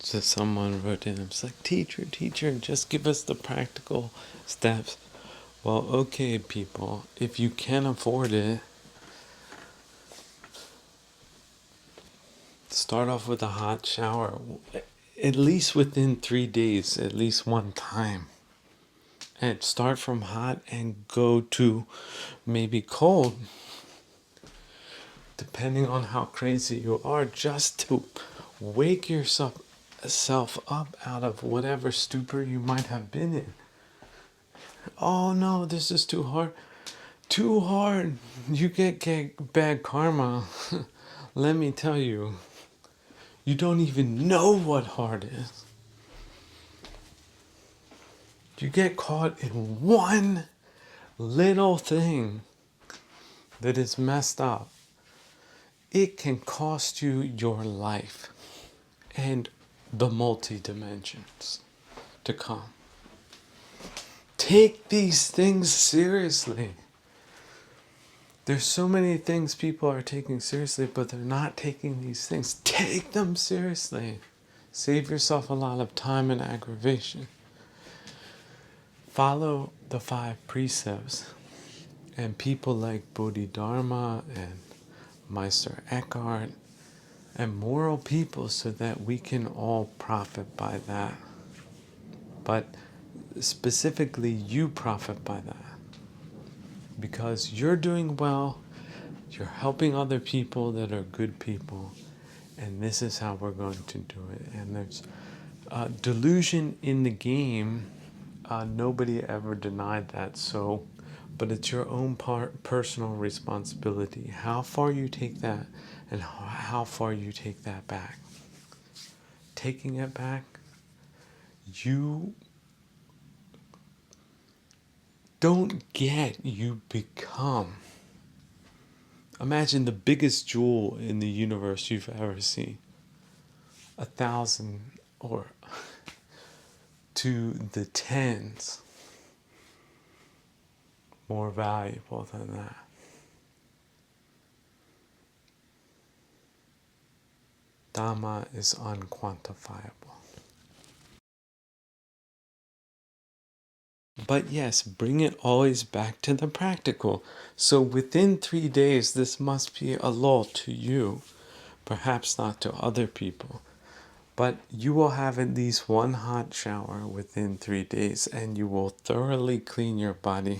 So someone wrote in, it's like, teacher, just give us the practical steps. Well, okay, people, if you can afford it, start off with a hot shower. At least within 3 days, at least one time. And start from hot and go to maybe cold, depending on how crazy you are, just to wake yourself up out of whatever stupor you might have been in. Oh no, this is too hard. Too hard. You get bad karma. Let me tell you, you don't even know what hard is. You get caught in one little thing that is messed up. It can cost you your life and the multi-dimensions to come. Take these things seriously. There's so many things people are taking seriously, but they're not taking these things. Take them seriously. Save yourself a lot of time and aggravation. Follow the 5 precepts. And people like Bodhidharma and Meister Eckhart and moral people, so that we can all profit by that. But specifically, you profit by that. Because you're doing well, you're helping other people that are good people, and this is how we're going to do it. And there's delusion in the game. Nobody ever denied that. So, but it's your own personal responsibility. How far you take that, and how far you take that back. Taking it back, you don't get, you become. Imagine the biggest jewel in the universe you've ever seen. 1,000 or to the tens more valuable than that. Dhamma is unquantifiable. But yes, bring it always back to the practical. So within 3 days, this must be a lull to you, perhaps not to other people. But you will have at least one hot shower within 3 days, and you will thoroughly clean your body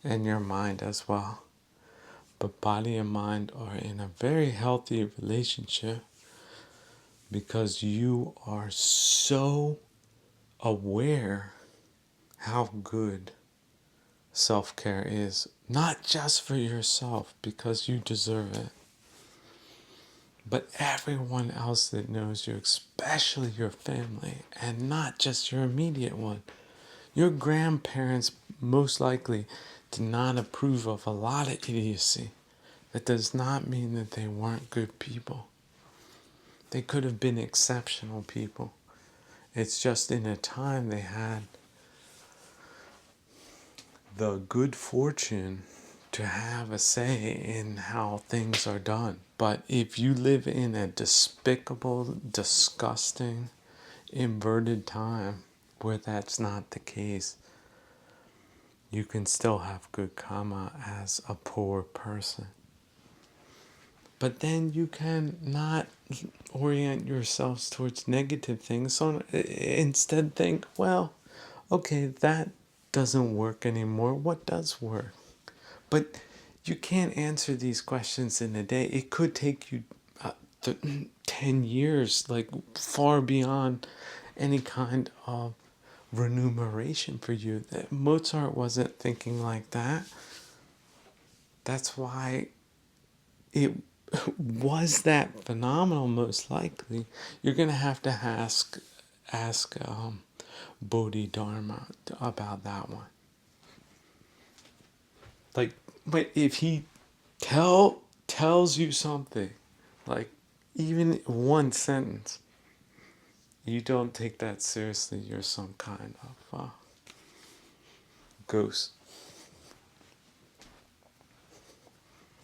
and your mind as well. But body and mind are in a very healthy relationship because you are so aware how good self-care is, not just for yourself because you deserve it, but everyone else that knows you, especially your family, and not just your immediate one. Your grandparents most likely did not approve of a lot of idiocy. That does not mean that they weren't good people. They could have been exceptional people. It's just in a time they had the good fortune to have a say in how things are done. But if you live in a despicable, disgusting, inverted time where that's not the case, you can still have good karma as a poor person. But then you can not orient yourselves towards negative things. So instead think, well, okay, that doesn't work anymore. What does work? But you can't answer these questions in a day. It could take you 10 years, like far beyond any kind of remuneration for you. Mozart wasn't thinking like that. That's why it was that phenomenal, most likely. You're going to have to ask Bodhidharma about that one. Like, but if he tells you something, like even one sentence, you don't take that seriously, you're some kind of ghost.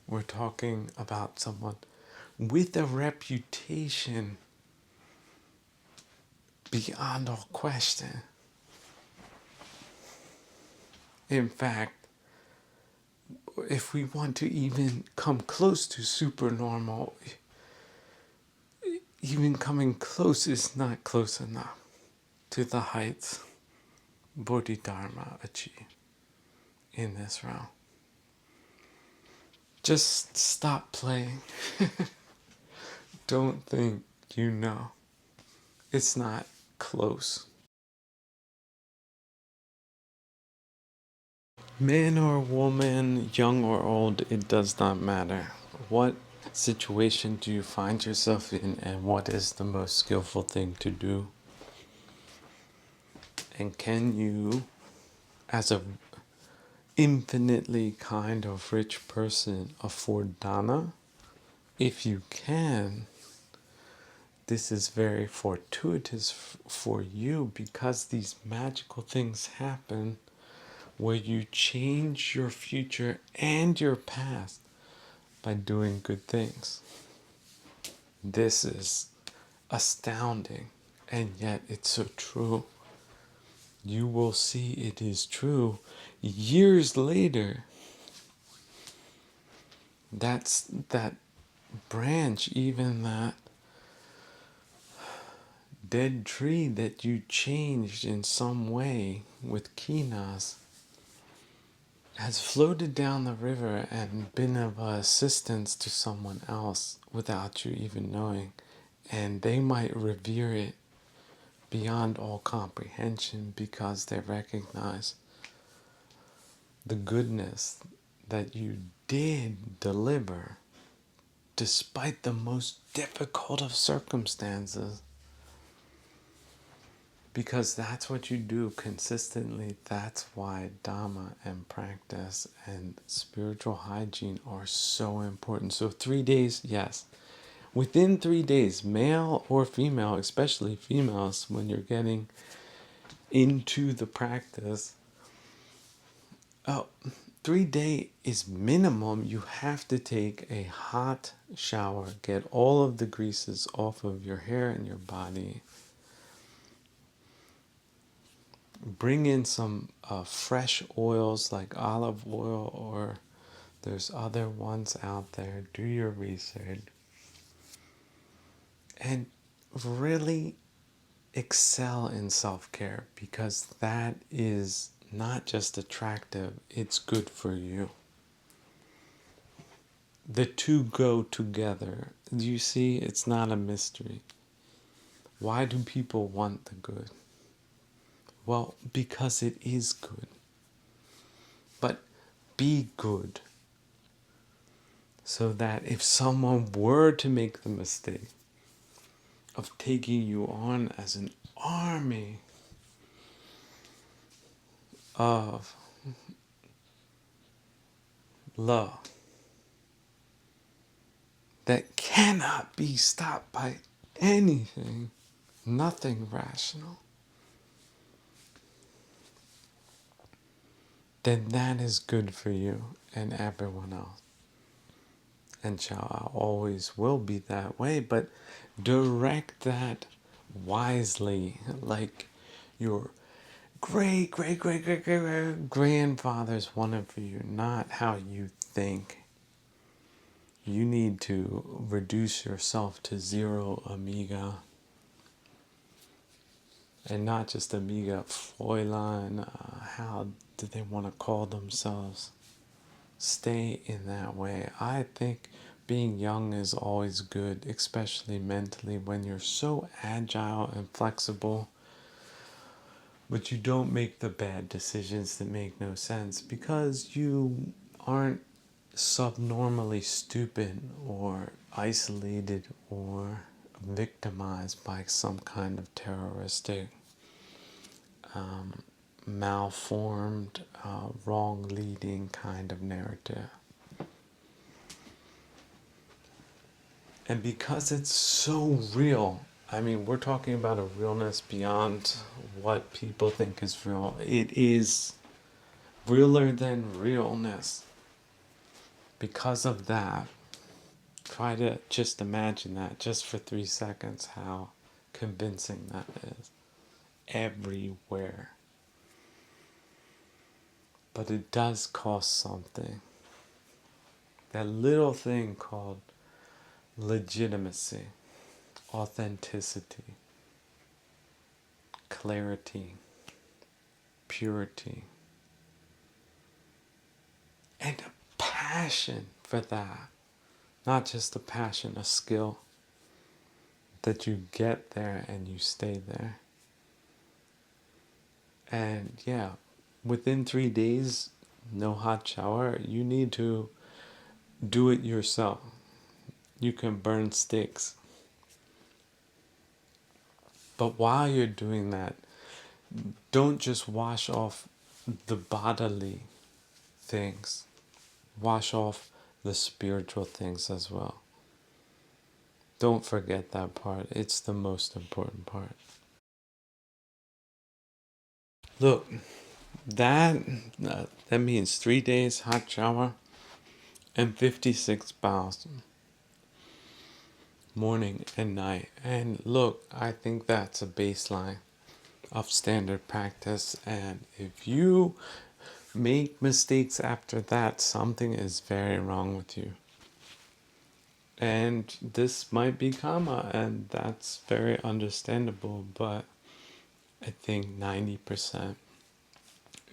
We're talking about someone with a reputation beyond all question. In fact, if we want to even come close to supernormal, even coming close is not close enough to the heights Bodhidharma achieved in this realm. Just stop playing. Don't think you know. It's not close. Man or woman, young or old, it does not matter. What situation do you find yourself in, and what is the most skillful thing to do? And can you, as a infinitely kind of rich person, afford dana? If you can, this is very fortuitous for you, because these magical things happen where you change your future and your past by doing good things. This is astounding, and yet it's so true. You will see it is true years later. That's that branch, even that dead tree that you changed in some way with kinas, has floated down the river and been of assistance to someone else without you even knowing. And they might revere it beyond all comprehension because they recognize the goodness that you did deliver despite the most difficult of circumstances. Because that's what you do consistently. That's why Dhamma and practice and spiritual hygiene are so important. So 3 days, yes. Within 3 days, male or female, especially females, when you're getting into the practice, 3 day is minimum. You have to take a hot shower, get all of the greases off of your hair and your body, bring in some fresh oils like olive oil, or there's other ones out there. Do your research and really excel in self-care, because that is not just attractive, it's good for you. The two go together. Do you see? It's not a mystery. Why do people want the good? Well, because it is good. But be good, so that if someone were to make the mistake of taking you on as an army of love that cannot be stopped by anything, nothing rational, then that is good for you and everyone else. And shall always will be that way, but direct that wisely, like your great grandfathers wanted for you, not how you think. You need to reduce yourself to zero amiga, and not just amiga, Fräulein, how do they want to call themselves? Stay in that way. I think being young is always good, especially mentally, when you're so agile and flexible, but you don't make the bad decisions that make no sense because you aren't subnormally stupid or isolated or victimized by some kind of terroristic, malformed, wrong leading kind of narrative. And because it's so real, I mean, we're talking about a realness beyond what people think is real. It is realer than realness. Because of that, try to just imagine that just for 3 seconds, how convincing that is. everywhere. But it does cost something. That little thing called legitimacy, authenticity, clarity, purity, and a passion for that. Not just a passion, a skill that you get there and you stay there. And yeah, within 3 days, no hot shower, you need to do it yourself. You can burn sticks. But while you're doing that, don't just wash off the bodily things, wash off the spiritual things as well. Don't forget that part. It's the most important part. Look, that that means 3 days hot shower and 56 bows, morning and night. And look, I think that's a baseline of standard practice. And if you make mistakes after that, something is very wrong with you. And this might be karma, and that's very understandable, but I think 90%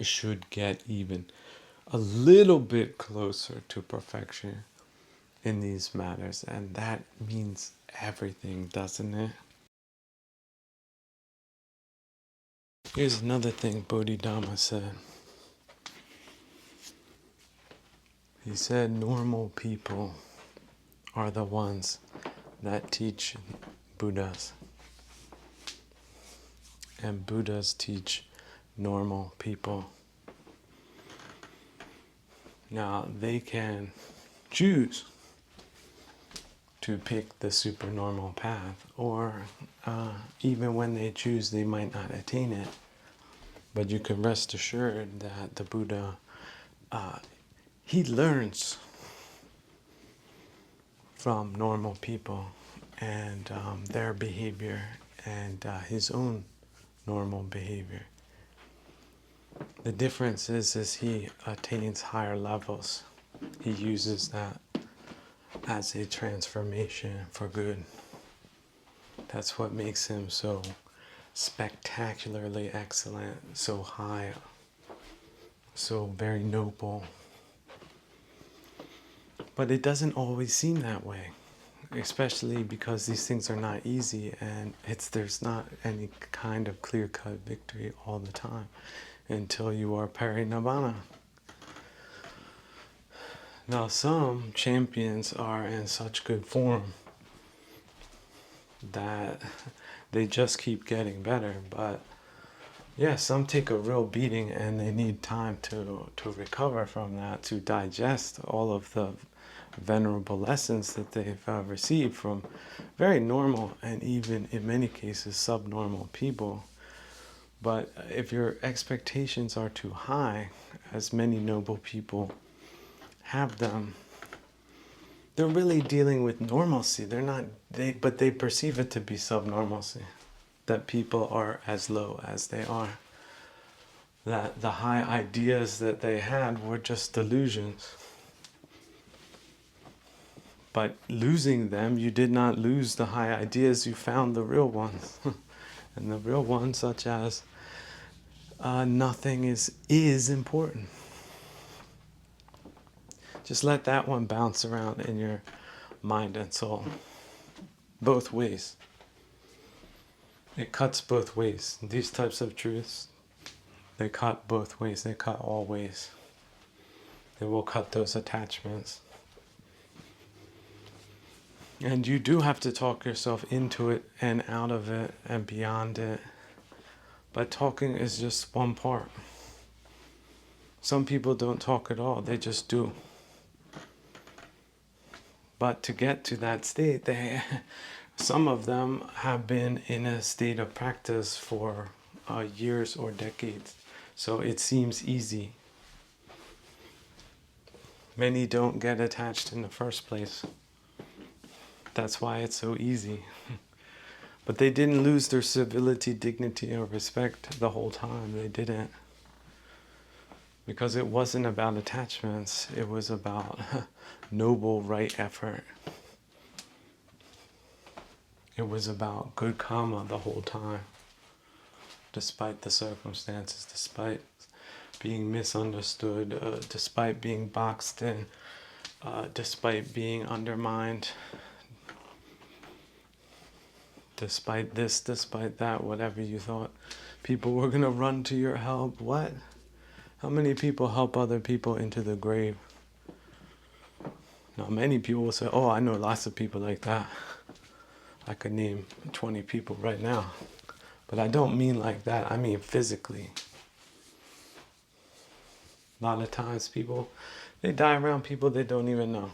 should get even a little bit closer to perfection in these matters, and that means everything, doesn't it? Here's another thing Bodhidharma said. He said normal people are the ones that teach Buddhas, and Buddhas teach normal people. Now they can choose to pick the super-normal path, or even when they choose, they might not attain it. But you can rest assured that the Buddha, he learns from normal people and their behavior and his own normal behavior. The difference is he attains higher levels. He uses that as a transformation for good. That's what makes him so spectacularly excellent, so high, so very noble. But it doesn't always seem that way, especially because these things are not easy, and there's not any kind of clear-cut victory all the time until you are parinibbana. Now some champions are in such good form that they just keep getting better, but yeah, some take a real beating and they need time to recover from that, to digest all of the venerable lessons that they've received from very normal and even in many cases subnormal people. But if your expectations are too high, as many noble people have them, they're really dealing with normalcy. But they perceive it to be subnormalcy, that people are as low as they are, that the high ideas that they had were just delusions. But losing them, you did not lose the high ideas, you found the real ones. And the real ones, such as nothing is important. Just let that one bounce around in your mind and soul. Both ways. It cuts both ways. These types of truths, they cut both ways. They cut all ways. They will cut those attachments. And you do have to talk yourself into it and out of it and beyond it. But talking is just one part. Some people don't talk at all. They just do. But to get to that state, some of them have been in a state of practice for years or decades. So it seems easy. Many don't get attached in the first place. That's why it's so easy. But they didn't lose their civility, dignity, or respect the whole time. They didn't. Because it wasn't about attachments. It was about noble right effort. It was about good karma the whole time. Despite the circumstances, despite being misunderstood, despite being boxed in, despite being undermined, despite this, despite that, whatever you thought. People were going to run to your help. What? How many people help other people into the grave? Now, many people will say, oh, I know lots of people like that. I could name 20 people right now. But I don't mean like that. I mean physically. A lot of times people, they die around people they don't even know.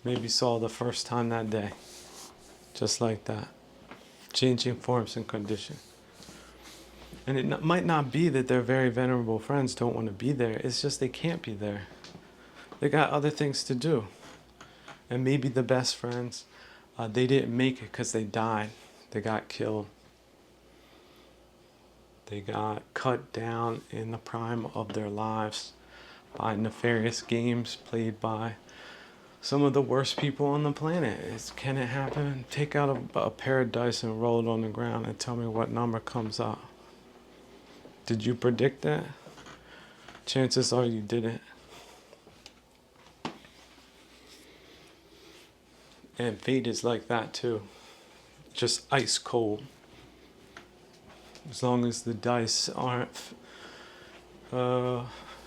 Maybe saw the first time that day. Just like that. Changing forms and conditions. And it might not be that their very venerable friends don't want to be there. It's just they can't be there. They got other things to do. And maybe the best friends, they didn't make it because they died. They got killed. They got cut down in the prime of their lives by nefarious games played by some of the worst people on the planet. Can it happen? Take out a pair of dice and roll it on the ground and tell me what number comes up. Did you predict that? Chances are you didn't. And fate is like that too. Just ice cold. As long as the dice aren't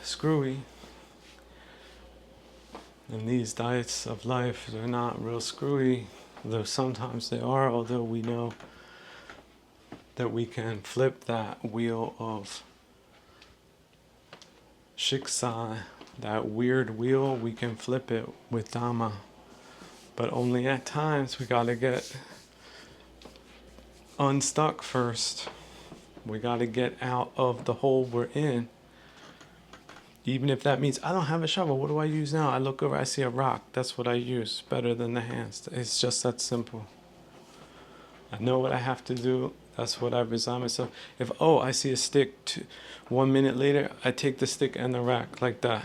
screwy. And these dice of life, they're not real screwy. Though sometimes they are, although we know that we can flip that wheel of shiksai, that weird wheel, we can flip it with Dhamma. But only at times we gotta get unstuck first. We gotta get out of the hole we're in. Even if that means I don't have a shovel, what do I use now? I look over, I see a rock. That's what I use. Better than the hands. It's just that simple. I know what I have to do. That's what I resign myself. If, I see a stick, 1 minute later, I take the stick and the rack like that.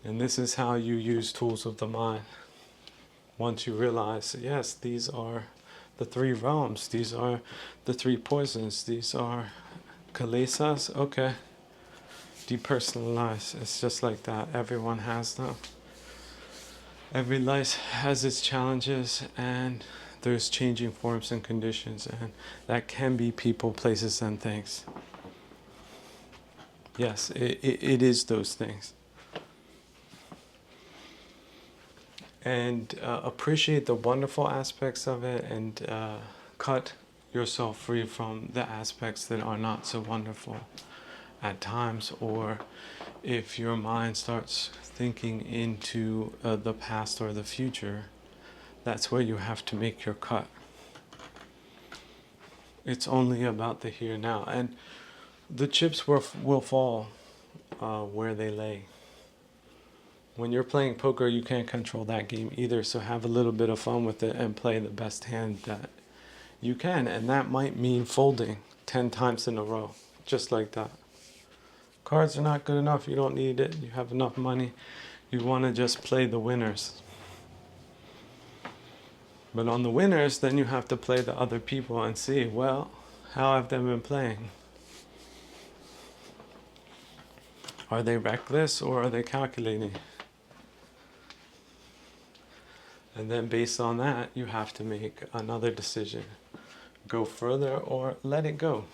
And this is how you use tools of the mind. Once you realize, yes, these are the 3 realms. These are the 3 poisons. These are kalesas. Okay. Depersonalize. It's just like that. Everyone has them. Every life has its challenges, and there's changing forms and conditions, and that can be people, places, and things. Yes, it is those things. And appreciate the wonderful aspects of it, and cut yourself free from the aspects that are not so wonderful at times. Or if your mind starts thinking into the past or the future, that's where you have to make your cut. It's only about the here and now, and the chips will fall where they lay. When you're playing poker, you can't control that game either, so have a little bit of fun with it and play the best hand that you can, and that might mean folding 10 times in a row, just like that. Cards are not good enough. You don't need it. You have enough money. You want to just play the winners. But on the winners, then you have to play the other people and see, well, how have they been playing? Are they reckless or are they calculating? And then based on that, you have to make another decision. Go further or let it go.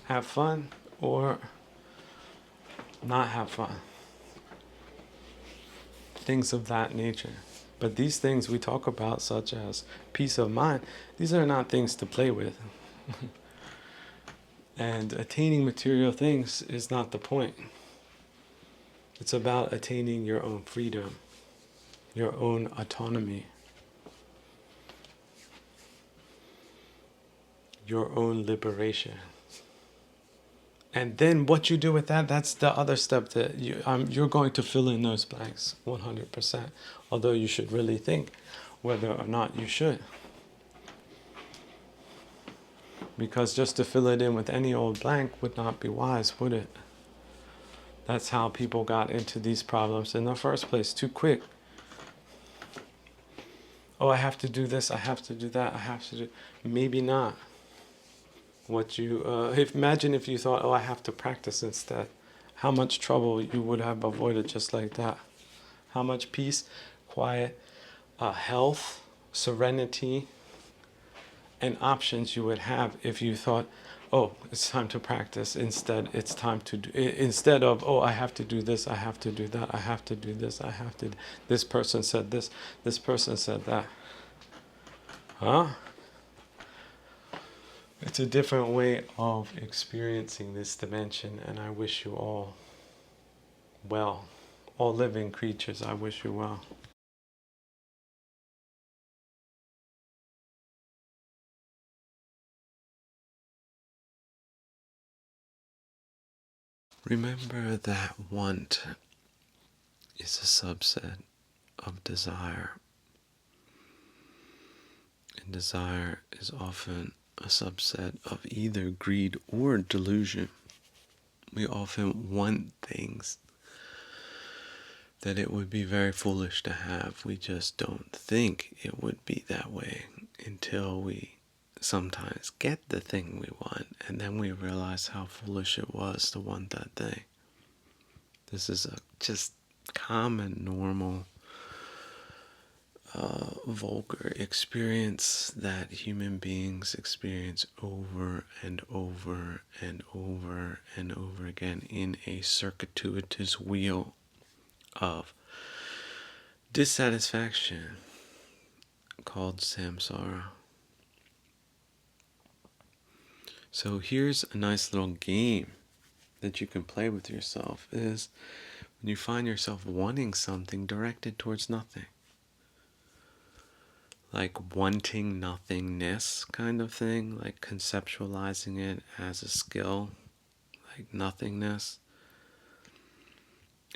Have fun or not have fun. Things of that nature. But these things we talk about, such as peace of mind, these are not things to play with. And attaining material things is not the point. It's about attaining your own freedom, your own autonomy, your own liberation. And then what you do with that, that's the other step that you're going to fill in those blanks 100%. Although you should really think, whether or not you should. Because just to fill it in with any old blank would not be wise, would it? That's how people got into these problems in the first place, too quick. Oh, I have to do this, I have to do that, I have to do... Maybe not. Imagine if you thought, oh, I have to practice instead. How much trouble you would have avoided just like that. How much peace, quiet, health, serenity, and options you would have if you thought, oh, it's time to practice. Instead, it's time to do, instead of, oh, I have to do this, I have to do that, I have to do this, I have to, this person said this person said that. Huh? It's a different way of experiencing this dimension, and I wish you all well. All living creatures, I wish you well. Remember that want is a subset of desire. And desire is often a subset of either greed or delusion. We often want things that it would be very foolish to have. We just don't think it would be that way until we sometimes get the thing we want, and then we realize how foolish it was to want that thing. This is a just common, normal, vulgar experience that human beings experience over and over and over and over again in a circuitous wheel of dissatisfaction called samsara. So here's a nice little game that you can play with yourself, is when you find yourself wanting something directed towards nothing. Like wanting nothingness kind of thing, like conceptualizing it as a skill, like nothingness.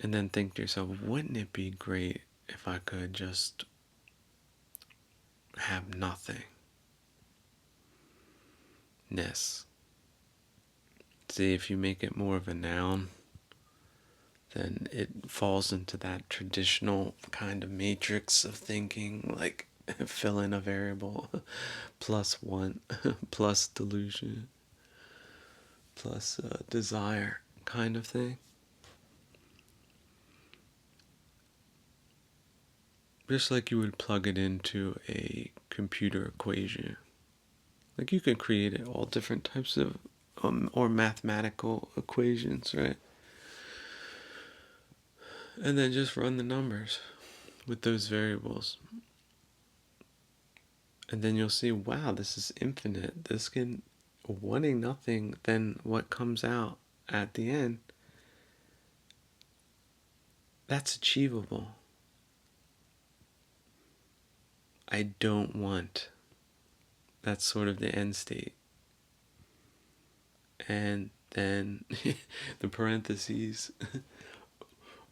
And then think to yourself, wouldn't it be great if I could just have nothingness? See, if you make it more of a noun, then it falls into that traditional kind of matrix of thinking, like fill in a variable, plus want, plus delusion, plus desire kind of thing. Just like you would plug it into a computer equation. Like you can create it all different types of or mathematical equations, right? And then just run the numbers with those variables. And then you'll see, wow, this is infinite. This can, wanting nothing, then what comes out at the end, that's achievable. I don't want. That's sort of the end state. And then the parentheses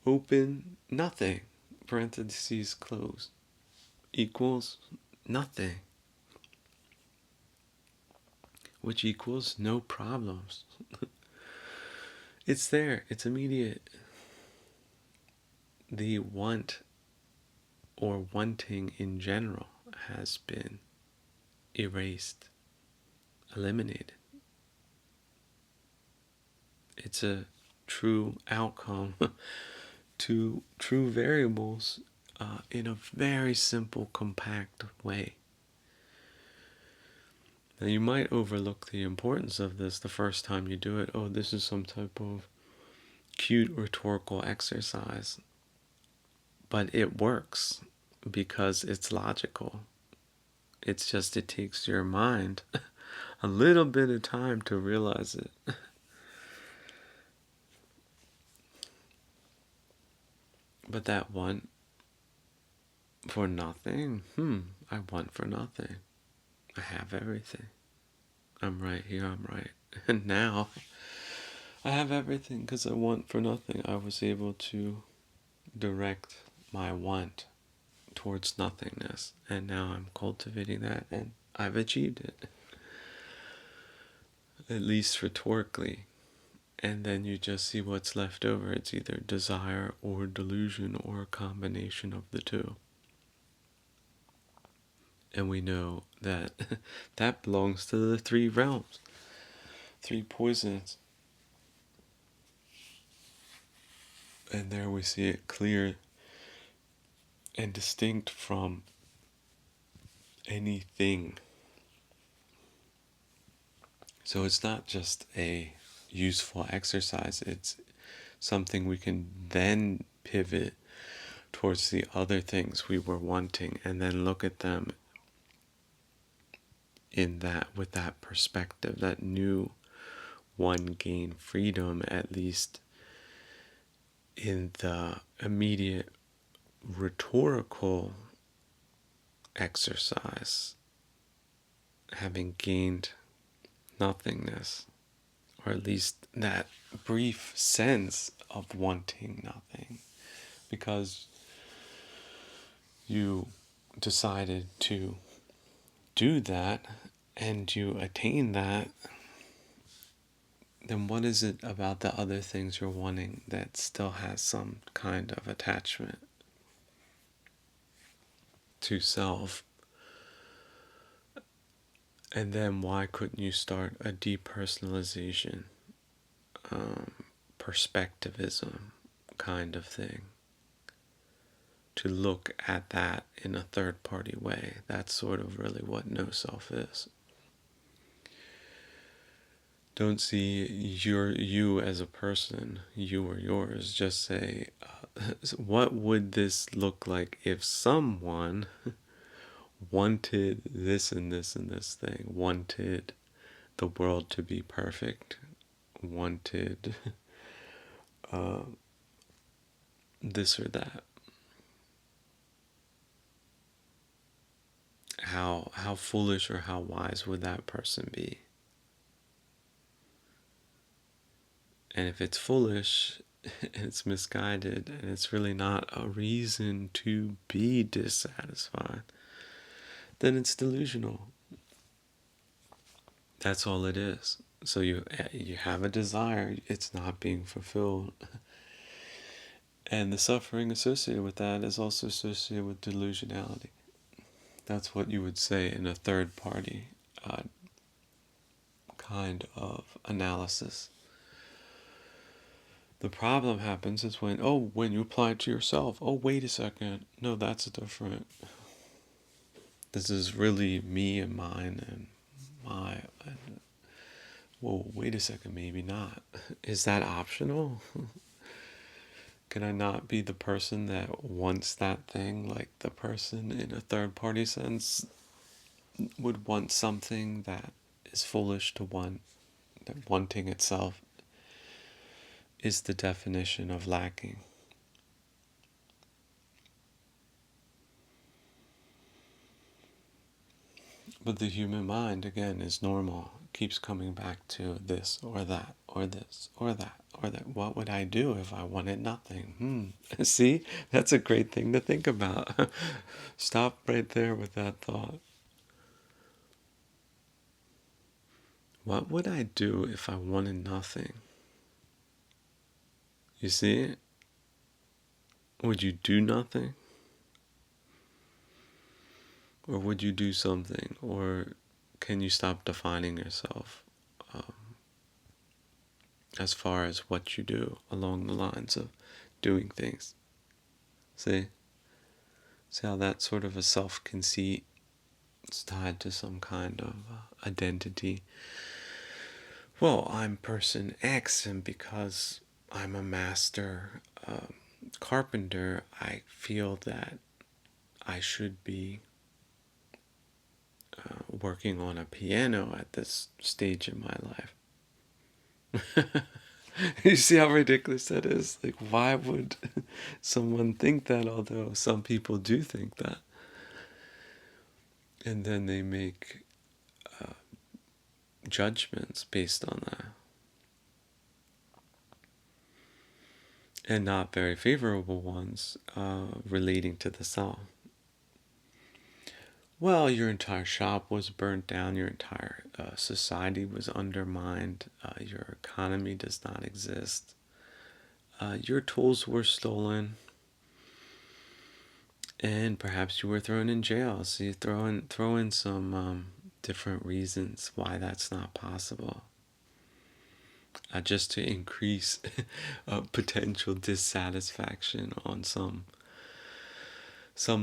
open, nothing, parentheses close, equals nothing, which equals no problems. It's there, it's immediate. The want or wanting in general has been erased, eliminated. It's a true outcome to true variables in a very simple, compact way. Now you might overlook the importance of this the first time you do it. Oh, this is some type of cute rhetorical exercise. But it works because it's logical. It's just it takes your mind a little bit of time to realize it. But that want for nothing, I want for nothing. I have everything. I'm right here, I'm right. And now I have everything because I want for nothing. I was able to direct my want towards nothingness. And now I'm cultivating that, and I've achieved it, at least rhetorically. And then you just see what's left over. It's either desire or delusion or a combination of the two. And we know that that belongs to the three realms, three poisons. And there we see it clear and distinct from anything. So it's not just a useful exercise, it's something we can then pivot towards the other things we were wanting and then look at them in that, with that perspective, that new one gain freedom, at least in the immediate rhetorical exercise, having gained nothingness, or at least that brief sense of wanting nothing, because you decided to do that and you attain that, then what is it about the other things you're wanting that still has some kind of attachment to self? And then why couldn't you start a depersonalization, perspectivism kind of thing, to look at that in a third party way? That's sort of really what no self is. Don't see you as a person, you or yours. Just say, what would this look like if someone wanted this and this and this thing, wanted the world to be perfect, wanted this or that? How foolish or how wise would that person be? And if it's foolish, and it's misguided, and it's really not a reason to be dissatisfied, then it's delusional. That's all it is. So you have a desire, it's not being fulfilled. And the suffering associated with that is also associated with delusionality. That's what you would say in a third party kind of analysis. The problem happens is when you apply it to yourself. Oh, wait a second. No, that's different. This is really me and mine and my. And, whoa, wait a second, maybe not. Is that optional? Can I not be the person that wants that thing, like the person in a third party sense would want something that is foolish to want, that wanting itself is the definition of lacking? But the human mind, again, is normal. Keeps coming back to this or that or this or that or that. What would I do if I wanted nothing? See, that's a great thing to think about. Stop right there with that thought. What would I do if I wanted nothing? You see? Would you do nothing? Or would you do something? Or can you stop defining yourself as far as what you do along the lines of doing things? See? See how that sort of a self-conceit is tied to some kind of identity? Well, I'm person X, and because I'm a master carpenter, I feel that I should be working on a piano at this stage in my life. You see how ridiculous that is? Like, why would someone think that? Although some people do think that. And then they make judgments based on that. And not very favorable ones relating to the self. Well, your entire shop was burnt down, your entire society was undermined, your economy does not exist, your tools were stolen, and perhaps you were thrown in jail. So you throw in some different reasons why that's not possible, just to increase potential dissatisfaction on some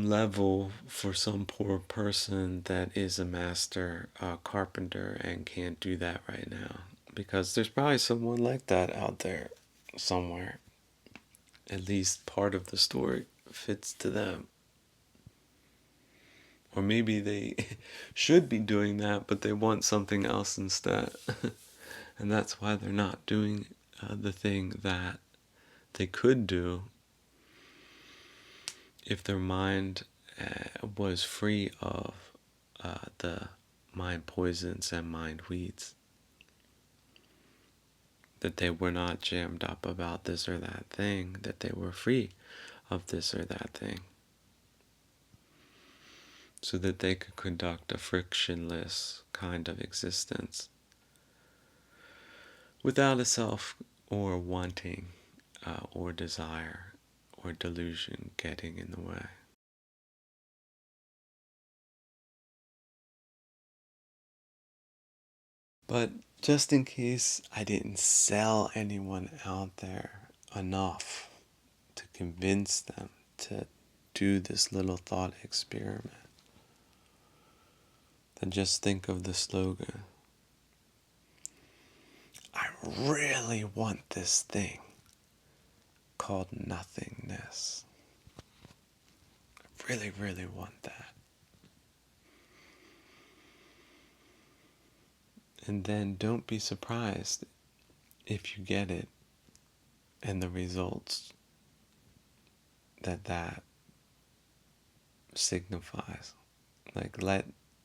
level for some poor person that is a master carpenter and can't do that right now. Because there's probably someone like that out there somewhere. At least part of the story fits to them. Or maybe they should be doing that, but they want something else instead. And that's why they're not doing the thing that they could do if their mind was free of the mind poisons and mind weeds. That they were not jammed up about this or that thing, that they were free of this or that thing. So that they could conduct a frictionless kind of existence without a self or wanting or desire or delusion getting in the way. But just in case I didn't sell anyone out there enough to convince them to do this little thought experiment, then just think of the slogan. I really want this thing called nothingness. I really, really want that. And then don't be surprised if you get it and the results that signifies.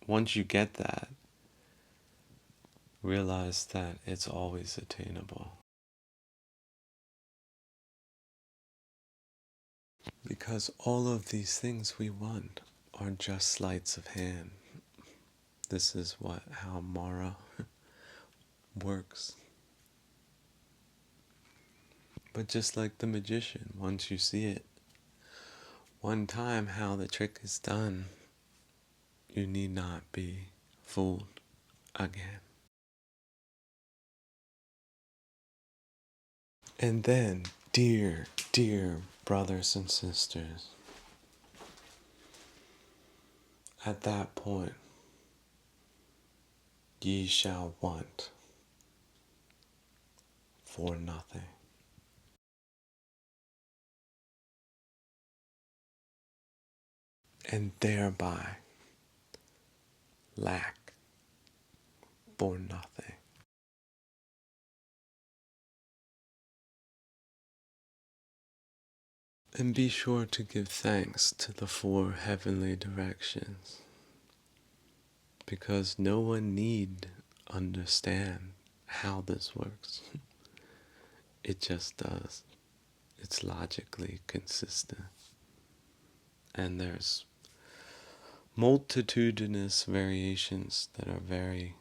Once you get that, realize that it's always attainable. Because all of these things we want are just sleights of hand. This is how Mara works. But just like the magician, once you see it one time how the trick is done, you need not be fooled again. And then, dear, dear brothers and sisters, at that point, ye shall want for nothing. And thereby lack for nothing. And be sure to give thanks to the four heavenly directions, because no one need understand how this works. It just does. It's logically consistent. And there's multitudinous variations that are very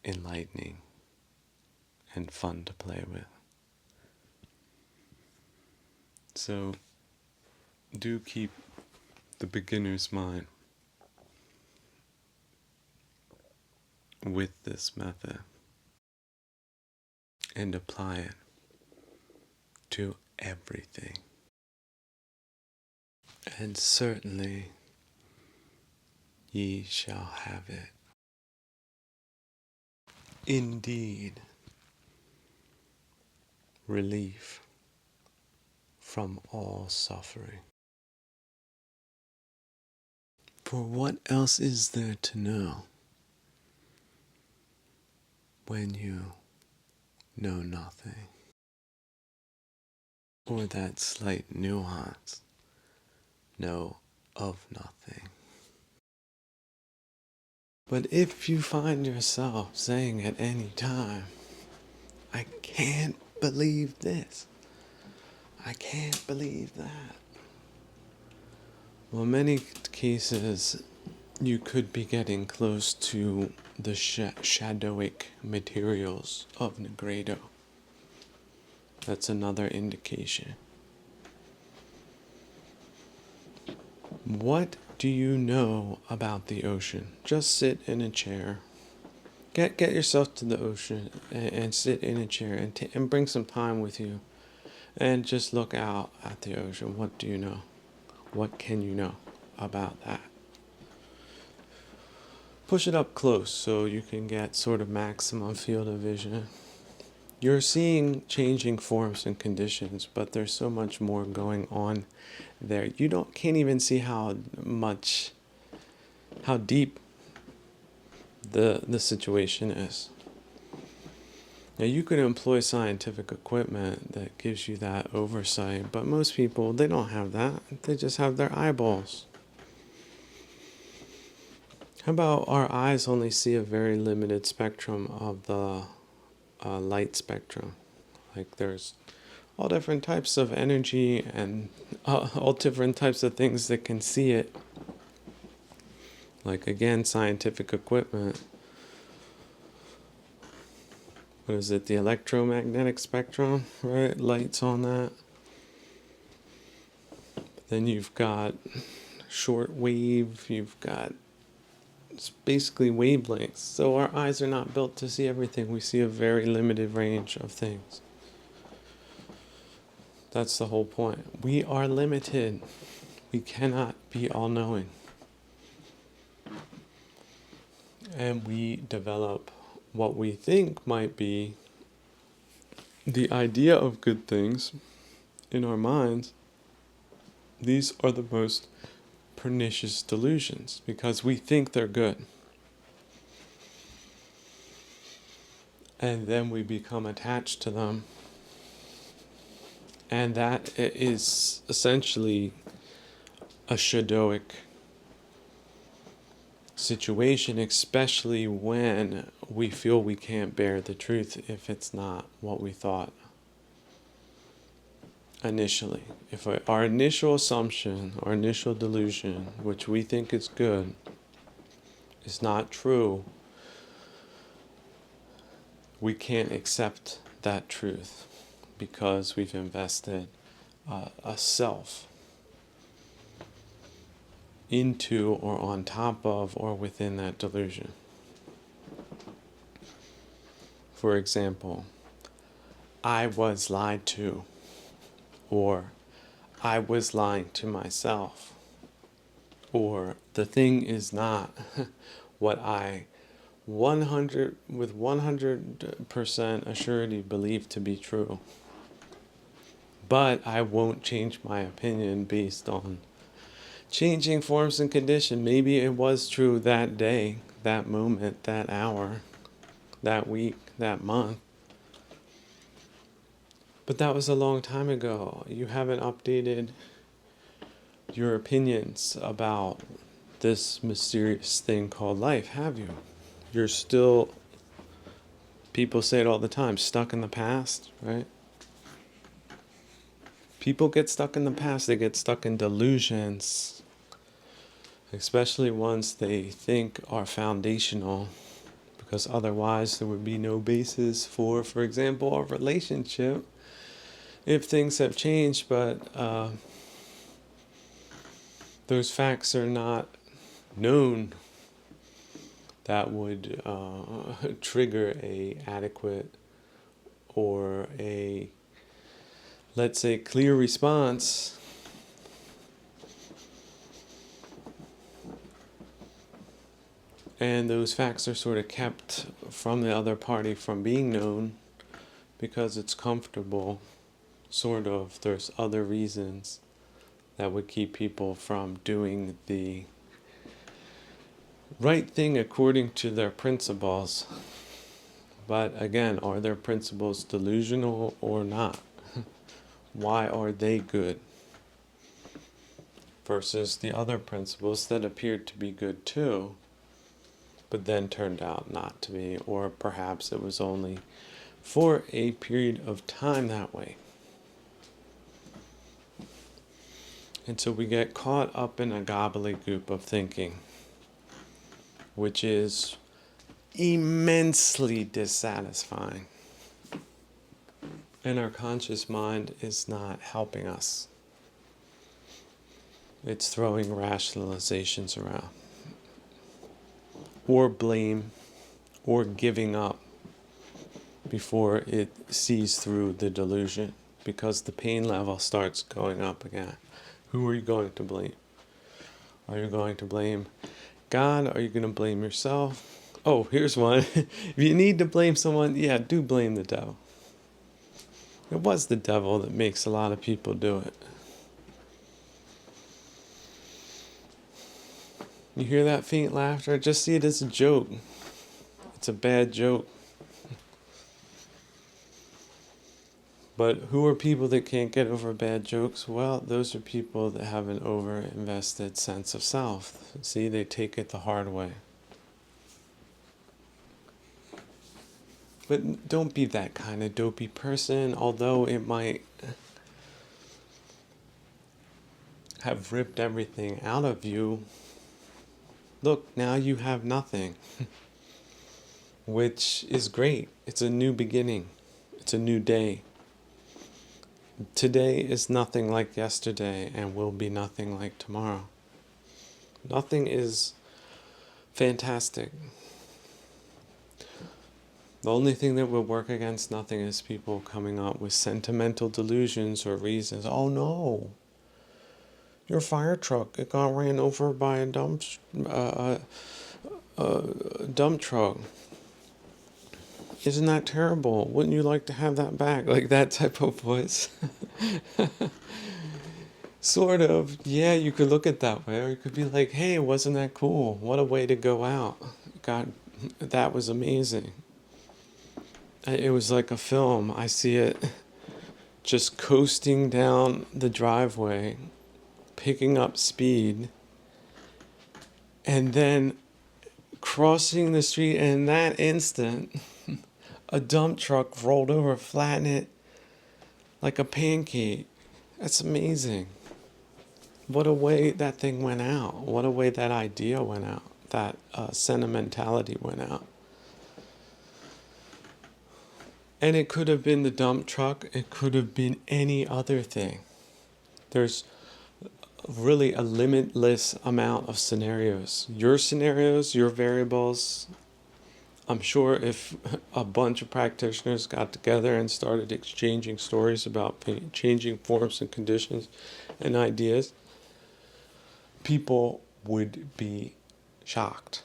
enlightening and fun to play with. So do keep the beginner's mind with this method and apply it to everything. And certainly ye shall have it. Indeed, relief from all suffering. For what else is there to know when you know nothing? Or that slight nuance, know of nothing. But if you find yourself saying at any time, I can't believe this, I can't believe that. Well, in many cases, you could be getting close to the shadoic materials of Negredo. That's another indication. What do you know about the ocean? Just sit in a chair. Get yourself to the ocean and sit in a chair and bring some time with you and just look out at the ocean. What do you know? What can you know about that? Push it up close so you can get sort of maximum field of vision. You're seeing changing forms and conditions, but there's so much more going on there. You can't even see how deep the situation is. Now you could employ scientific equipment that gives you that oversight, but most people, they don't have that. They just have their eyeballs. How about our eyes only see a very limited spectrum of the light spectrum? Like there's all different types of energy and all different types of things that can see it. Like again, scientific equipment. What is it? The electromagnetic spectrum, right? Lights on that. Then you've got short wave. You've got it's basically wavelengths. So our eyes are not built to see everything. We see a very limited range of things. That's the whole point. We are limited. We cannot be all-knowing. And we develop what we think might be the idea of good things in our minds. These are the most pernicious delusions because we think they're good. And then we become attached to them. And that is essentially a shadoic situation, especially when we feel we can't bear the truth if it's not what we thought initially. If our initial assumption, our initial delusion, which we think is good, is not true, we can't accept that truth because we've invested a self into or on top of or within that delusion. For example, I was lied to, or I was lying to myself, or the thing is not what I 100% assurity believe to be true. But I won't change my opinion based on changing forms and condition. Maybe it was true that day, that moment, that hour, that week, that month. But that was a long time ago. You haven't updated your opinions about this mysterious thing called life, have you? You're still, people say it all the time, stuck in the past, right? People get stuck in the past, they get stuck in delusions, especially ones they think are foundational, because otherwise there would be no basis for example, a relationship if things have changed, but those facts are not known. That would trigger a adequate or a, let's say, clear response. And those facts are sort of kept from the other party from being known because it's comfortable, sort of. There's other reasons that would keep people from doing the right thing according to their principles. But again, are their principles delusional or not? Why are they good versus the other principles that appeared to be good too, but then turned out not to be, or perhaps it was only for a period of time that way. And so we get caught up in a gobbledygook of thinking. which is immensely dissatisfying. And our conscious mind is not helping us. It's throwing rationalizations around, or blame, or giving up before it sees through the delusion, because the pain level starts going up again. Who are you going to blame? Are you going to blame God? Are you going to blame yourself? Oh, here's one. If you need to blame someone, yeah, do blame the devil. It was the devil that makes a lot of people do it. You hear that faint laughter? Just see it as a joke. It's a bad joke. But who are people that can't get over bad jokes? Well, those are people that have an over-invested sense of self. See, they take it the hard way. But don't be that kind of dopey person, although it might have ripped everything out of you. Look, now you have nothing, which is great. It's a new beginning. It's a new day. Today is nothing like yesterday and will be nothing like tomorrow. Nothing is fantastic. The only thing that would work against nothing is people coming up with sentimental delusions or reasons. Oh no, your fire truck, it got ran over by a dump truck. Isn't that terrible? Wouldn't you like to have that back? Like that type of voice. Sort of. Yeah, you could look at it that way. Or you could be like, hey, wasn't that cool? What a way to go out. God, that was amazing. It was like a film. I see it just coasting down the driveway, picking up speed, and then crossing the street, and in that instant, a dump truck rolled over, flattened it like a pancake. That's amazing. What a way that thing went out. What a way that idea went out. That sentimentality went out. And it could have been the dump truck. It could have been any other thing. There's really a limitless amount of scenarios. Your scenarios, your variables. I'm sure if a bunch of practitioners got together and started exchanging stories about changing forms and conditions and ideas, people would be shocked.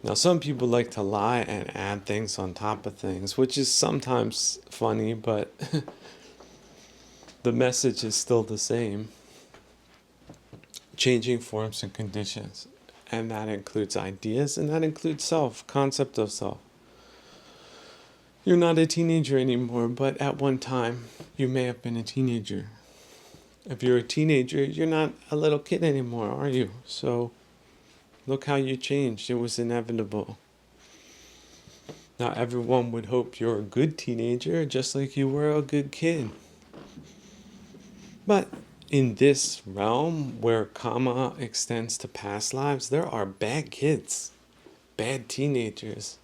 Now, some people like to lie and add things on top of things, which is sometimes funny, but the message is still the same. Changing forms and conditions. And that includes ideas, and that includes self, concept of self. You're not a teenager anymore, but at one time, you may have been a teenager. If you're a teenager, you're not a little kid anymore, are you? So, look how you changed. It was inevitable. Now, everyone would hope you're a good teenager, just like you were a good kid. But in this realm where karma extends to past lives, there are bad kids, bad teenagers,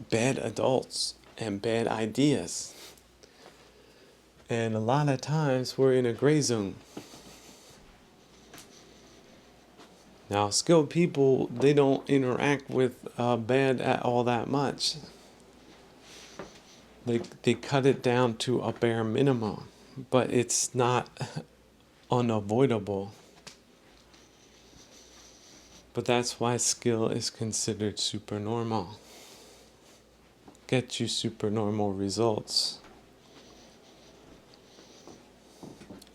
bad adults, and bad ideas. And a lot of times we're in a gray zone. Now, skilled people, they don't interact with bad at all that much. They cut it down to a bare minimum, but it's not unavoidable. But that's why skill is considered supernormal. Get you supernormal results.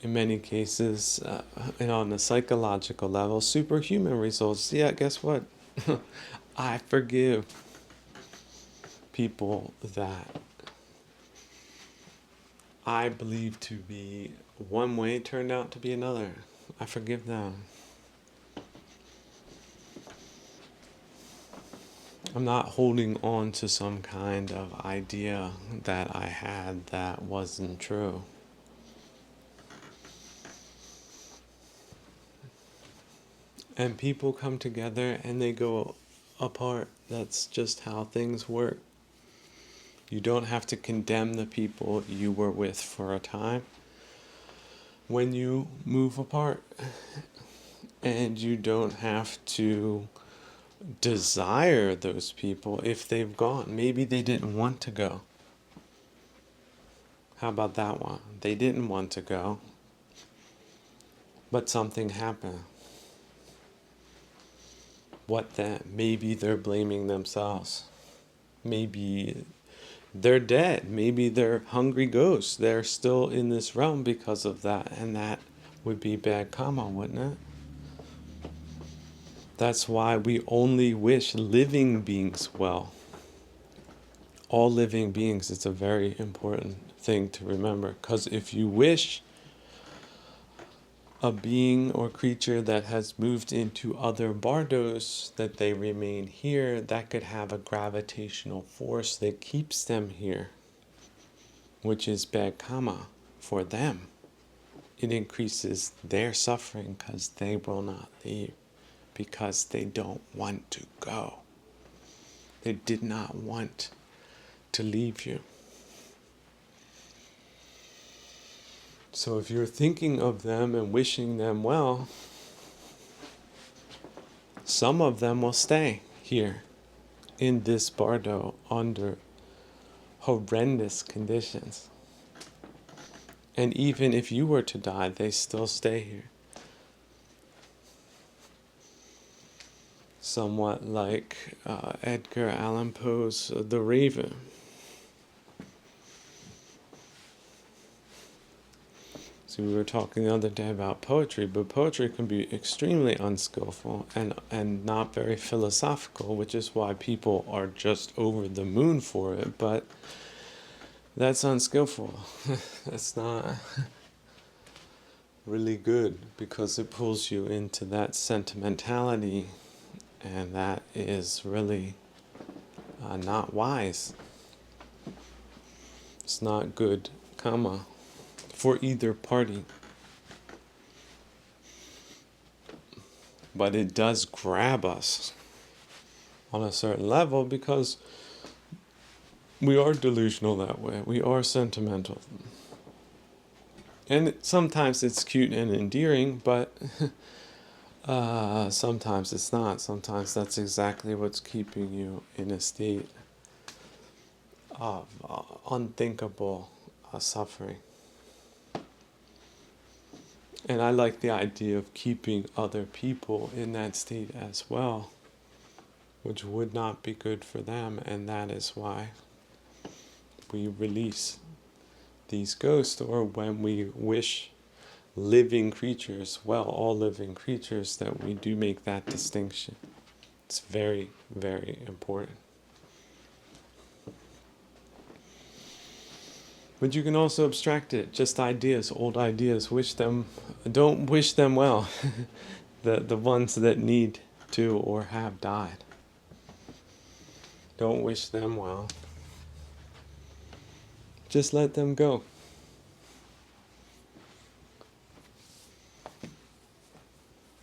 In many cases, on a psychological level, superhuman results. Yeah, guess what? I forgive people that I believe to be one way turned out to be another. I forgive them. I'm not holding on to some kind of idea that I had that wasn't true. And people come together and they go apart. That's just how things work. You don't have to condemn the people you were with for a time when you move apart. And you don't have to desire those people if they've gone. Maybe they didn't want to go. How about that one? They didn't want to go, but something happened. What then? Maybe they're blaming themselves. Maybe they're dead. Maybe they're hungry ghosts. They're still in this realm because of that, and that would be bad karma, wouldn't it? That's why we only wish living beings well. All living beings, it's a very important thing to remember, because if you wish a being or creature that has moved into other bardos that they remain here, that could have a gravitational force that keeps them here, which is bad karma for them. It increases their suffering because they will not leave, because they don't want to go. They did not want to leave you. So if you're thinking of them and wishing them well, some of them will stay here in this bardo under horrendous conditions. And even if you were to die, they still stay here. Somewhat like Edgar Allan Poe's The Raven. So we were talking the other day about poetry, but poetry can be extremely unskillful and not very philosophical, which is why people are just over the moon for it, but that's unskillful. That's not really good because it pulls you into that sentimentality, and that is really not wise. It's not good karma for either party. But it does grab us on a certain level because we are delusional that way. We are sentimental. And sometimes it's cute and endearing, but sometimes it's not. Sometimes that's exactly what's keeping you in a state of unthinkable suffering. And I like the idea of keeping other people in that state as well, which would not be good for them, and that is why we release these ghosts, or when we wish living creatures well, all living creatures, that we do make that distinction. It's very, very important. But you can also abstract it, just ideas, old ideas. Don't wish them well. the ones that need to or have died. Don't wish them well. Just let them go.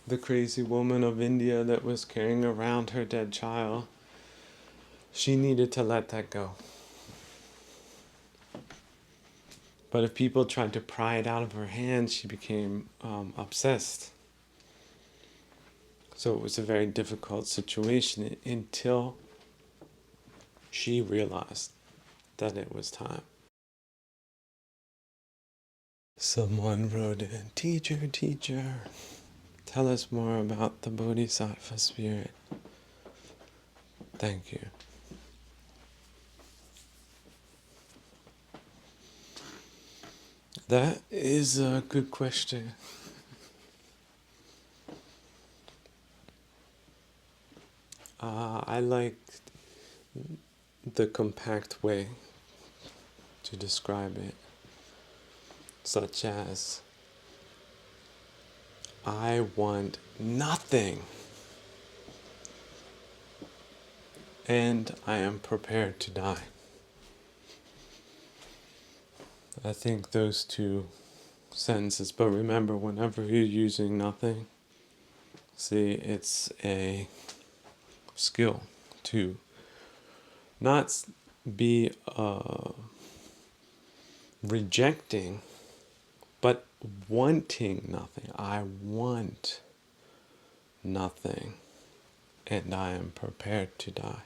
The crazy woman of India that was carrying around her dead child, she needed to let that go. But if people tried to pry it out of her hands, she became obsessed. So it was a very difficult situation until she realized that it was time. Someone wrote in, teacher, tell us more about the Bodhisattva spirit. Thank you. That is a good question. I like the compact way to describe it, such as, I want nothing, and I am prepared to die. I think those two sentences, but remember, whenever you're using nothing, See, it's a skill to not be rejecting, but wanting nothing. I want nothing, and I am prepared to die.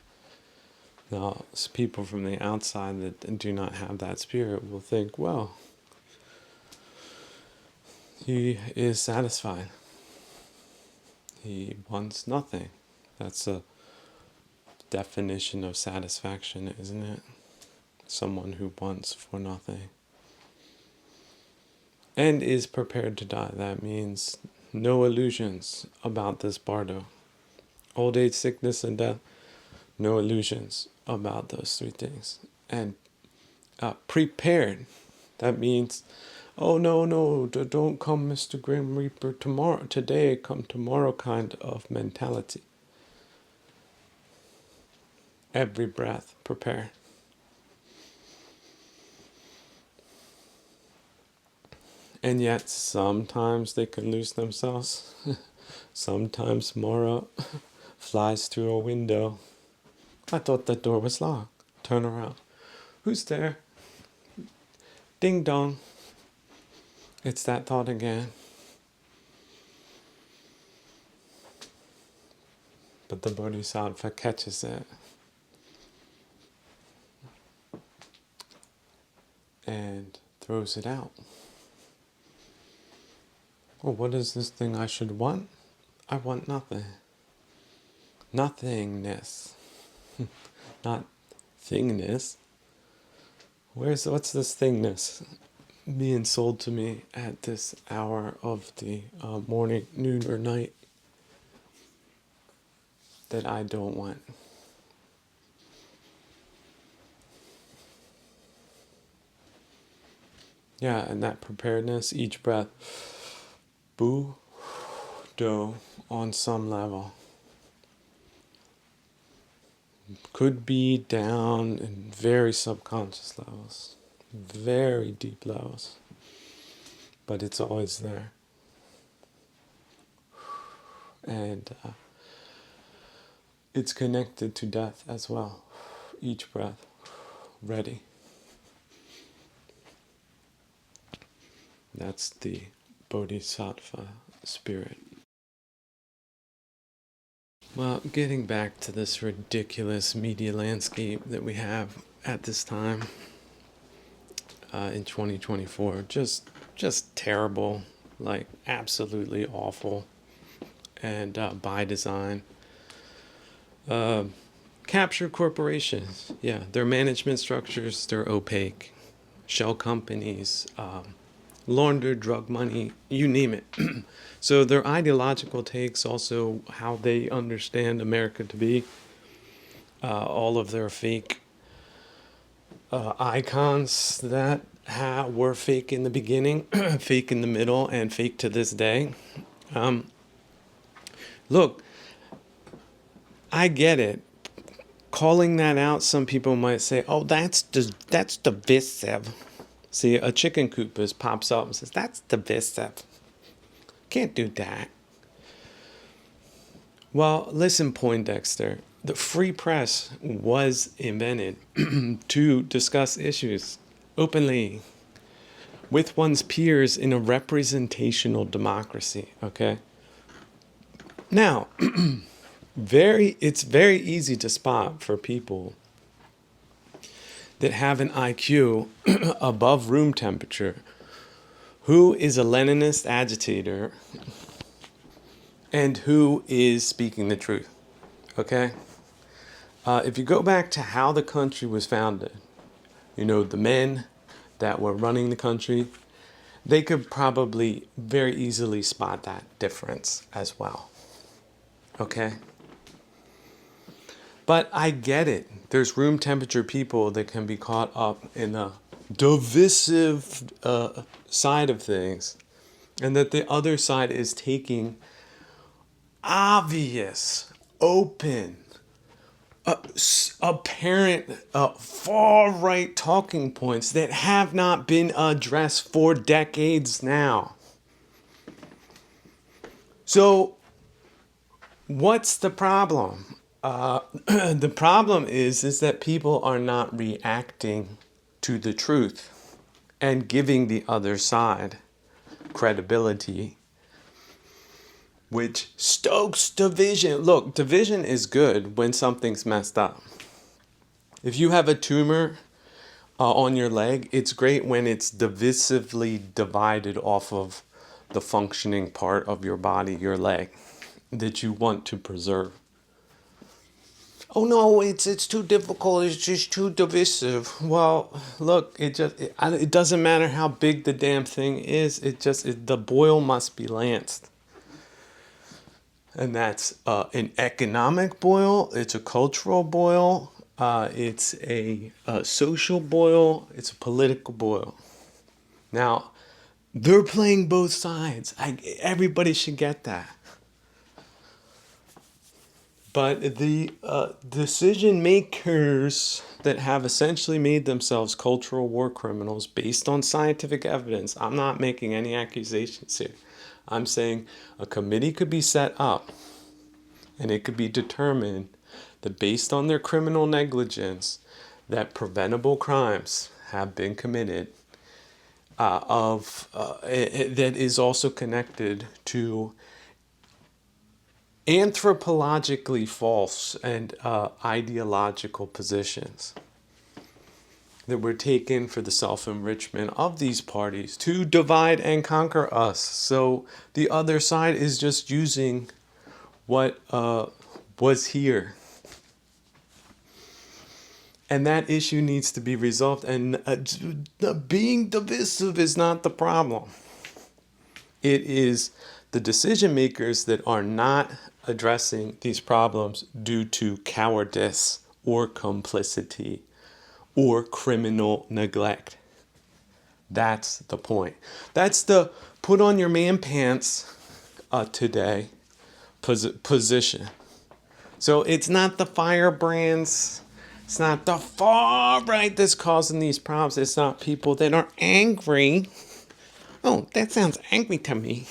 Now, people from the outside that do not have that spirit will think, well, he is satisfied. He wants nothing. That's a definition of satisfaction, isn't it? Someone who wants for nothing and is prepared to die. That means no illusions about this bardo. Old age, sickness, and death. No illusions about those three things. And prepared. That means, oh no, don't come, Mr. Grim Reaper, tomorrow. Today, come tomorrow kind of mentality. Every breath, prepare. And yet, sometimes they can lose themselves. Sometimes Mara flies through a window. I thought the door was locked. Turn around. Who's there? Ding dong. It's that thought again. But the Bodhisattva catches it. And throws it out. Well, what is this thing I should want? I want nothing. Nothingness. Not thingness. What's this thingness being sold to me at this hour of the morning, noon, or night that I don't want? Yeah, and that preparedness, each breath, do on some level. Could be down in very subconscious levels, very deep levels, but it's always there. And it's connected to death as well. Each breath, ready. That's the Bodhisattva spirit. Well, getting back to this ridiculous media landscape that we have at this time in 2024, just terrible, like absolutely awful, and by design. Capture corporations, yeah, their management structures, they're opaque. Shell companies, launder drug money, you name it. So their ideological takes, also how they understand America to be, all of their fake icons that were fake in the beginning, fake in the middle, and fake to this day. Look, I get it. Calling that out, some people might say, oh, that's divisive. See, a chicken coop pops up and says, that's divisive. Can't do that. Well, listen, Poindexter. The free press was invented to discuss issues openly with one's peers in a representational democracy, okay? Now, it's very easy to spot for people that have an IQ above room temperature who is a Leninist agitator and who is speaking the truth, okay? If you go back to how the country was founded, the men that were running the country, they could probably very easily spot that difference as well, okay? But I get it. There's room temperature people that can be caught up in the divisive side of things, and that the other side is taking obvious, open, apparent, far-right talking points that have not been addressed for decades now. So What's the problem? The problem is that people are not reacting to the truth and giving the other side credibility, which stokes division. Look, division is good when something's messed up. If you have a tumor on your leg, it's great when it's divisively divided off of the functioning part of your body, your leg, that you want to preserve. Oh no, it's too difficult. It's just too divisive. Well, look, it doesn't matter how big the damn thing is. The boil must be lanced, and that's an economic boil. It's a cultural boil. It's a social boil. It's a political boil. Now, they're playing both sides. Everybody should get that. But the decision makers that have essentially made themselves cultural war criminals based on scientific evidence, I'm not making any accusations here. I'm saying a committee could be set up and it could be determined that based on their criminal negligence, that preventable crimes have been committed that is also connected to anthropologically false and ideological positions that were taken for the self-enrichment of these parties to divide and conquer us. So the other side is just using what was here. And that issue needs to be resolved. And being divisive is not the problem. It is the decision makers that are not addressing these problems due to cowardice or complicity or criminal neglect. That's the point. That's the put on your man pants today position. So it's not the firebrands. It's not the far right that's causing these problems. It's not people that are angry. Oh, that sounds angry to me.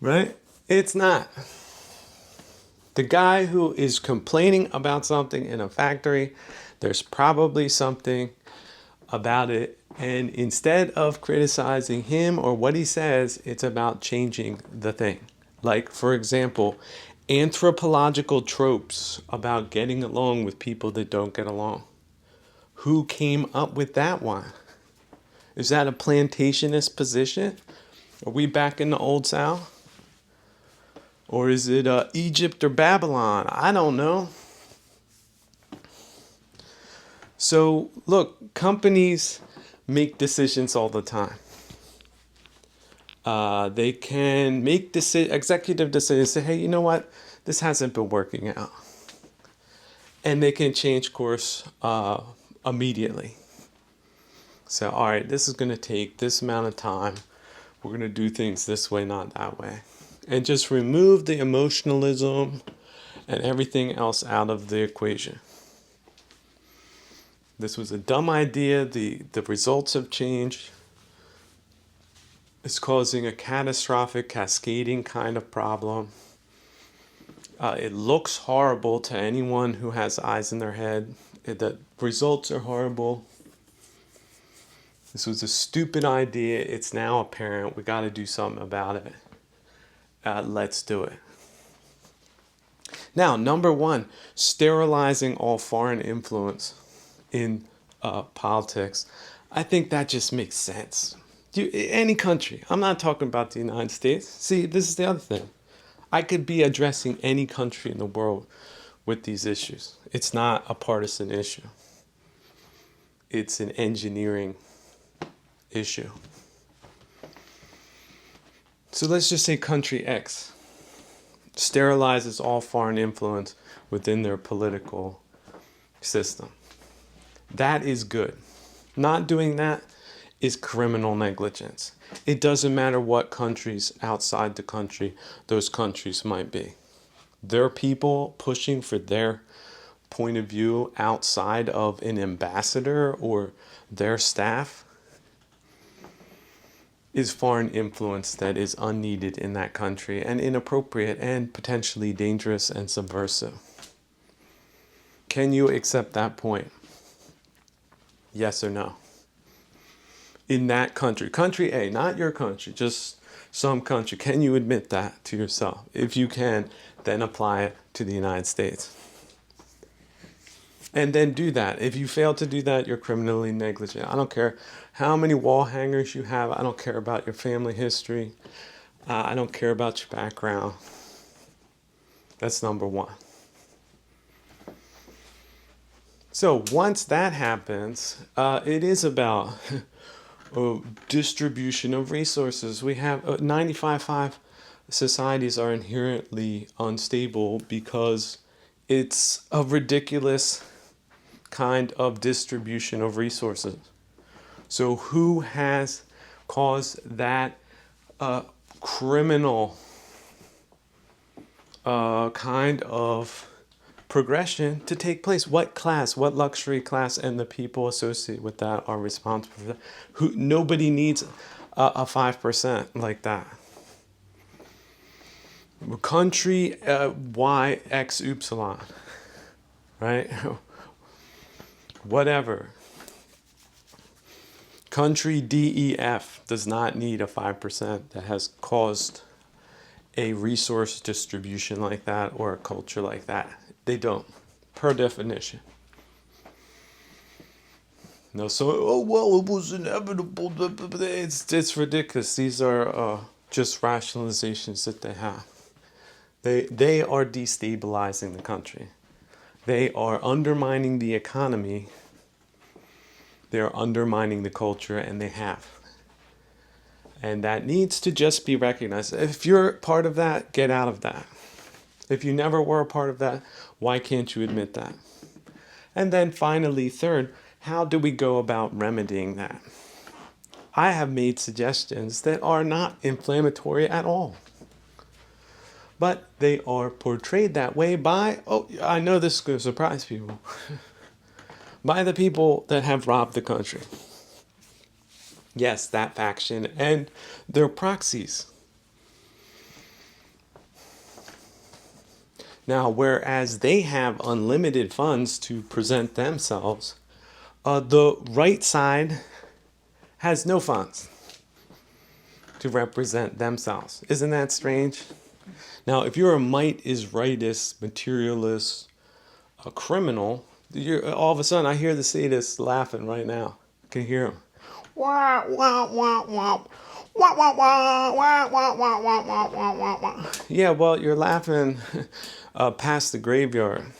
Right? It's not. The guy who is complaining about something in a factory, there's probably something about it. And instead of criticizing him or what he says, it's about changing the thing. Like, for example, anthropological tropes about getting along with people that don't get along. Who came up with that one? Is that a plantationist position? Are we back in the Old South? Or is it Egypt or Babylon? I don't know. So, look, companies make decisions all the time. They can make executive decisions, say, hey, you know what? This hasn't been working out. And they can change course immediately. So, all right, this is going to take this amount of time. We're going to do things this way, not that way. And just remove the emotionalism and everything else out of the equation. This was a dumb idea. The results have changed. It's causing a catastrophic cascading kind of problem. It looks horrible to anyone who has eyes in their head. The results are horrible. This was a stupid idea. It's now apparent. We got to do something about it. Let's do it. Now, number one, sterilizing all foreign influence in politics. I think that just makes sense. Any country. I'm not talking about the United States. See, this is the other thing. I could be addressing any country in the world with these issues. It's not a partisan issue. It's an engineering issue. So let's just say country X sterilizes all foreign influence within their political system. That is good. Not doing that is criminal negligence. It doesn't matter what countries outside the country those countries might be. There are people pushing for their point of view outside of an ambassador or their staff. is foreign influence that is unneeded in that country and inappropriate and potentially dangerous and subversive. Can you accept that point? Yes or no? In that country, country A, not your country, just some country, can you admit that to yourself? If you can, then apply it to the United States. And then do that. If you fail to do that, you're criminally negligent. I don't care how many wall hangers you have. I don't care about your family history. I don't care about your background. That's number one. So once that happens, it is about distribution of resources. We have 95.5 societies are inherently unstable because it's a ridiculous kind of distribution of resources. So who has caused that criminal kind of progression to take place? What class, what luxury class, and the people associated with that are responsible for that? Nobody needs a 5% like that. Country Y, X, Y, right? Whatever. Country DEF does not need a 5% that has caused a resource distribution like that or a culture like that. They don't, per definition. No, so, oh, well, it was inevitable. It's ridiculous. These are just rationalizations that they have. They are destabilizing the country. They are undermining the economy. They are undermining the culture, and they have. And that needs to just be recognized. If you're part of that, get out of that. If you never were a part of that, why can't you admit that? And then finally, third, how do we go about remedying that? I have made suggestions that are not inflammatory at all. But they are portrayed that way by, oh, I know this is going to surprise people, by the people that have robbed the country. Yes, that faction and their proxies. Now, whereas they have unlimited funds to present themselves, the right side has no funds to represent themselves. Isn't that strange? Now, if you're a might is rightist, materialist, a criminal, all of a sudden I hear the sadists laughing right now. I can hear them. Wah, wah, wah, wah. Wah, wah, wah, wah, wah, wah, wah, wah, wah, wah, wah. Yeah, well, you're laughing past the graveyard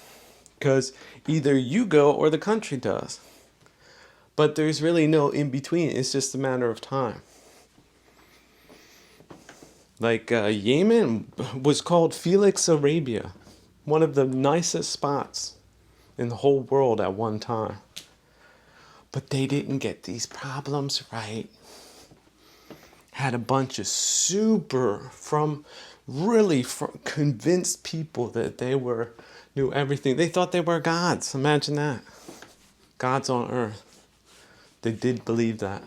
because either you go or the country does. But there's really no in between. It's just a matter of time. Like Yemen was called Felix Arabia, one of the nicest spots in the whole world at one time. But they didn't get these problems right. Had a bunch of convinced people that they knew everything. They thought they were gods. Imagine that. Gods on earth. They did believe that.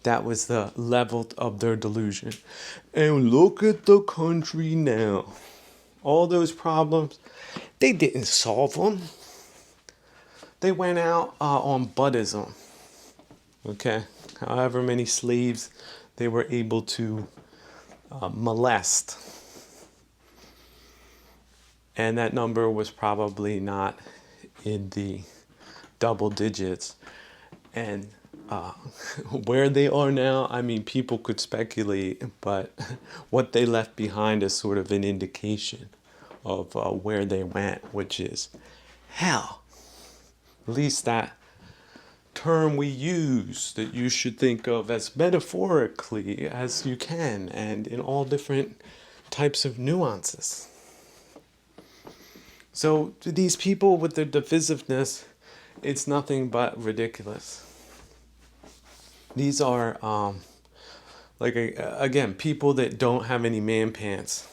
That was the level of their delusion. And look at the country now. All those problems, they didn't solve them. They went out on Buddhism. Okay? However many slaves they were able to molest. And that number was probably not in the double digits. And where they are now, I mean, people could speculate, but what they left behind is sort of an indication of where they went, which is hell. At least that term we use that you should think of as metaphorically as you can and in all different types of nuances. So to these people with their divisiveness, it's nothing but ridiculous. These are, again, people that don't have any man pants.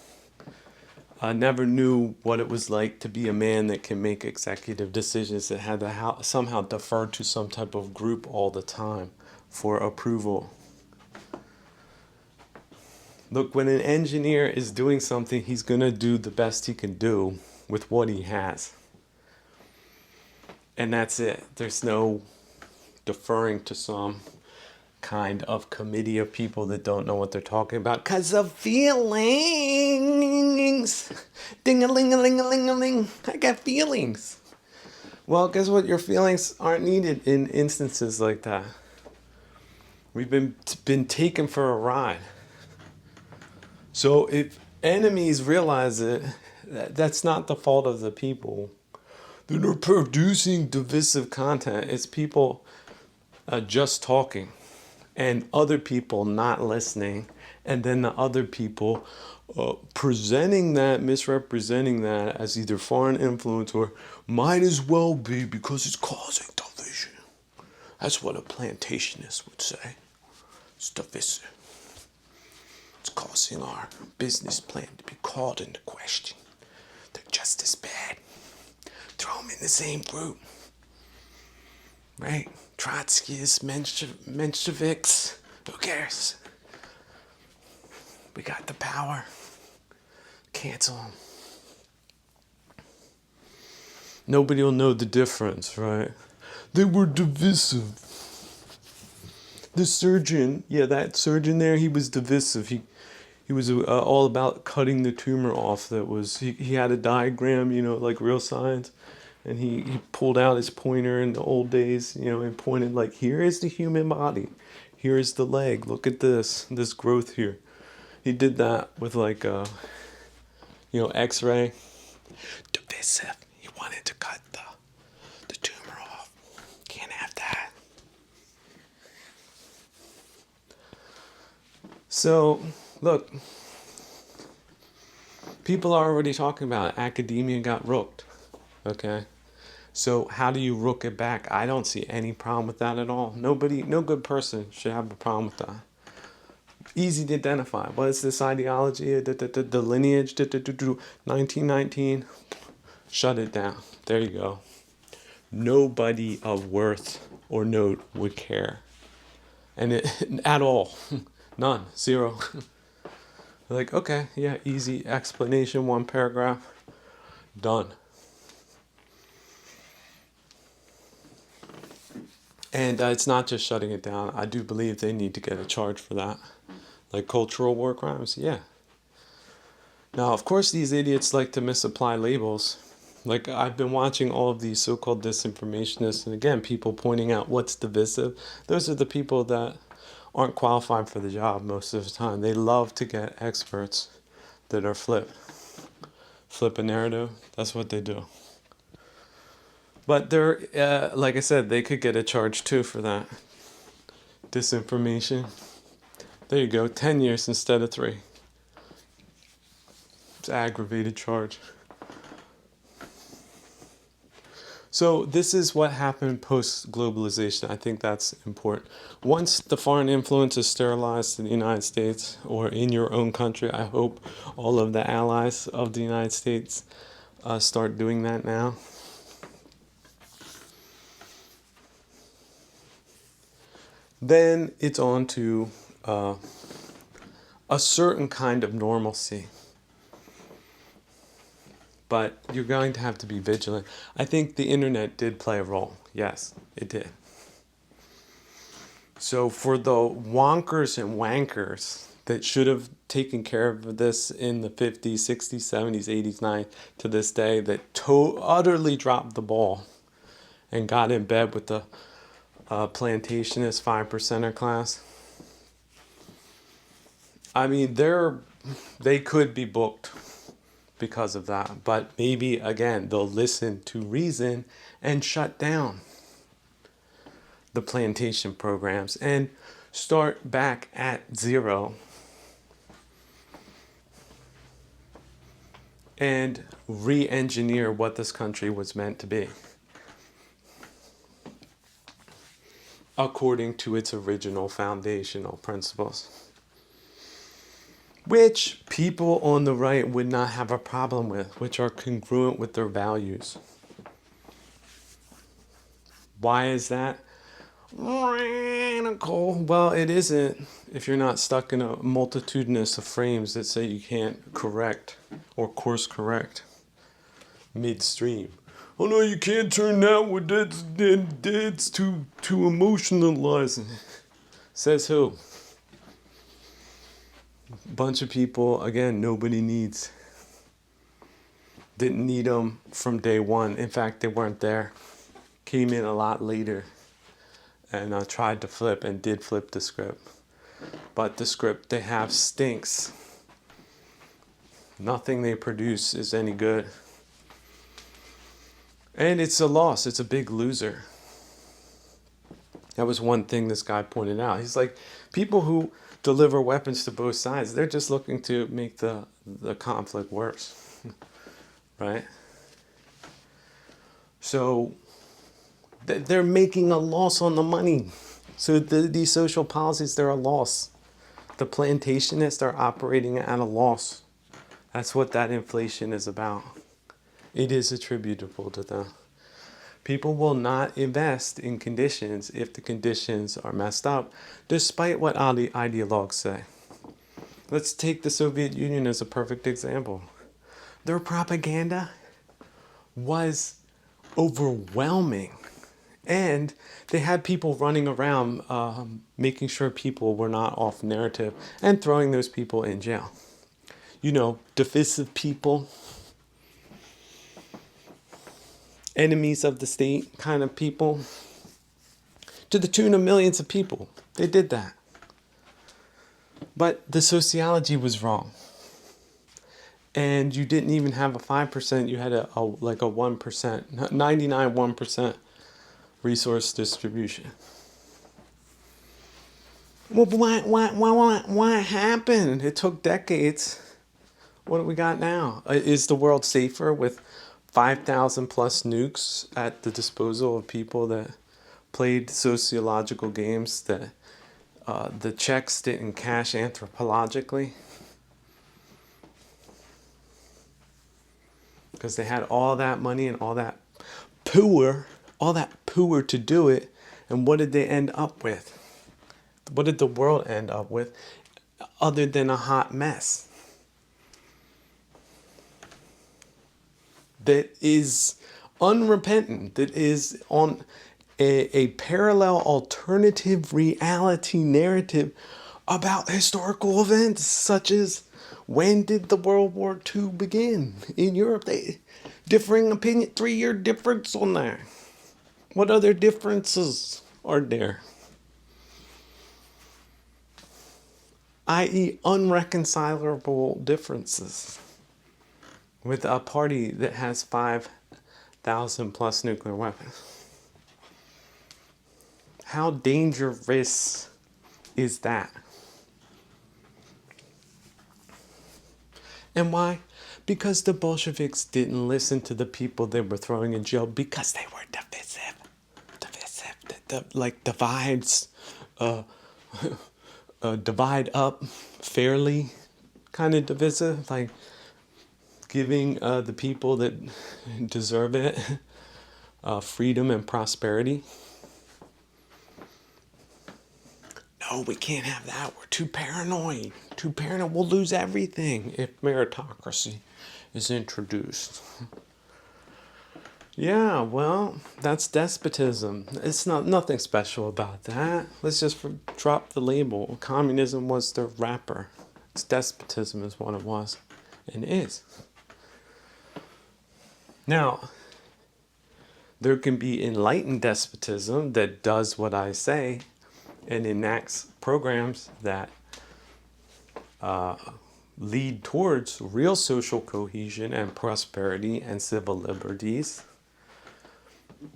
Never knew what it was like to be a man that can make executive decisions that had to somehow defer to some type of group all the time. for approval. Look, when an engineer is doing something, he's going to do the best he can do with what he has. And that's it. There's no deferring to some kind of committee of people that don't know what they're talking about because of feelings. Ding-a-ling-a-ling-a-ling-a-ling. I got feelings. Well, guess what? Your feelings aren't needed in instances like that. We've been taken for a ride. So if enemies realize it, that's not the fault of the people that are producing divisive content. It's people just talking and other people not listening, and then the other people presenting that, misrepresenting that as either foreign influence or might as well be because it's causing division. That's what a plantationist would say. It's divisive. It's causing our business plan to be called into question. They're just as bad. Throw them in the same group. Right? Trotskyists, Mensheviks, who cares? We got the power. Cancel them. Nobody will know the difference, right? They were divisive. The surgeon, that surgeon there, he was divisive. He was all about cutting the tumor off. He had a diagram, like real science. And he pulled out his pointer in the old days, and pointed like, here is the human body. Here is the leg. Look at this growth here. He did that with like, X-ray. Divisive. He wanted to cut the tumor off. Can't have that. So, look, people are already talking about it. Academia got rooked. Okay? So how do you rook it back? I don't see any problem with that at all. No good person should have a problem with that. Easy to identify. What is this ideology? The lineage, 1919. Shut it down. There you go. Nobody of worth or note would care. And at all. None. Zero. Like, okay, yeah, easy explanation, one paragraph. Done. And it's not just shutting it down. I do believe they need to get a charge for that. Like cultural war crimes, yeah. Now, of course, these idiots like to misapply labels. Like, I've been watching all of these so-called disinformationists, and again, people pointing out what's divisive. Those are the people that aren't qualified for the job most of the time. They love to get experts that are flip a narrative. That's what they do. But they're, like I said, they could get a charge too for that. Disinformation. There you go, 10 years instead of 3. It's an aggravated charge. So this is what happened post-globalization. I think that's important. Once the foreign influence is sterilized in the United States or in your own country, I hope all of the allies of the United States start doing that now. Then it's on to a certain kind of normalcy. But you're going to have to be vigilant. I think the internet did play a role. Yes, it did. So for the wonkers and wankers that should have taken care of this in the 50s, 60s, 70s, 80s, 90s to this day, that utterly dropped the ball and got in bed with the plantationist 5%er class. I mean, they could be booked because of that. But maybe, again, they'll listen to reason and shut down the plantation programs and start back at zero and re-engineer what this country was meant to be according to its original foundational principles, which people on the right would not have a problem with, which are congruent with their values. Why is that? radical. Well, it isn't if you're not stuck in a multitudinous of frames that say you can't correct or course correct midstream. Oh no, you can't turn that one. That's too emotionalizing. Says who? Bunch of people, again, nobody needs. Didn't need them from day one. In fact, they weren't there. Came in a lot later and tried to flip and did flip the script. But the script they have stinks. Nothing they produce is any good. And it's a loss. It's a big loser. That was one thing this guy pointed out. He's like, people who deliver weapons to both sides, they're just looking to make the conflict worse. Right? So they're making a loss on the money. So these social policies, they're a loss. The plantationists are operating at a loss. That's what that inflation is about. It is attributable to them. People will not invest in conditions if the conditions are messed up, despite what ideologues say. Let's take the Soviet Union as a perfect example. Their propaganda was overwhelming. And they had people running around making sure people were not off narrative and throwing those people in jail. You know, divisive people, enemies of the state kind of people, to the tune of millions of people. They did that. But the sociology was wrong. And you didn't even have a 5%, you had a 1%, 99 1% resource distribution. Well, why happened? It took decades. What do we got now? Is the world safer with 5,000 plus nukes at the disposal of people that played sociological games that the checks didn't cash anthropologically? Because they had all that money and all that power to do it. And what did they end up with? What did the world end up with other than a hot mess? That is unrepentant, that is on a parallel alternative reality narrative about historical events such as when did the World War II begin in Europe? They differing opinion, 3-year difference on there. What other differences are there? I.e. unreconcilable differences with a party that has 5,000 plus nuclear weapons. How dangerous is that? And why? Because the Bolsheviks didn't listen to the people they were throwing in jail because they were divisive. Like divides, divide up fairly, kind of divisive. Like giving the people that deserve it freedom and prosperity. No, we can't have that. We're too paranoid. Too paranoid. We'll lose everything if meritocracy is introduced. Yeah, well, that's despotism. It's nothing special about that. Let's just drop the label. Communism was the wrapper. It's despotism is what it was and is. Now, there can be enlightened despotism that does what I say and enacts programs that lead towards real social cohesion and prosperity and civil liberties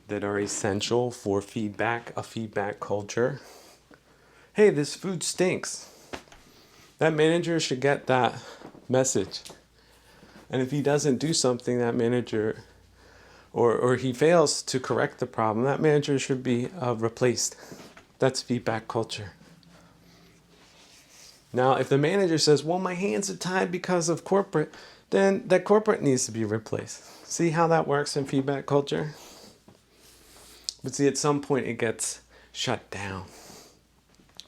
that are essential for a feedback culture. Hey, this food stinks. That manager should get that message. And if he doesn't do something, that manager, or he fails to correct the problem, that manager should be replaced. That's feedback culture. Now, if the manager says, well, my hands are tied because of corporate, then that corporate needs to be replaced. See how that works in feedback culture? But see, at some point it gets shut down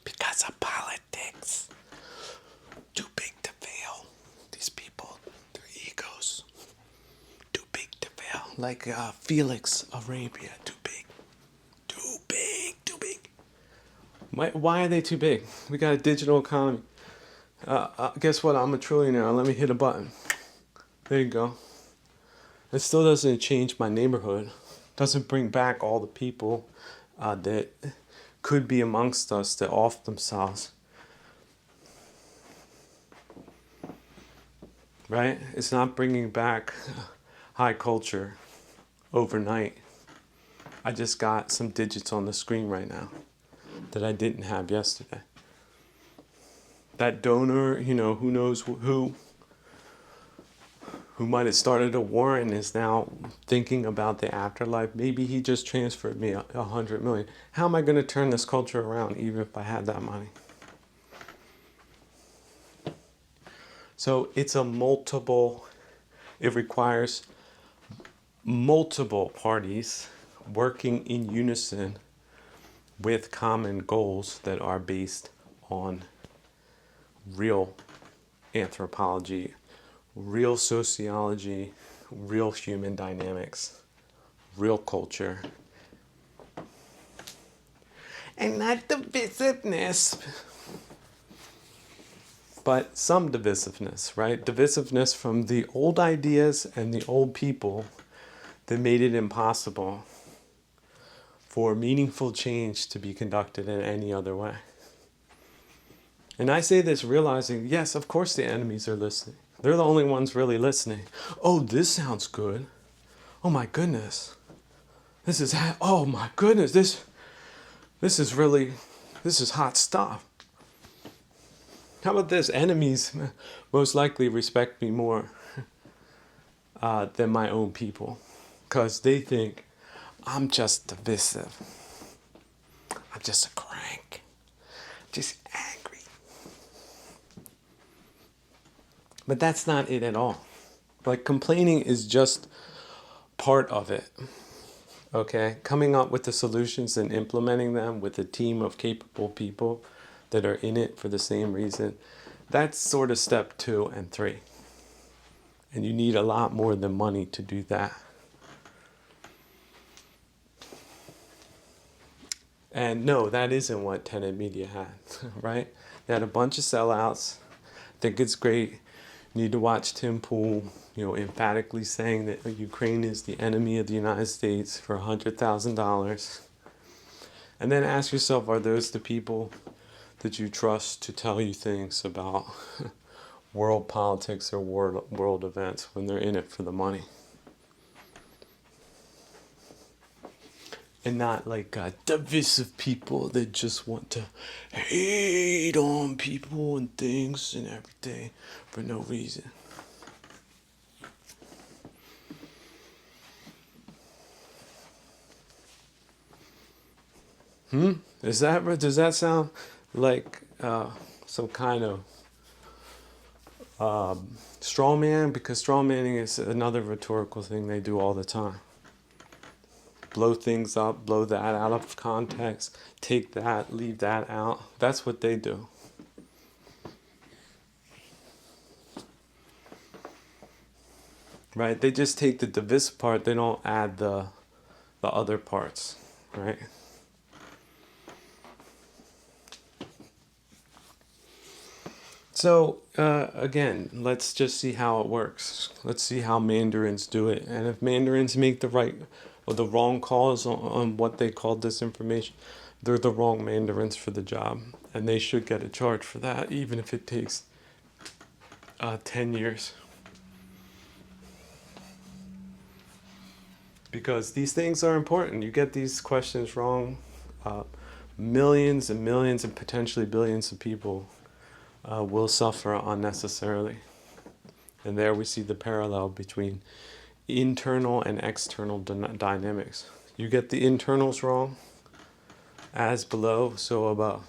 because of politics. Too big to fail. These people, their egos, too big to fail. Like Felix Arabia, too big. Too big, too big. Why are they too big? We got a digital economy. Guess what? I'm a trillionaire. Let me hit a button. There you go. It still doesn't change my neighborhood. Doesn't bring back all the people that could be amongst us that off themselves. Right? It's not bringing back high culture overnight. I just got some digits on the screen right now that I didn't have yesterday. That donor, who knows who might have started a war and is now thinking about the afterlife. Maybe he just transferred me 100 million. How am I going to turn this culture around even if I had that money? So it requires multiple parties working in unison with common goals that are based on real anthropology, real sociology, real human dynamics, real culture, and not divisiveness, but some divisiveness, right? Divisiveness from the old ideas and the old people that made it impossible for meaningful change to be conducted in any other way. And I say this realizing, yes, of course the enemies are listening. They're the only ones really listening. Oh, this sounds good. Oh my goodness. Oh my goodness. This is hot stuff. How about this? Enemies most likely respect me more than my own people. Because they think I'm just divisive. I'm just a crank. Just angry. But that's not it at all. Like, complaining is just part of it. Okay? Coming up with the solutions and implementing them with a team of capable people that are in it for the same reason, that's sort of step 2 and 3. And you need a lot more than money to do that. And no, that isn't what Tenet Media had, right? They had a bunch of sellouts. I think it's great. You need to watch Tim Pool, emphatically saying that Ukraine is the enemy of the United States for $100,000. And then ask yourself, are those the people that you trust to tell you things about world politics or world events when they're in it for the money? And not like divisive people that just want to hate on people and things and everything for no reason. Does that sound like some kind of straw man? Because straw manning is another rhetorical thing they do all the time. Blow things up, blow that out of context, take that, leave that out. That's what they do. Right? They just take the divisive part, they don't add the other parts, right? So, again, let's just see how it works. Let's see how Mandarins do it. And if Mandarins make the right or the wrong calls on what they call disinformation, they're the wrong Mandarins for the job. And they should get a charge for that, even if it takes 10 years. Because these things are important. You get these questions wrong, millions and millions and potentially billions of people will suffer unnecessarily. And there we see the parallel between internal and external dynamics. You get the internals wrong, as below, so above.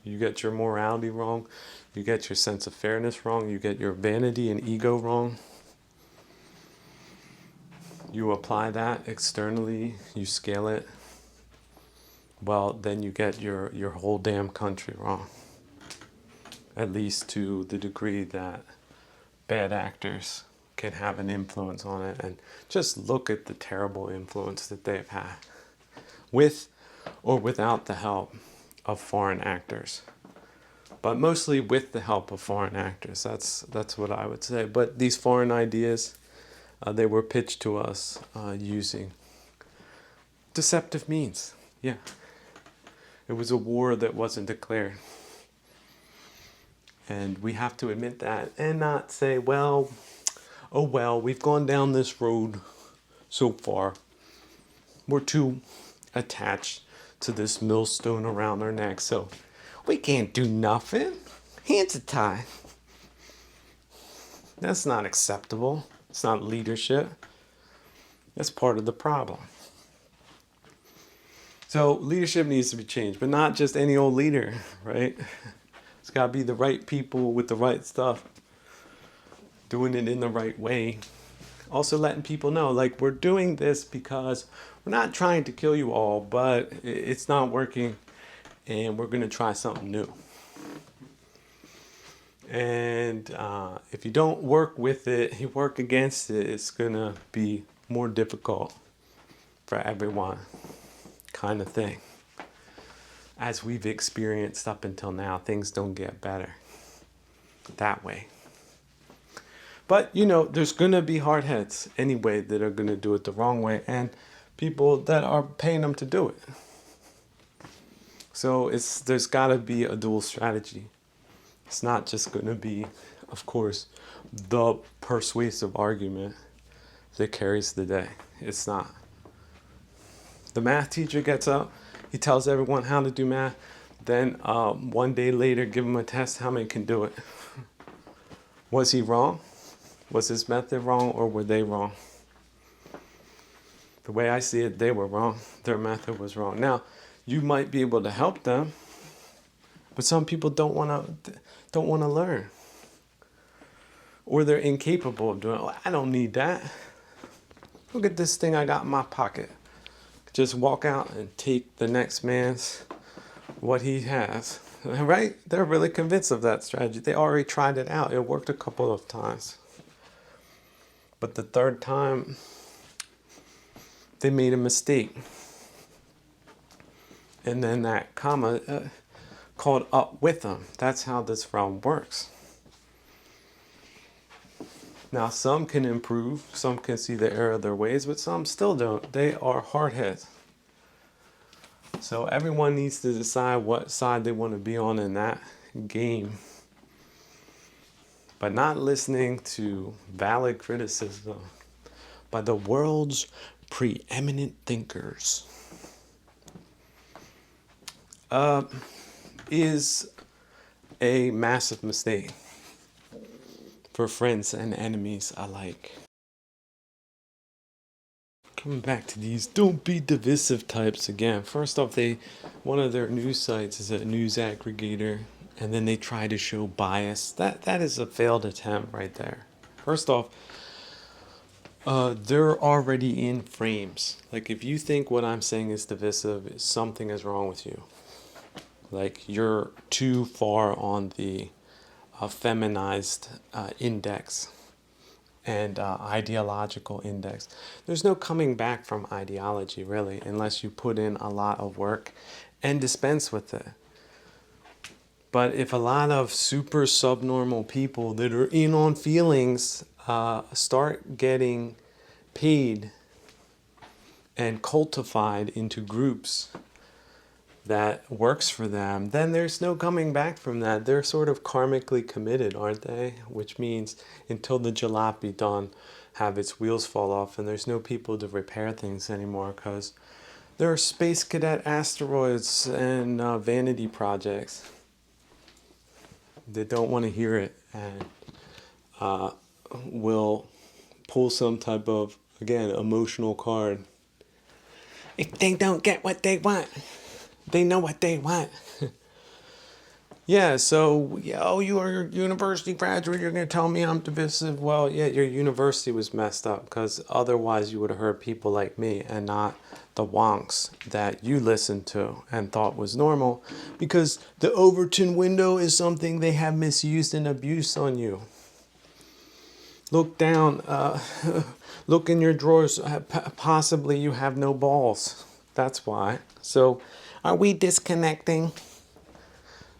You get your morality wrong, you get your sense of fairness wrong, you get your vanity and ego wrong. You apply that externally, you scale it, well, then you get your whole damn country wrong. At least to the degree that bad actors can have an influence on it. And just look at the terrible influence that they've had with or without the help of foreign actors. But mostly with the help of foreign actors. That's what I would say. But these foreign ideas, they were pitched to us using deceptive means. Yeah. It was a war that wasn't declared. And we have to admit that and not say, well, oh well, we've gone down this road so far. We're too attached to this millstone around our neck, so we can't do nothing. Hands are tied. That's not acceptable. It's not leadership. That's part of the problem. So leadership needs to be changed, but not just any old leader, right? It's got to be the right people with the right stuff, doing it in the right way. Also letting people know, like, we're doing this because we're not trying to kill you all, but it's not working, and we're going to try something new. And if you don't work with it, you work against it, it's going to be more difficult for everyone, kind of thing. As we've experienced up until now, things don't get better that way. But, there's going to be hard heads anyway that are going to do it the wrong way, and people that are paying them to do it. So there's got to be a dual strategy. It's not just going to be, of course, the persuasive argument that carries the day. It's not. The math teacher gets up, he tells everyone how to do math, then one day later give him a test, how many can do it? Was he wrong? Was his method wrong, or were they wrong? The way I see it, they were wrong. Their method was wrong. Now, you might be able to help them, but some people don't want to learn, or they're incapable of doing it. Oh, I don't need that. Look at this thing I got in my pocket. Just walk out and take the next man's what he has. Right? They're really convinced of that strategy. They already tried it out. It worked a couple of times. But the third time, they made a mistake. And then that comma called up with them. That's how this realm works. Now, some can improve. Some can see the error of their ways, but some still don't. They are hardheads. So everyone needs to decide what side they want to be on in that game. But not listening to valid criticism by the world's preeminent thinkers is a massive mistake for friends and enemies alike. Coming back to these don't be divisive types again. First off, one of their news sites is a news aggregator, and then they try to show bias. That is a failed attempt right there. First off, they're already in frames. Like, if you think what I'm saying is divisive, something is wrong with you. Like, you're too far on the feminized index and ideological index. There's no coming back from ideology, really, unless you put in a lot of work and dispense with it. But if a lot of super subnormal people that are in on feelings start getting paid and cultified into groups that works for them, then there's no coming back from that. They're sort of karmically committed, aren't they? Which means until the jalopy done, have its wheels fall off, and there's no people to repair things anymore, because there are space cadet asteroids and vanity projects. They don't want to hear it, and will pull some type of, again, emotional card. If they don't get what they want, they know what they want. Yeah, so, oh, you are a university graduate, you're going to tell me I'm divisive. Well, yeah, your university was messed up, because otherwise you would have heard people like me and not the wonks that you listened to and thought was normal, because the Overton window is something they have misused and abused on you. Look down, look in your drawers, possibly you have no balls. That's why. So, are we disconnecting?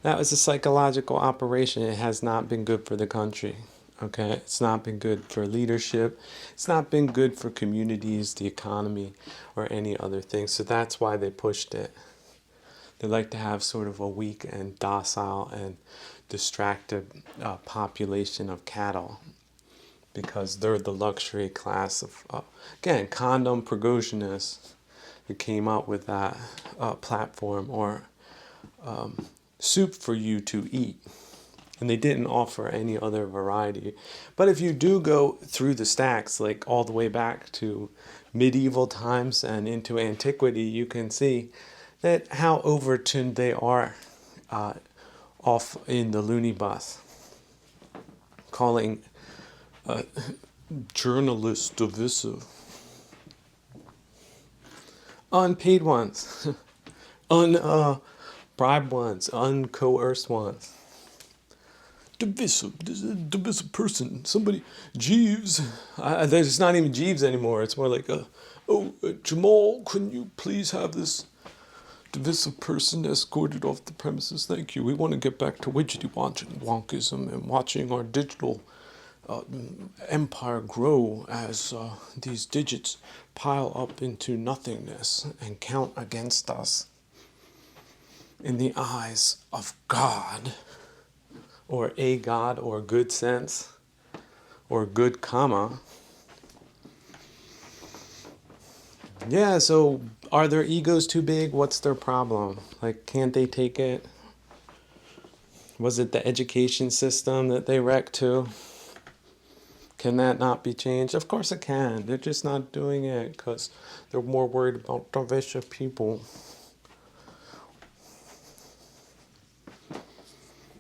That was a psychological operation. It has not been good for the country. Okay, it's not been good for leadership. It's not been good for communities, the economy, or any other thing. So that's why they pushed it. They like to have sort of a weak and docile and distracted population of cattle, because they're the luxury class of, again, condom progressionists who came up with that platform, or soup for you to eat. And they didn't offer any other variety. But if you do go through the stacks, like all the way back to medieval times and into antiquity, you can see that how overtuned they are off in the loony bus, calling journalists divisive. Unpaid ones, unbribed ones, uncoerced ones. Divisive. This is a divisive person. Somebody, Jeeves. It's not even Jeeves anymore. It's more like, Jamal, can you please have this divisive person escorted off the premises? Thank you. We want to get back to widgety wonkism and watching our digital empire grow as these digits pile up into nothingness and count against us in the eyes of God, or a God, or good sense, or good karma. Yeah, so are their egos too big? What's their problem? Like, can't they take it? Was it the education system that they wrecked too? Can that not be changed? Of course it can. They're just not doing it because they're more worried about divisive people.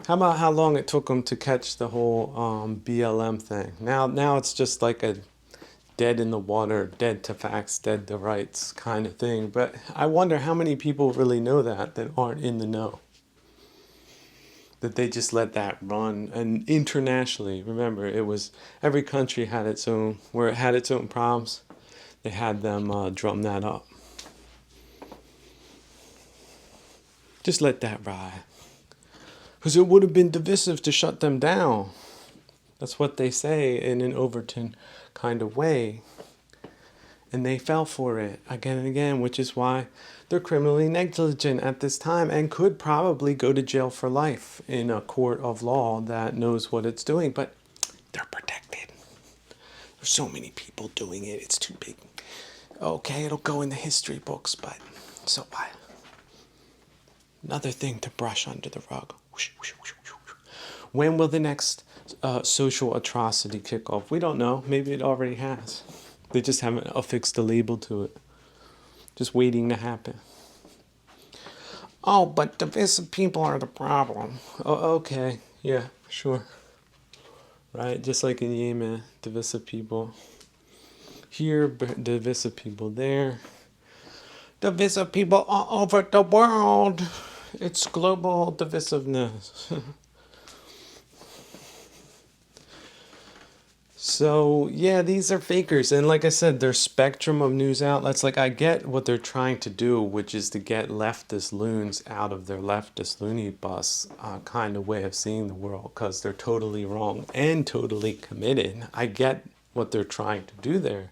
How about how long it took them to catch the whole BLM thing? Now it's just like a dead in the water, dead to facts, dead to rights kind of thing. But I wonder how many people really know that aren't in the know. That they just let that run. And internationally, remember, it was every country had its own, where it had its own problems, they had them drum that up. Just let that ride. Because it would have been divisive to shut them down. That's what they say in an Overton kind of way. And they fell for it again and again, which is why they're criminally negligent at this time and could probably go to jail for life in a court of law that knows what it's doing. But they're protected. There's so many people doing it. It's too big. Okay, it'll go in the history books, but so what? Another thing to brush under the rug. When will the next social atrocity kick off? We don't know. Maybe it already has. They just haven't affixed a label to it. Just waiting to happen. Oh, but divisive people are the problem. Oh, okay. Yeah, sure. Right? Just like in Yemen, divisive people. Here, divisive people there. Divisive people all over the world. It's global divisiveness. So, yeah, these are fakers. And like I said, their spectrum of news outlets, like I get what they're trying to do, which is to get leftist loons out of their leftist loony bus kind of way of seeing the world, because they're totally wrong and totally committed. I get what they're trying to do there.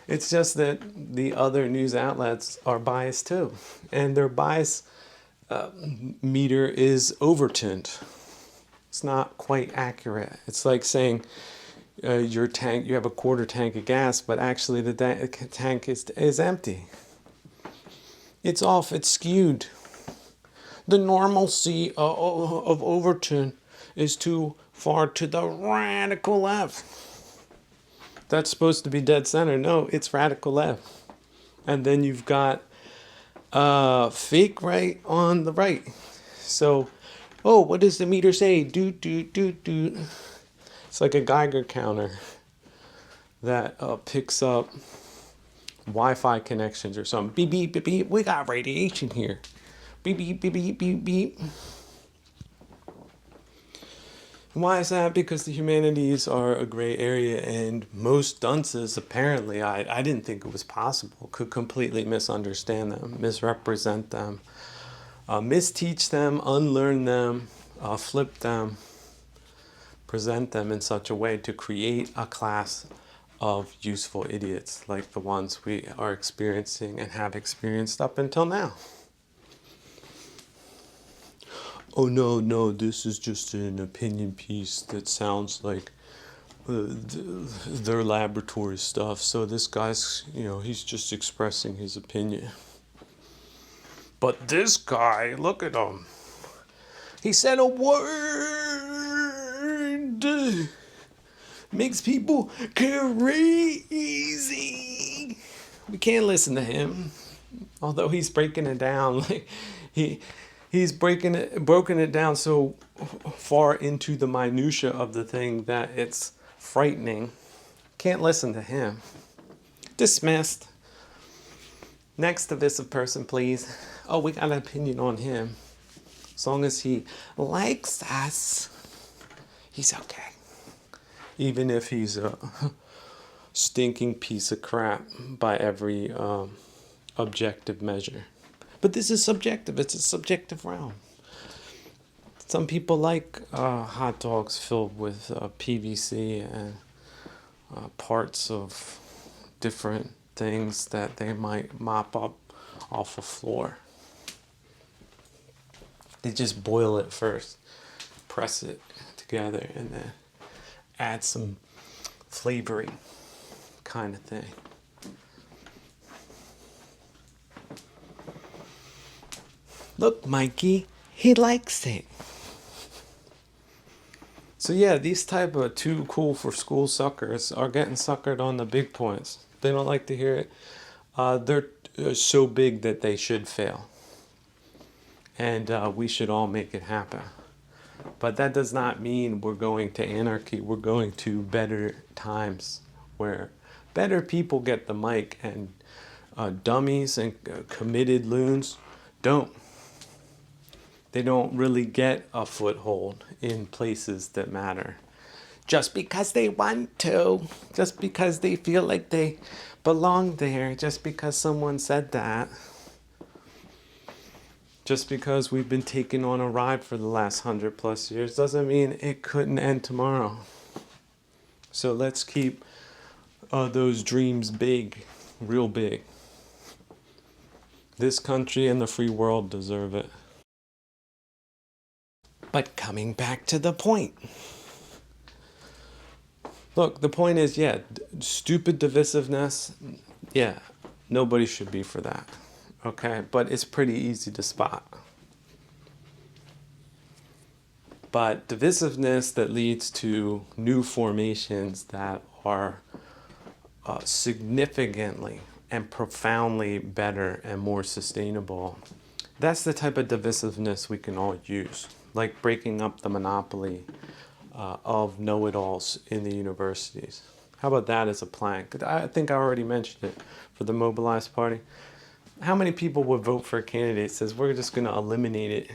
It's just that the other news outlets are biased too. And their bias meter is overtuned. It's not quite accurate. It's like saying your tank, you have a quarter tank of gas, but actually the tank is empty. It's off, it's skewed. The normalcy of Overton is too far to the radical left. That's supposed to be dead center. No, it's radical left. And then you've got fake right on the right. So, oh, what does the meter say? Doot, doot, doot, doot. It's like a Geiger counter that picks up Wi-Fi connections or something. Beep, beep, beep, beep. We got radiation here. Beep, beep, beep, beep, beep, beep. Why is that? Because the humanities are a gray area, and most dunces, apparently, I didn't think it was possible, could completely misunderstand them, misrepresent them, misteach them, unlearn them, flip them, present them in such a way to create a class of useful idiots like the ones we are experiencing and have experienced up until now. Oh no, no, this is just an opinion piece that sounds like their laboratory stuff. So this guy's, he's just expressing his opinion. But this guy, look at him. He said a word. Makes people crazy. We can't listen to him. Although he's breaking it down. Like he's broken it down so far into the minutia of the thing that it's frightening. Can't listen to him. Dismissed. Next divisive person, please. Oh, we got an opinion on him. As long as he likes us, he's okay. Even if he's a stinking piece of crap by every objective measure. But this is subjective. It's a subjective realm. Some people like hot dogs filled with PVC and parts of different things that they might mop up off a floor. They just boil it first, press it together, and then add some flavoring kind of thing. Look, Mikey, he likes it. So yeah, these type of too cool for school suckers are getting suckered on the big points. They don't like to hear it. They're so big that they should fail. And we should all make it happen. But that does not mean we're going to anarchy. We're going to better times where better people get the mic and dummies and committed loons don't. They don't really get a foothold in places that matter. Just because they want to, just because they feel like they belong there, just because someone said that. Just because we've been taking on a ride for the last 100+ years doesn't mean it couldn't end tomorrow. So let's keep those dreams big, real big. This country and the free world deserve it. But coming back to the point. Look, the point is, yeah, stupid divisiveness, yeah, nobody should be for that. Okay, but it's pretty easy to spot. But divisiveness that leads to new formations that are significantly and profoundly better and more sustainable, that's the type of divisiveness we can all use. Like breaking up the monopoly of know-it-alls in the universities. How about that as a plank? I think I already mentioned it for the Mobilized Party. How many people would vote for a candidate that says we're just going to eliminate it,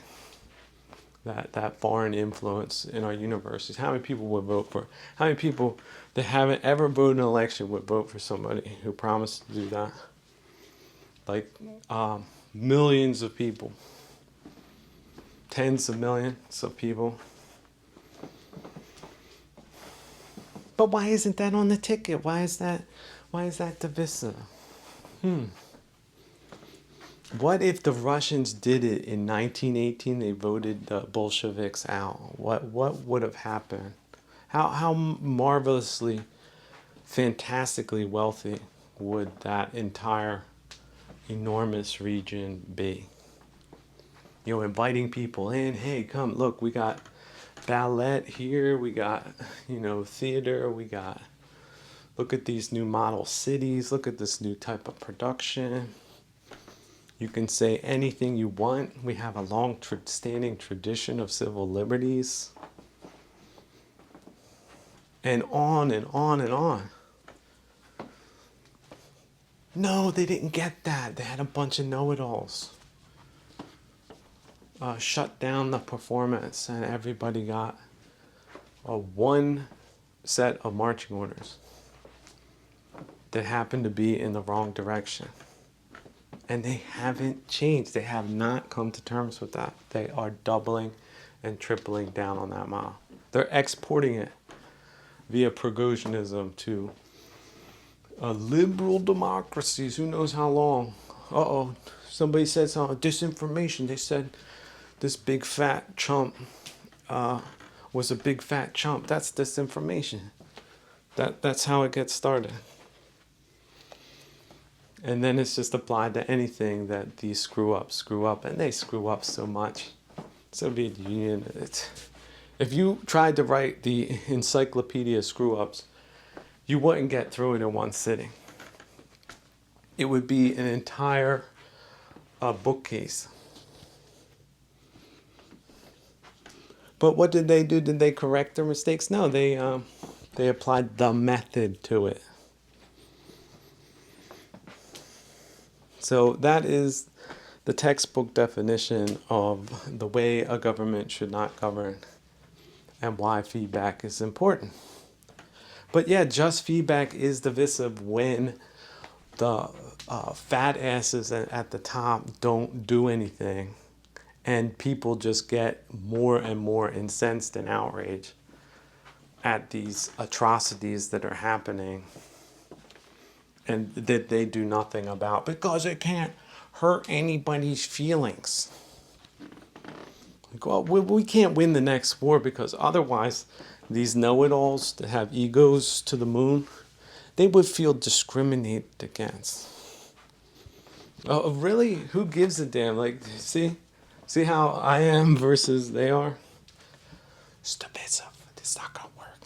that foreign influence in our universities? How many people would vote for it? How many people that haven't ever voted in an election would vote for somebody who promised to do that? Like millions of people. Tens of millions of people. But why isn't that on the ticket? Why is that divisive? What if the Russians did it in 1918? They voted the Bolsheviks out. What would have happened? How marvelously, fantastically wealthy would that entire enormous region be? Inviting people in. Hey, come look. We got ballet here. We got theater. We got. Look at these new model cities. Look at this new type of production. You can say anything you want. We have a long-standing tradition of civil liberties. And on and on and on. No, they didn't get that. They had a bunch of know-it-alls. Shut down the performance, and everybody got one set of marching orders that happened to be in the wrong direction. And they haven't changed. They have not come to terms with that. They are doubling and tripling down on that model. They're exporting it via Prigozhinism to liberal democracies. Who knows how long? Uh-oh. Somebody said something. Disinformation. They said this big fat chump was a big fat chump. That's disinformation. That's how it gets started. And then it's just applied to anything that these screw up, and they screw up so much. Soviet Union, if you tried to write the encyclopedia screw-ups, you wouldn't get through it in one sitting. It would be an entire bookcase. But what did they do? Did they correct their mistakes? No, they applied the method to it. So that is the textbook definition of the way a government should not govern and why feedback is important. But yeah, just feedback is divisive when the fat asses at the top don't do anything and people just get more and more incensed and outraged at these atrocities that are happening and that they do nothing about because it can't hurt anybody's feelings. Like, well, we can't win the next war because otherwise these know-it-alls that have egos to the moon, they would feel discriminated against. Oh, really? Who gives a damn? Like, see how I am versus they are? It's divisive. It's not gonna work.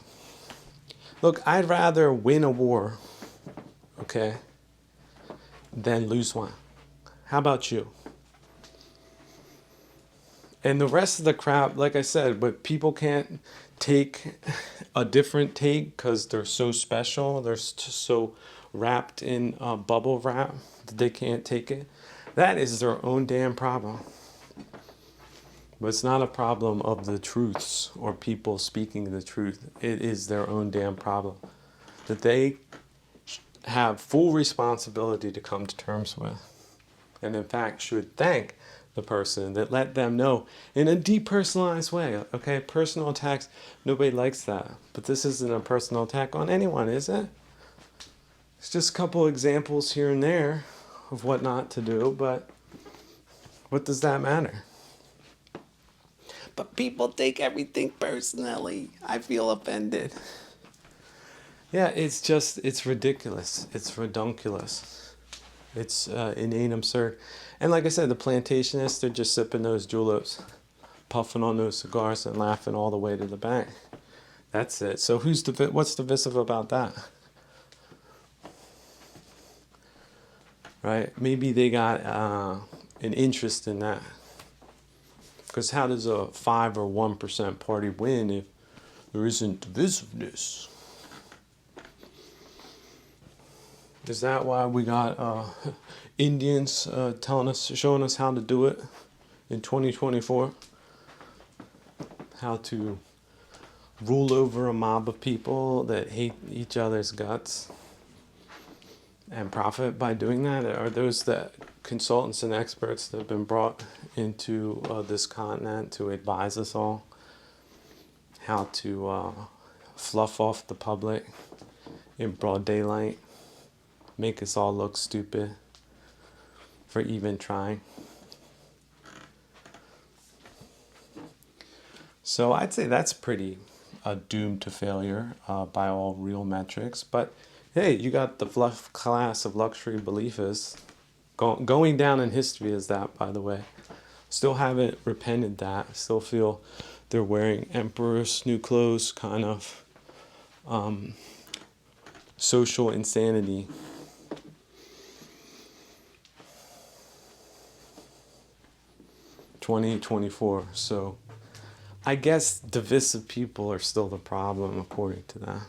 Look, I'd rather win a war, okay, than lose one. How about you? And the rest of the crap, like I said, but people can't take a different take because they're so special. They're so wrapped in bubble wrap that they can't take it. That is their own damn problem. But it's not a problem of the truths or people speaking the truth. It is their own damn problem that they have full responsibility to come to terms with. And in fact, should thank the person that let them know in a depersonalized way. Okay, personal attacks, nobody likes that. But this isn't a personal attack on anyone, is it? It's just a couple examples here and there of what not to do, but what does that matter? But people take everything personally. I feel offended. Yeah, it's ridiculous. It's redunculous. It's inane absurd. And like I said, the plantationists, they're just sipping those juleps, puffing on those cigars and laughing all the way to the bank. That's it. So what's divisive about that? Right? Maybe they got an interest in that. Because how does a 5 or 1% party win if there isn't divisiveness? Is that why we got Indians showing us how to do it in 2024? How to rule over a mob of people that hate each other's guts and profit by doing that? Are those the consultants and experts that have been brought into this continent to advise us all how to fluff off the public in broad daylight, make us all look stupid for even trying? So I'd say that's pretty doomed to failure by all real metrics. But hey, you got the fluff class of luxury believers going down in history as that, by the way. Still haven't repented that. Still feel they're wearing emperor's new clothes, kind of social insanity. (2024) So I guess divisive people are still the problem, according to that.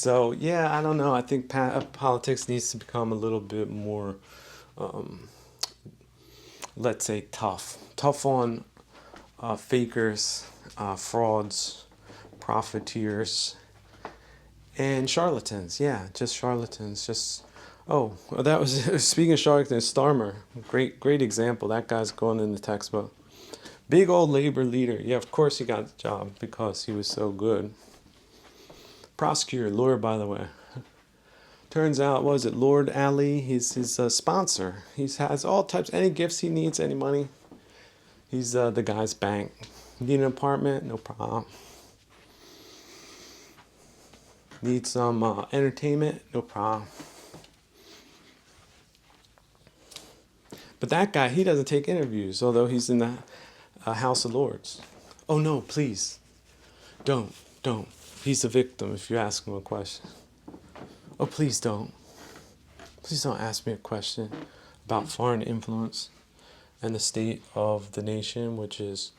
So yeah, I don't know. I think politics needs to become a little bit more, um, let's say, tough on fakers, frauds, profiteers, and charlatans. Yeah, just charlatans. Just oh, well, that was speaking of charlatans. Starmer, great example. That guy's going in the textbook. Big old labor leader. Yeah, of course he got the job because he was so good. Prosecutor, lawyer, by the way. Turns out, what was it, Lord Ali? He's his sponsor. He has all types, any gifts he needs, any money. He's the guy's bank. Need an apartment? No problem. Need some entertainment? No problem. But that guy, he doesn't take interviews, although he's in the House of Lords. Oh no, please. Don't. He's a victim if you ask him a question. Oh, please don't. Please don't ask me a question about foreign influence and the state of the nation, which is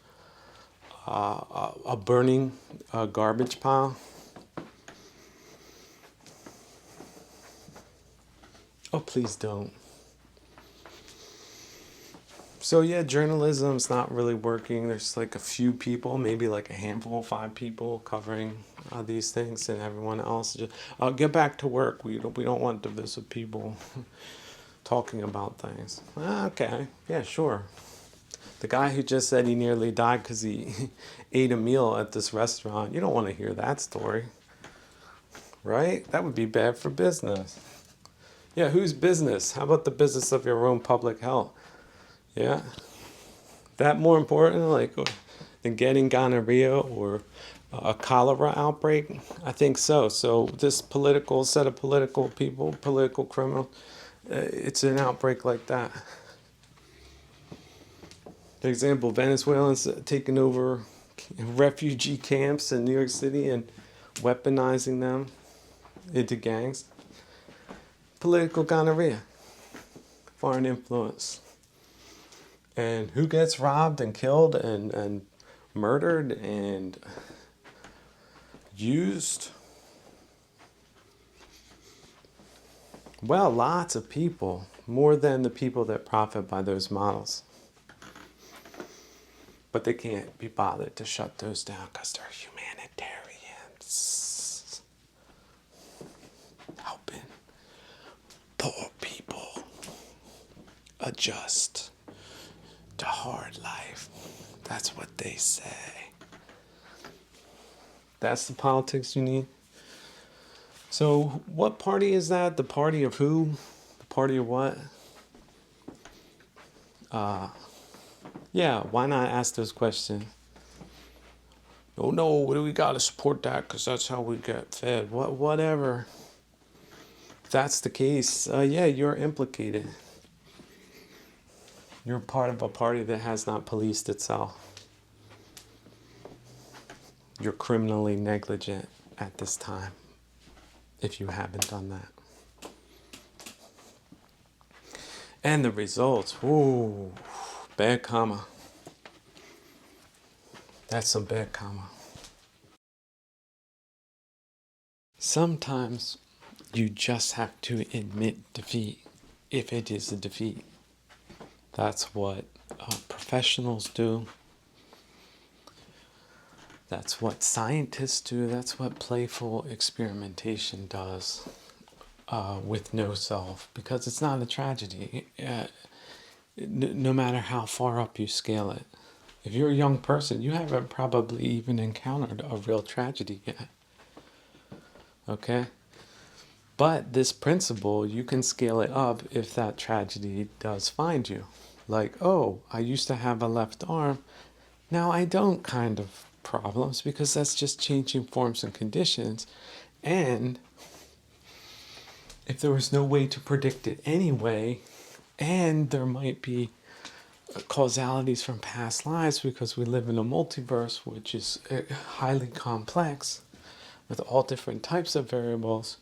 a burning garbage pile. Oh, please don't. So yeah, journalism's not really working. There's like a few people, maybe like a handful, 5 people covering these things, and everyone else just get back to work. We don't want divisive people talking about things. Okay, yeah, sure. The guy who just said he nearly died because he ate a meal at this restaurant. You don't want to hear that story, right? That would be bad for business. Yeah, whose business? How about the business of your own public health? Yeah, that more important, like, than getting gonorrhea or a cholera outbreak? I think so. So this political set of political people, political criminals, it's an outbreak like that. For example, Venezuelans taking over refugee camps in New York City and weaponizing them into gangs. Political gonorrhea, foreign influence. And who gets robbed and killed and murdered and used? Well, lots of people, more than the people that profit by those models. But they can't be bothered to shut those down because they're humanitarians. Helping poor people adjust to hard life. That's what they say. That's the politics you need. So what party is that? The party of who? The party of what? Yeah, why not ask those questions? Oh no, we gotta support that because that's how we get fed. Whatever. If that's the case, yeah, you're implicated. You're part of a party that has not policed itself. You're criminally negligent at this time if you haven't done that. And the results, ooh, bad karma. That's some bad karma. Sometimes you just have to admit defeat if it is a defeat. That's what professionals do. That's what scientists do. That's what playful experimentation does with no self, because it's not a tragedy. No matter how far up you scale it. If you're a young person, you haven't probably even encountered a real tragedy yet. Okay? But this principle, you can scale it up if that tragedy does find you. Like, oh, I used to have a left arm. Now I don't, kind of problems, because that's just changing forms and conditions. And if there was no way to predict it anyway, and there might be causalities from past lives because we live in a multiverse which is highly complex with all different types of variables,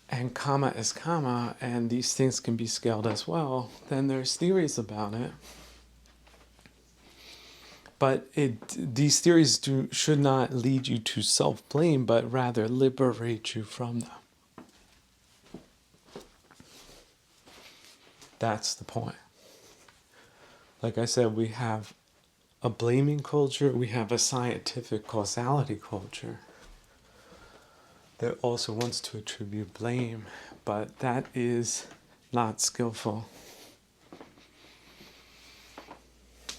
and comma is comma, and these things can be scaled as well, then there's theories about it. But these theories should not lead you to self-blame, but rather liberate you from them. That's the point. Like I said, we have a blaming culture, we have a scientific causality culture that also wants to attribute blame, but that is not skillful.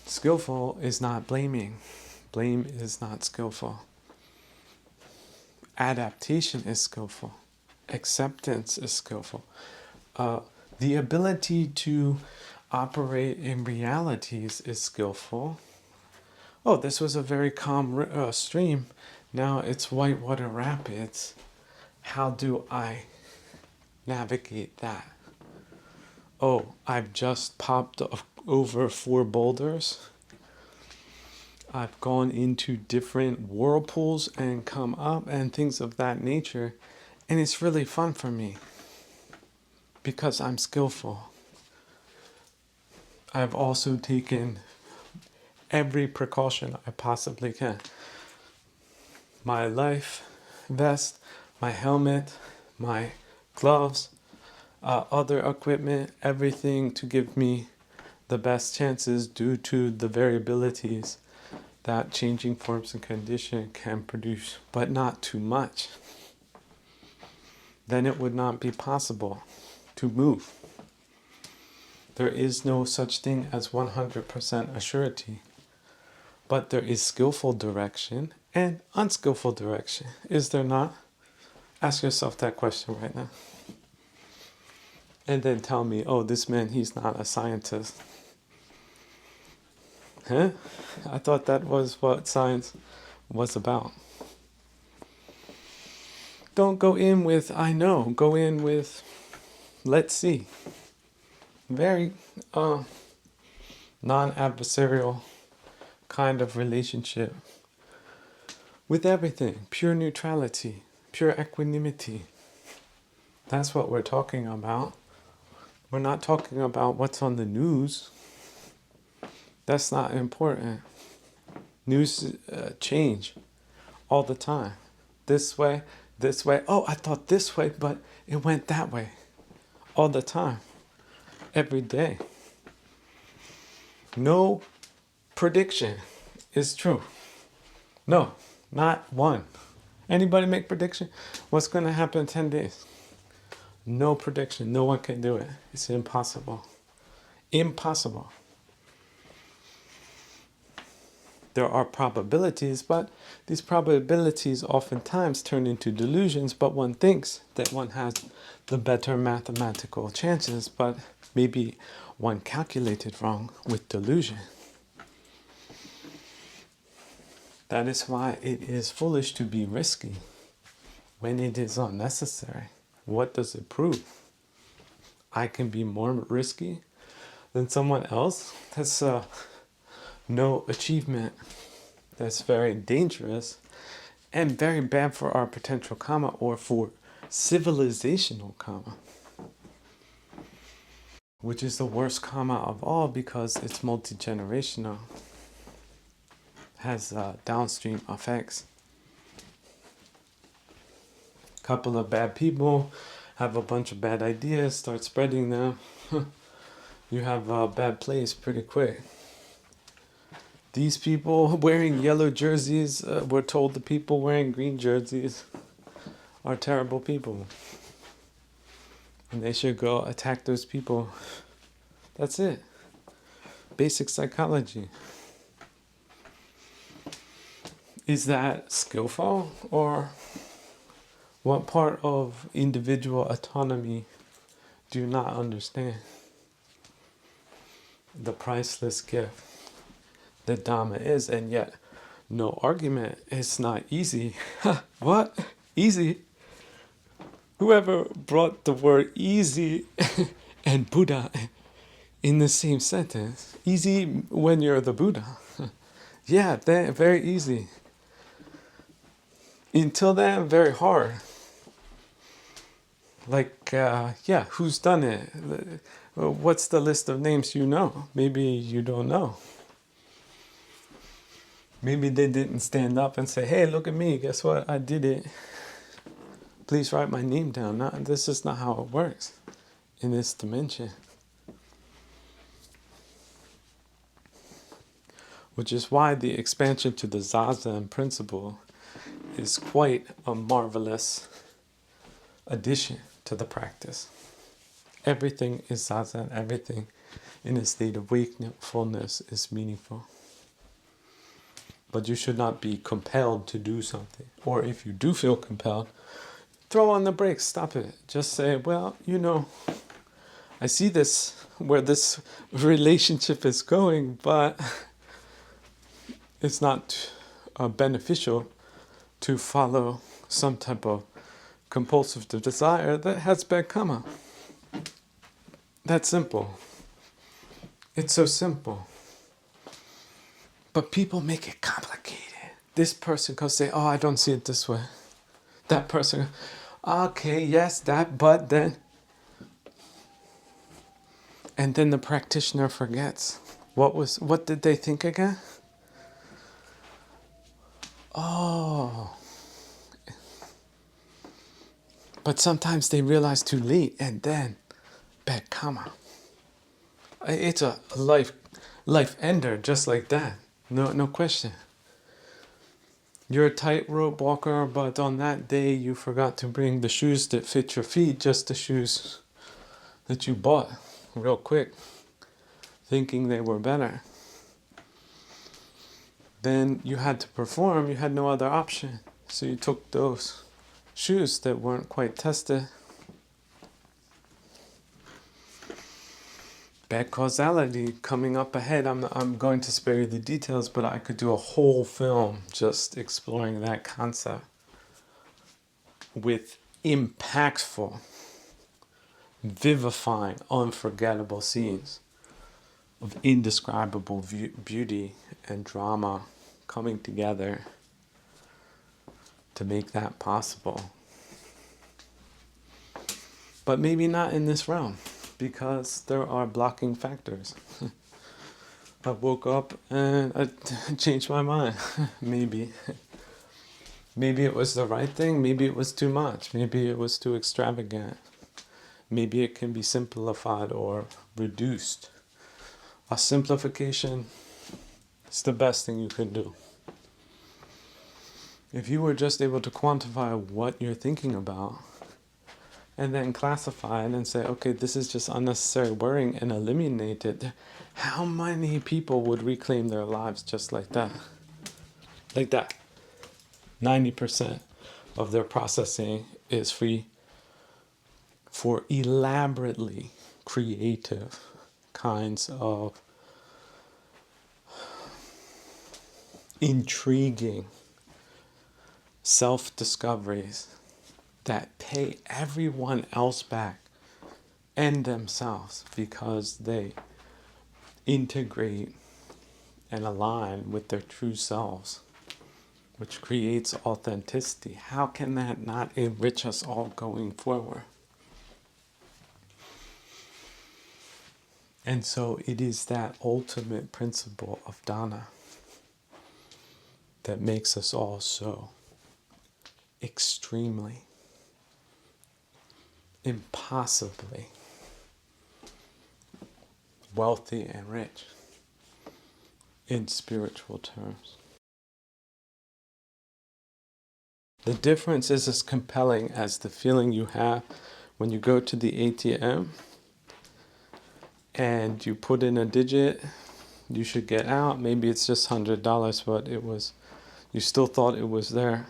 Skillful is not blaming. Blame is not skillful. Adaptation is skillful. Acceptance is skillful. The ability to operate in realities is skillful. Oh, this was a very calm stream. Now it's whitewater rapids. How do I navigate that? Oh, I've just popped over 4 boulders. I've gone into different whirlpools and come up and things of that nature. And it's really fun for me because I'm skillful. I've also taken every precaution I possibly can. My life vest, my helmet, my gloves, other equipment, everything to give me the best chances due to the variabilities that changing forms and condition can produce, but not too much. Then it would not be possible to move. There is no such thing as 100% assurity, but there is skillful direction and unskillful direction. Is there not? Ask yourself that question right now. And then tell me, oh, this man, he's not a scientist. Huh? I thought that was what science was about. Don't go in with, I know. Go in with, let's see. Very non-adversarial kind of relationship with everything. Pure neutrality, pure equanimity. That's what we're talking about. We're not talking about what's on the news. That's not important. News change all the time. This way. Oh, I thought this way, but it went that way. All the time. Every day. No prediction is true. No, not one. Anybody make prediction? What's going to happen in 10 days? No prediction. No one can do it. It's impossible. Impossible. There are probabilities, but these probabilities oftentimes turn into delusions, but one thinks that one has the better mathematical chances, but maybe one calculated wrong with delusion. That is why it is foolish to be risky when it is unnecessary. What does it prove? I can be more risky than someone else? That's no achievement. That's very dangerous and very bad for our potential karma or for civilizational karma, which is the worst karma of all because it's multi-generational, has downstream effects. Couple of bad people have a bunch of bad ideas, start spreading them. You have a bad place pretty quick. These people wearing yellow jerseys, we're told the people wearing green jerseys are terrible people. And they should go attack those people. That's it. Basic psychology. Is that skillful? Or what part of individual autonomy do you not understand? The priceless gift that Dhamma is, and yet no argument. It's not easy. What? Easy? Whoever brought the word easy and Buddha in the same sentence? Easy when you're the Buddha. Yeah, very easy. Until then, very hard. Like, who's done it? What's the list of names you know? Maybe you don't know. Maybe they didn't stand up and say, hey, look at me, guess what, I did it. Please write my name down. This is not how it works in this dimension. Which is why the expansion to the Zazen principle is quite a marvelous addition to the practice. Everything is Zazen, everything in a state of wakefulness is meaningful. But you should not be compelled to do something. Or if you do feel compelled, throw on the brakes, stop it. Just say, well, I see this, where this relationship is going, but it's not beneficial to follow some type of compulsive desire that has bad karma. That's simple. It's so simple. But people make it complicated. This person can say, oh, I don't see it this way. That person, okay, yes, that, but then. And then the practitioner forgets. What did they think again? Oh. But sometimes they realize too late, and then bad karma. It's a life ender, just like that. No question. You're a tightrope walker, but on that day you forgot to bring the shoes that fit your feet, just the shoes that you bought real quick, thinking they were better. Then you had to perform, you had no other option. So you took those shoes that weren't quite tested. Bad causality coming up ahead. I'm going to spare you the details, but I could do a whole film just exploring that concept with impactful, vivifying, unforgettable scenes of indescribable beauty and drama coming together to make that possible. But maybe not in this realm, because there are blocking factors. I woke up and I changed my mind. Maybe it was the right thing, maybe it was too much, maybe it was too extravagant. Maybe it can be simplified or reduced. A simplification is the best thing you can do. If you were just able to quantify what you're thinking about, and then classify it and say, okay, this is just unnecessary worrying, and eliminate it, how many people would reclaim their lives just like that? Like that. 90% of their processing is free for elaborately creative kinds of intriguing self-discoveries that pay everyone else back and themselves, because they integrate and align with their true selves, which creates authenticity. How can that not enrich us all going forward? And so it is that ultimate principle of dana that makes us all so extremely, impossibly wealthy and rich in spiritual terms. The difference is as compelling as the feeling you have when you go to the ATM and you put in a digit you should get out. Maybe it's just $100, but you still thought it was there.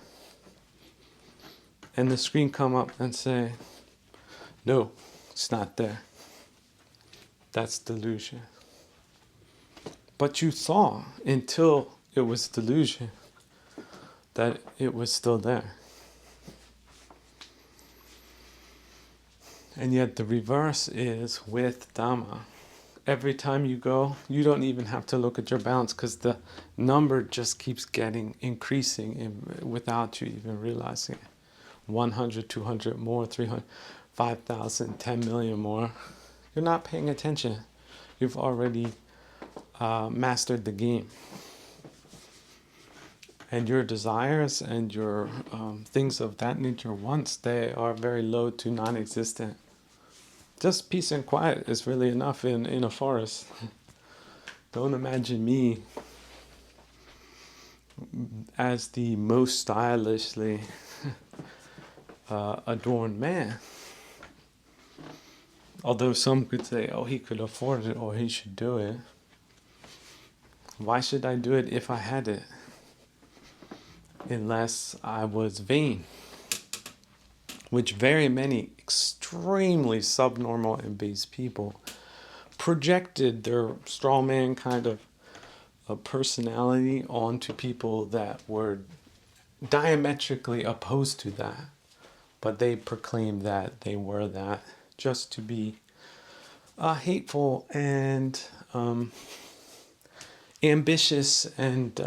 And the screen come up and say, no, it's not there. That's delusion. But you saw until it was delusion that it was still there. And yet the reverse is with Dhamma. Every time you go, you don't even have to look at your balance, because the number just keeps increasing without you even realizing it. 100, 200 more, 300, 5,000, 10 million more. You're not paying attention. You've already mastered the game. And your desires and your things of that nature, once they are very low to non-existent, just peace and quiet is really enough in a forest. Don't imagine me as the most stylishly adorned man. Although some could say, oh, he could afford it or he should do it. Why should I do it if I had it? Unless I was vain, which very many extremely subnormal and base people projected their strawman kind of a personality onto people that were diametrically opposed to that. But they proclaimed that they were that just to be hateful and ambitious and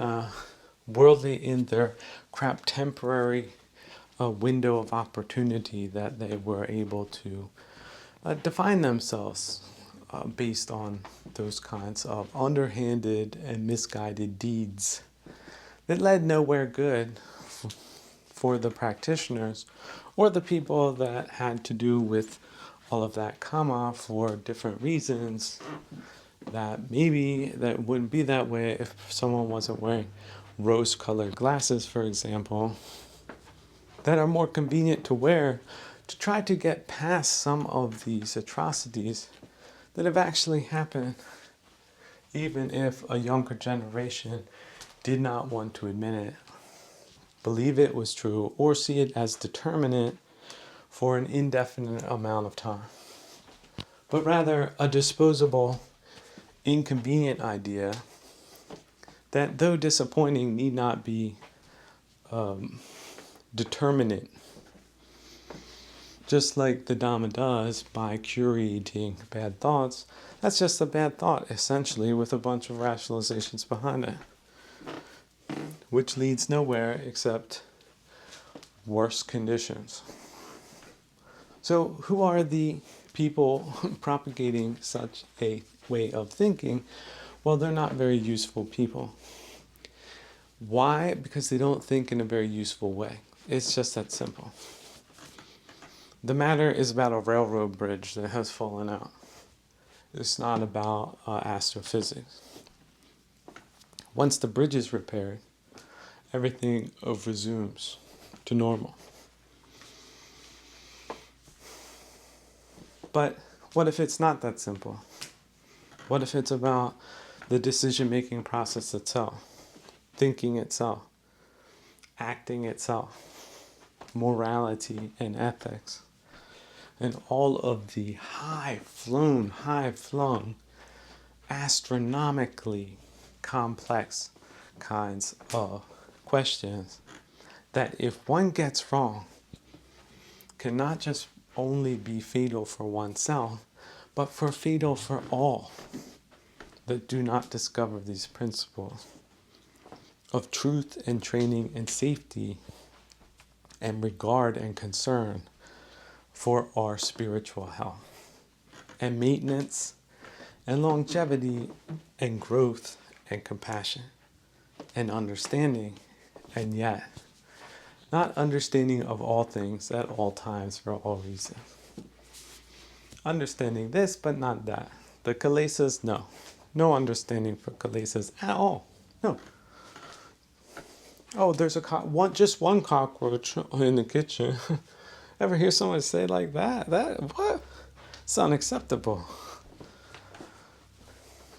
worldly in their crap temporary window of opportunity that they were able to define themselves based on those kinds of underhanded and misguided deeds that led nowhere good for the practitioners or the people that had to do with all of that karma for different reasons, that maybe that wouldn't be that way if someone wasn't wearing rose-colored glasses, for example, that are more convenient to wear to try to get past some of these atrocities that have actually happened, even if a younger generation did not want to admit it, believe it was true, or see it as determinate for an indefinite amount of time, but rather a disposable, inconvenient idea that, though disappointing, need not be determinate. Just like the Dhamma does by curating bad thoughts, that's just a bad thought, essentially, with a bunch of rationalizations behind it, which leads nowhere except worse conditions. So who are the people propagating such a way of thinking? Well, they're not very useful people. Why? Because they don't think in a very useful way. It's just that simple. The matter is about a railroad bridge that has fallen out. It's not about astrophysics. Once the bridge is repaired, everything resumes to normal. But what if it's not that simple? What if it's about the decision-making process itself, thinking itself, acting itself, morality and ethics, and all of the high-flung, astronomically complex kinds of questions that, if one gets wrong, cannot just only be fatal for oneself, but fatal for all that do not discover these principles of truth and training and safety and regard and concern for our spiritual health and maintenance and longevity and growth and compassion and understanding, and yet not understanding of all things at all times for all reasons. Understanding this, but not that. The kilesas, no. No understanding for kilesas at all. No. Oh, there's just one cockroach in the kitchen. Ever hear someone say like that? What? It's unacceptable.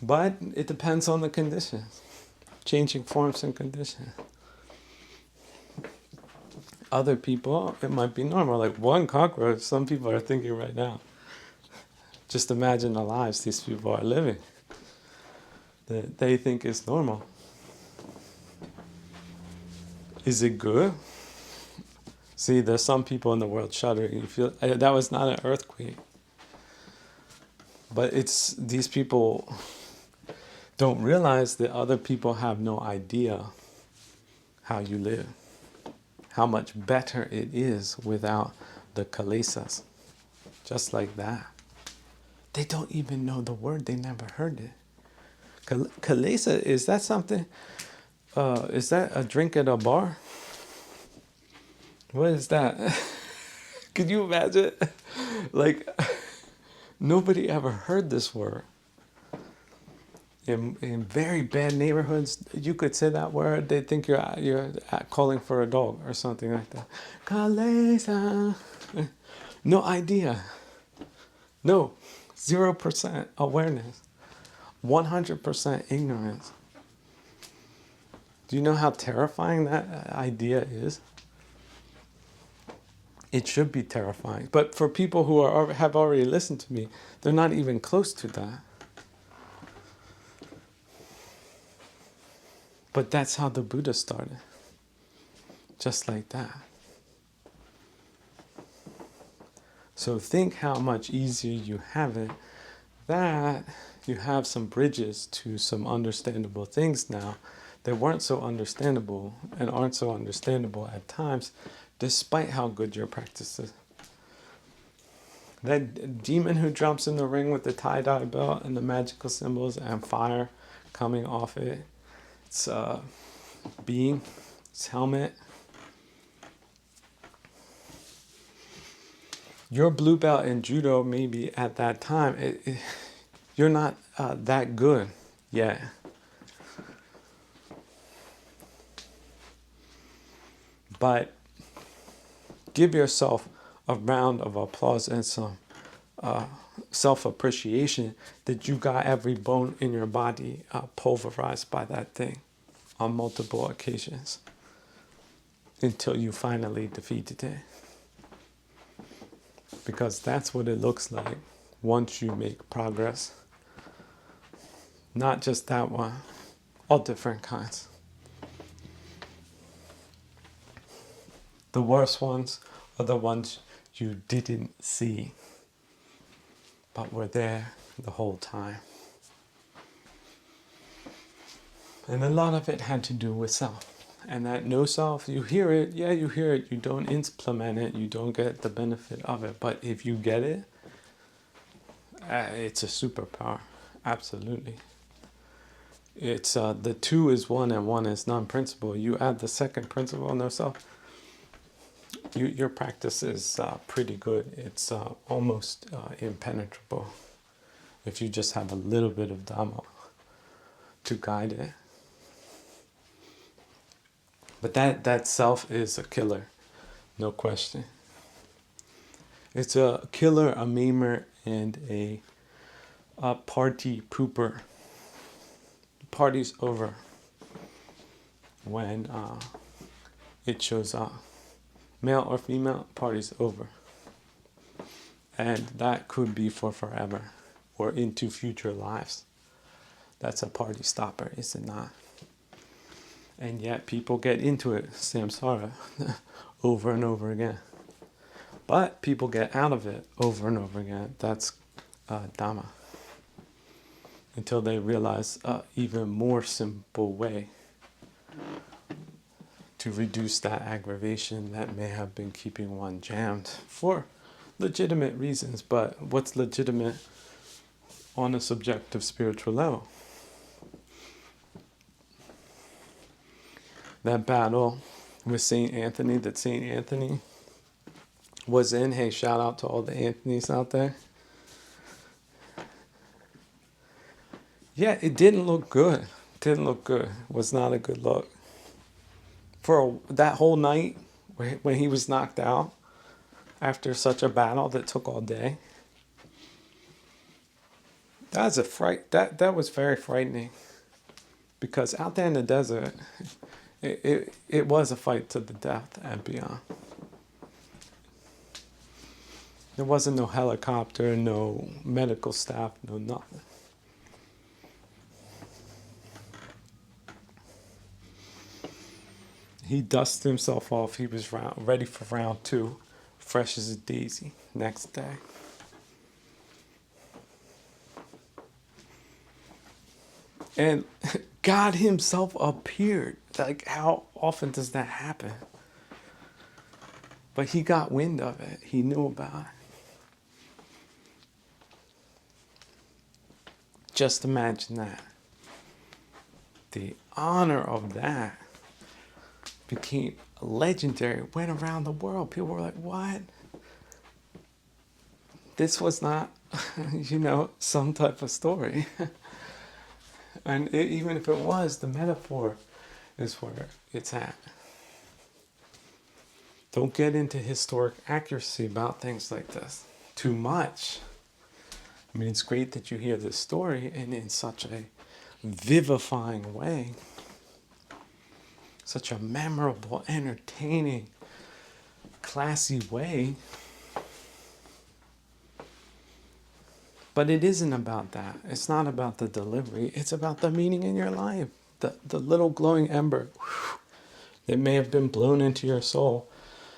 But it depends on the conditions. Changing forms and conditions. Other people, it might be normal. Like one cockroach, some people are thinking right now. Just imagine the lives these people are living that they think is normal. Is it good? See, there's some people in the world shuddering. You feel that was not an earthquake. But it's these people don't realize that other people have no idea how you live. How much better it is without the kilesas. Just like that. They don't even know the word. They never heard it. Kilesa, is that something? Is that a drink at a bar? What is that? Could you imagine? Like, nobody ever heard this word. In very bad neighborhoods, you could say that word, they think you're calling for a dog or something like that. Kalesa. No idea. No. 0% awareness. 100% ignorance. Do you know how terrifying that idea is? It should be terrifying. But for people who have already listened to me, they're not even close to that. But that's how the Buddha started. Just like that. So think how much easier you have it, that you have some bridges to some understandable things now that weren't so understandable and aren't so understandable at times, despite how good your practice is. That demon who jumps in the ring with the tie-dye belt and the magical symbols and fire coming off it, its being, its helmet. Your blue belt in judo, maybe at that time, you're not that good yet. But give yourself a round of applause and some self-appreciation that you got every bone in your body pulverized by that thing on multiple occasions until you finally defeated it. Because that's what it looks like once you make progress. Not just that one, all different kinds. The worst ones are the ones you didn't see, but were there the whole time. And a lot of it had to do with self. And that no self, you hear it, yeah, you hear it, you don't implement it, you don't get the benefit of it. But if you get it, it's a superpower, absolutely. It's the two is one and one is none principle. You add the second principle, no self, your practice is pretty good. It's almost impenetrable if you just have a little bit of Dhamma to guide it. But that self is a killer, no question. It's a killer, a maimer, and a party pooper. Party's over when it shows up. Male or female, party's over. And that could be for forever or into future lives. That's a party stopper, is it not? And yet people get into it, samsara, over and over again. But people get out of it over and over again. That's Dhamma. Until they realize an even more simple way to reduce that aggravation that may have been keeping one jammed for legitimate reasons. But what's legitimate on a subjective spiritual level? That battle with St. Anthony that St. Anthony was in. Hey, shout out to all the Anthonys out there. Yeah, it didn't look good. Didn't look good. Was not a good look. For that whole night when he was knocked out after such a battle that took all day. That was that was very frightening. Because out there in the desert, it was a fight to the death and beyond. There wasn't no helicopter, no medical staff, no nothing. He dusted himself off. He was ready for round 2, fresh as a daisy, next day. And God himself appeared. Like, how often does that happen? But he got wind of it. He knew about it. Just imagine that. The honor of that became legendary, went around the world. People were like, what? This was not, some type of story. And even if it was, the metaphor is where it's at. Don't get into historic accuracy about things like this too much. I mean, it's great that you hear this story and in such a vivifying way, such a memorable, entertaining, classy way. But it isn't about that. It's not about the delivery. It's about the meaning in your life. The little glowing ember that may have been blown into your soul,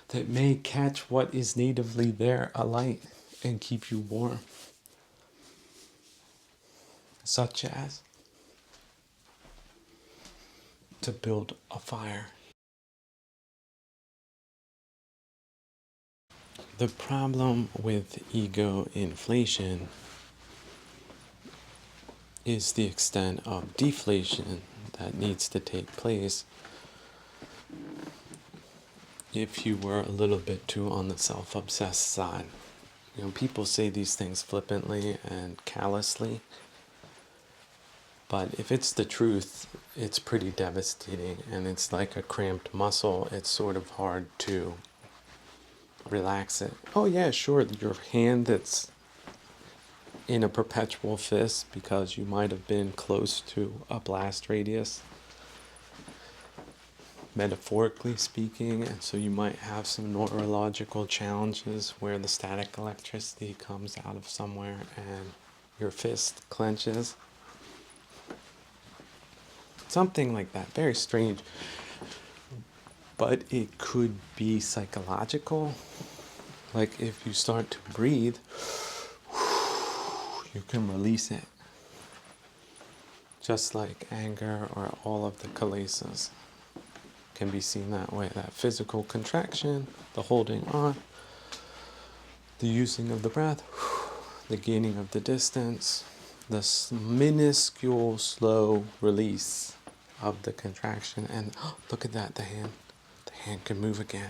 that may catch what is natively there alight and keep you warm. Such as to build a fire. The problem with ego inflation is the extent of deflation that needs to take place if you were a little bit too on the self-obsessed side. People say these things flippantly and callously, but if it's the truth, it's pretty devastating, and it's like a cramped muscle. It's sort of hard to relax it. Oh yeah, sure, your hand that's in a perpetual fist because you might have been close to a blast radius, metaphorically speaking, and so you might have some neurological challenges where the static electricity comes out of somewhere and your fist clenches. Something like that. Very strange. But it could be psychological. Like if you start to breathe, you can release it. Just like anger or all of the kilesas can be seen that way. That physical contraction, the holding on, the using of the breath, the gaining of the distance, the minuscule slow release of the contraction, and look at that, the hand can move again.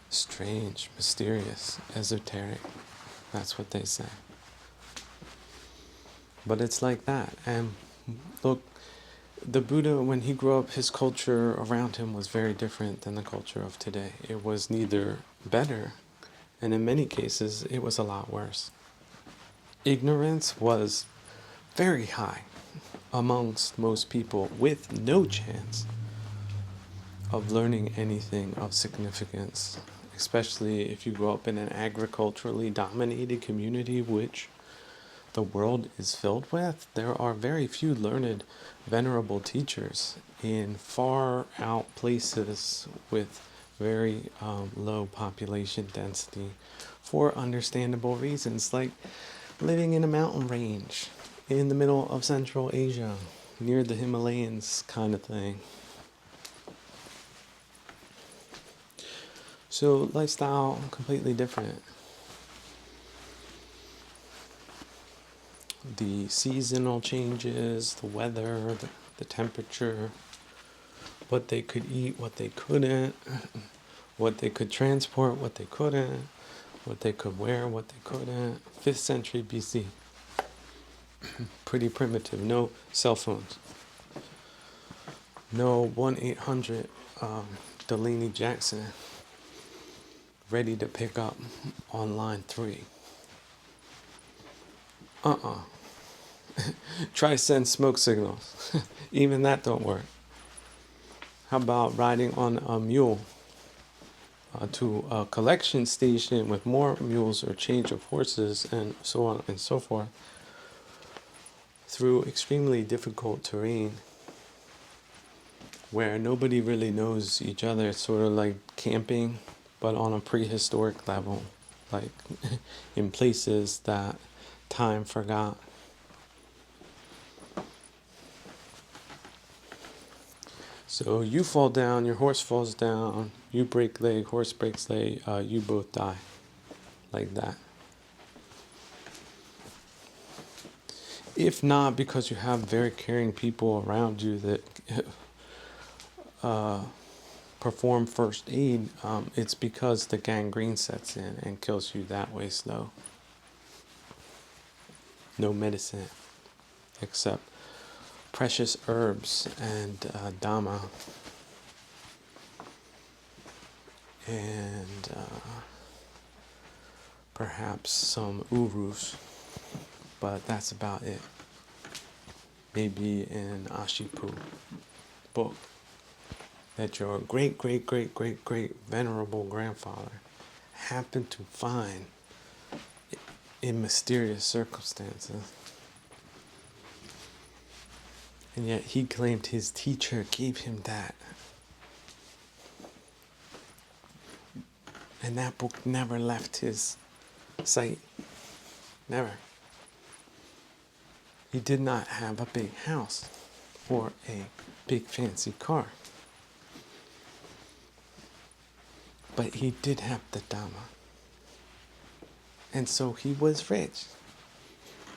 Strange, mysterious, esoteric. That's what they say. But it's like that. And look, the Buddha, when he grew up, his culture around him was very different than the culture of today. It was neither better, and in many cases, it was a lot worse. Ignorance was very high amongst most people, with no chance of learning anything of significance, especially if you grow up in an agriculturally dominated community, which the world is filled with. There are very few learned, venerable teachers in far out places with very low population density for understandable reasons, like living in a mountain range in the middle of Central Asia, near the Himalayas kind of thing. So lifestyle completely different. The seasonal changes, the weather, the temperature, what they could eat, what they couldn't, what they could transport, what they couldn't, what they could wear, what they couldn't. 5th century BC. Pretty primitive. No cell phones. No 1-800 Delaney Jackson ready to pick up on line 3. Try send smoke signals. Even that don't work. How about riding on a mule to a collection station with more mules or change of horses and so on and so forth through extremely difficult terrain where nobody really knows each other. It's sort of like camping, but on a prehistoric level, like in places that time forgot. So you fall down, your horse falls down, you break leg, horse breaks leg, you both die. Like that. If not because you have very caring people around you that perform first aid, it's because the gangrene sets in and kills you that way slow. No medicine except precious herbs and dhamma and perhaps some urus, but that's about it. Maybe an Ashipu book that your great great great great great venerable grandfather happened to find in mysterious circumstances. And yet he claimed his teacher gave him that. And that book never left his sight. Never. He did not have a big house or a big fancy car. But he did have the Dhamma. And so he was rich.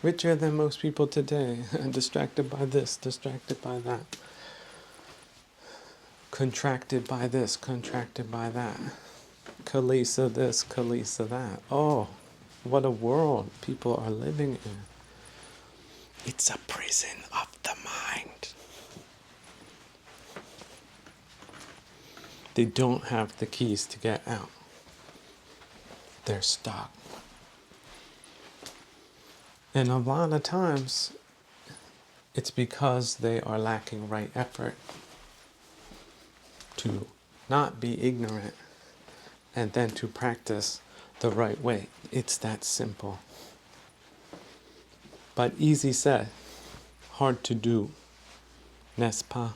Richer than most people today. Distracted by this, distracted by that. Contracted by this, contracted by that. Kalisa this, Kalisa that. Oh, what a world people are living in. It's a prison of the mind. They don't have the keys to get out. They're stuck. And a lot of times, it's because they are lacking right effort to not be ignorant and then to practice the right way. It's that simple. But easy said, hard to do. N'est-ce pas?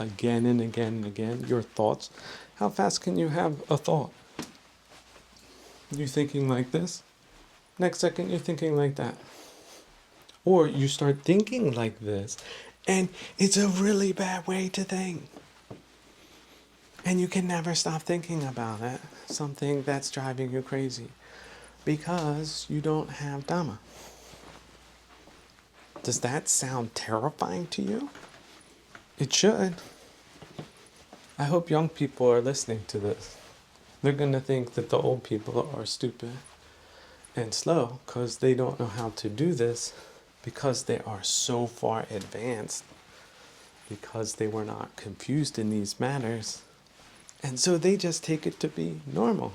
Again and again and again, your thoughts. How fast can you have a thought? You thinking like this? Next second, you're thinking like that. Or you start thinking like this, and it's a really bad way to think. And you can never stop thinking about it, something that's driving you crazy, because you don't have Dhamma. Does that sound terrifying to you? It should. I hope young people are listening to this. They're going to think that the old people are stupid and slow because they don't know how to do this, because they are so far advanced, because they were not confused in these matters. And so they just take it to be normal.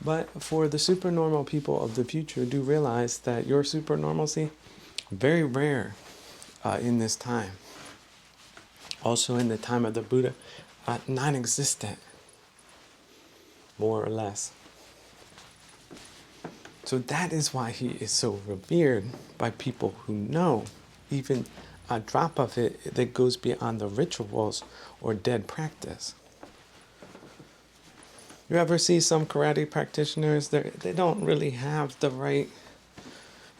But for the supernormal people of the future, do realize that your supernormalcy, very rare in this time. Also in the time of the Buddha, non-existent, more or less. So that is why he is so revered by people who know even a drop of it that goes beyond the rituals or dead practice. You ever see some karate practitioners, they don't really have the right,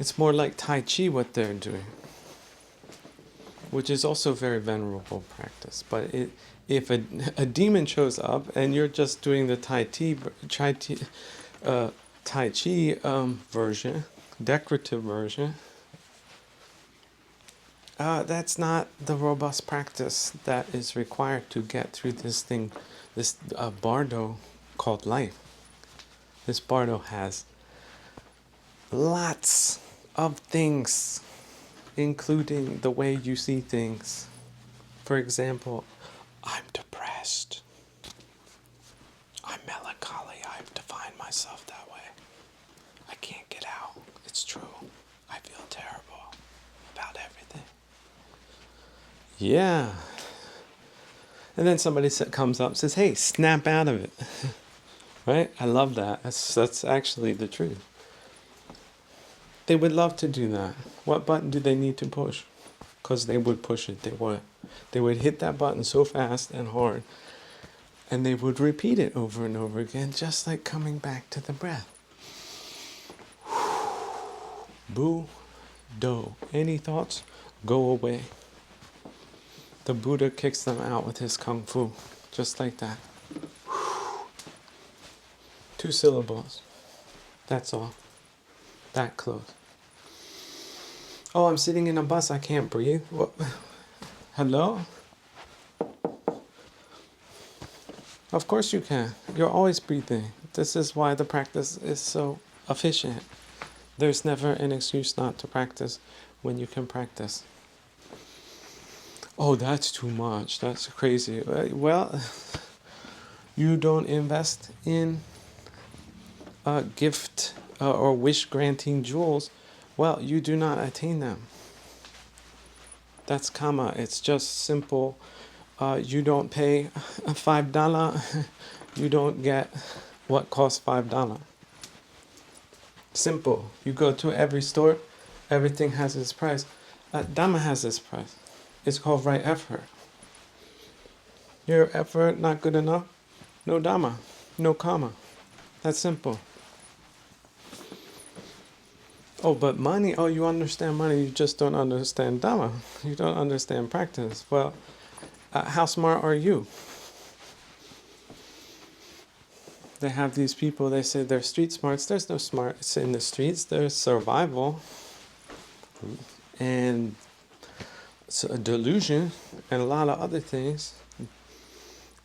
it's more like Tai Chi what they're doing, which is also very venerable practice. But if a demon shows up and you're just doing the Tai Chi version, decorative version, that's not the robust practice that is required to get through this thing, this bardo called life. This bardo has lots of things, including the way you see things. For example, I'm depressed. I'm melancholy. I've defined myself that way. I can't get out. It's true. I feel terrible about everything. Yeah. And then somebody comes up and says, hey, snap out of it. Right? I love that. That's actually the truth. They would love to do that. What button do they need to push? Because they would push it. They would. They would hit that button so fast and hard. And they would repeat it over and over again, just like coming back to the breath. Bu, do. Any thoughts? Go away. The Buddha kicks them out with his kung fu. Just like that. 2 syllables. That's all. That close. Oh, I'm sitting in a bus. I can't breathe. What? Hello? Of course you can. You're always breathing. This is why the practice is so efficient. There's never an excuse not to practice when you can practice. Oh, that's too much. That's crazy. Well, you don't invest in gift or wish granting jewels. Well, you do not attain them. That's karma. It's just simple. You don't pay $5, you don't get what costs $5. Simple. You go to every store, everything has its price. Dhamma has its price. It's called right effort. Your effort not good enough? No Dhamma, no karma. That's simple. Oh, but money, oh, you understand money, you just don't understand Dhamma. You don't understand practice. Well, how smart are you? They have these people, they say they're street smarts. There's no smarts in the streets. There's survival and a delusion and a lot of other things,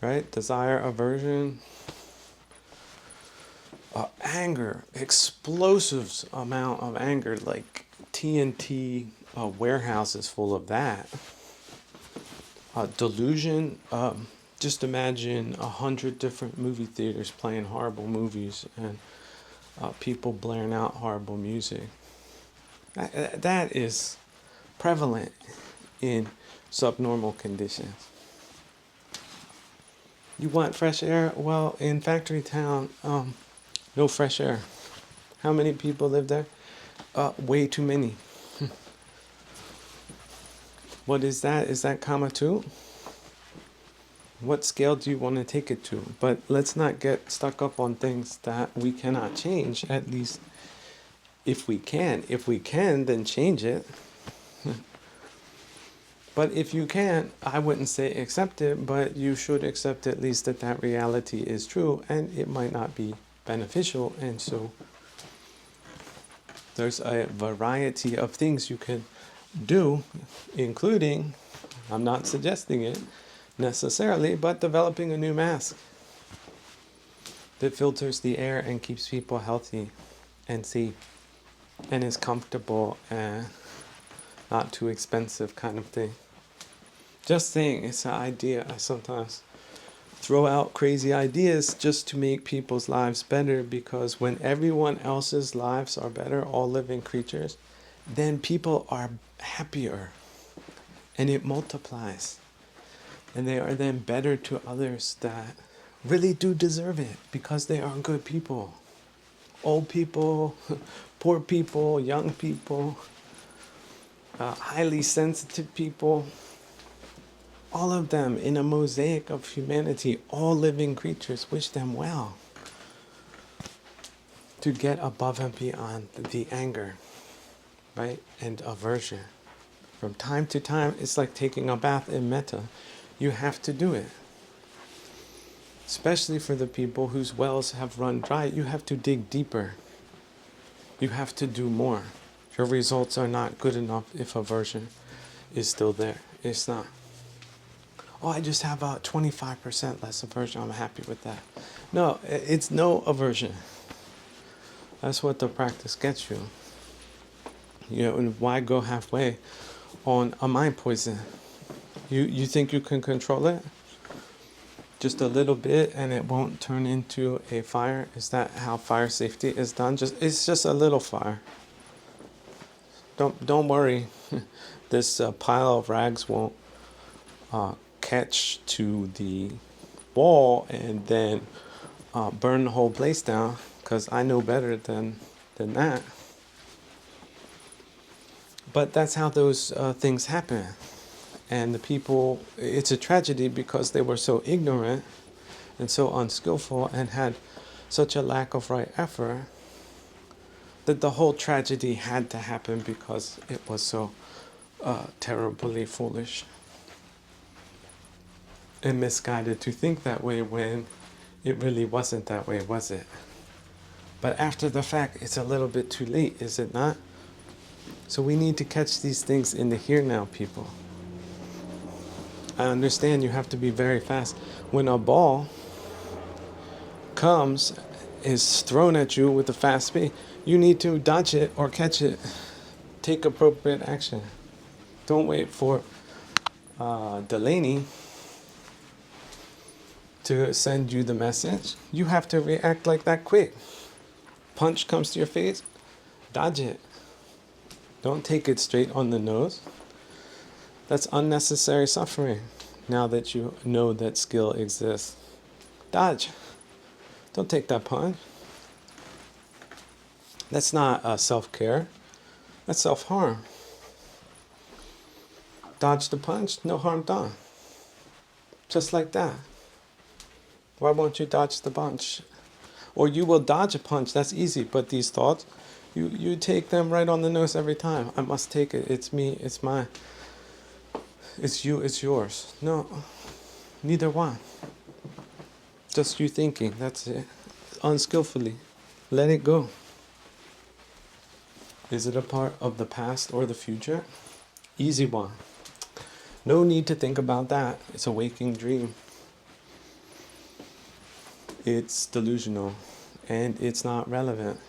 right? Desire, aversion, anger, explosive amount of anger, like TNT warehouses full of that. Delusion, just imagine 100 different movie theaters playing horrible movies and people blaring out horrible music. That is prevalent in subnormal conditions. You want fresh air? Well, in Factory Town, no fresh air. How many people live there? Way too many. What is that? Is that karma too? What scale do you want to take it to? But let's not get stuck up on things that we cannot change, at least if we can. If we can, then change it. But if you can't, I wouldn't say accept it, but you should accept at least that that reality is true, and it might not be beneficial. And so there's a variety of things you can do, including, I'm not suggesting it necessarily, but developing a new mask that filters the air and keeps people healthy and safe and is comfortable and not too expensive kind of thing. Just saying, it's an idea. I sometimes throw out crazy ideas just to make people's lives better, because when everyone else's lives are better, all living creatures, then people are happier and it multiplies. And they are then better to others that really do deserve it because they are good people. Old people, poor people, young people, highly sensitive people. All of them in a mosaic of humanity, all living creatures, wish them well. To get above and beyond the anger, right? And aversion. From time to time, it's like taking a bath in metta. You have to do it. Especially for the people whose wells have run dry, you have to dig deeper. You have to do more. Your results are not good enough if aversion is still there. It's not. Oh, I just have 25% less aversion. I'm happy with that. No, it's no aversion. That's what the practice gets you. You know, and why go halfway on a mind poison? You think you can control it? Just a little bit and it won't turn into a fire? Is that how fire safety is done? It's just a little fire. Don't worry. This pile of rags won't catch to the wall and then burn the whole place down, because I know better than that. But that's how those things happen. And the people, it's a tragedy because they were so ignorant and so unskillful and had such a lack of right effort that the whole tragedy had to happen because it was so terribly foolish and misguided to think that way when it really wasn't that way, was it? But after the fact, it's a little bit too late, is it not? So we need to catch these things in the here now, people. I understand you have to be very fast. When a ball comes, is thrown at you with a fast speed, you need to dodge it or catch it. Take appropriate action. Don't wait for Delaney to send you the message. You have to react like that quick. Punch comes to your face, dodge it. Don't take it straight on the nose. That's unnecessary suffering. Now that you know that skill exists, dodge. Don't take that punch. That's not self-care. That's self-harm. Dodge the punch, no harm done. Just like that. Why won't you dodge the punch? Or you will dodge a punch, that's easy, but these thoughts, you take them right on the nose every time. I must take it, it's me, it's mine. It's you, it's yours. No, neither one. Just you thinking, that's it. Unskillfully. Let it go. Is it a part of the past or the future? Easy one. No need to think about that. It's a waking dream. It's delusional. And it's not relevant.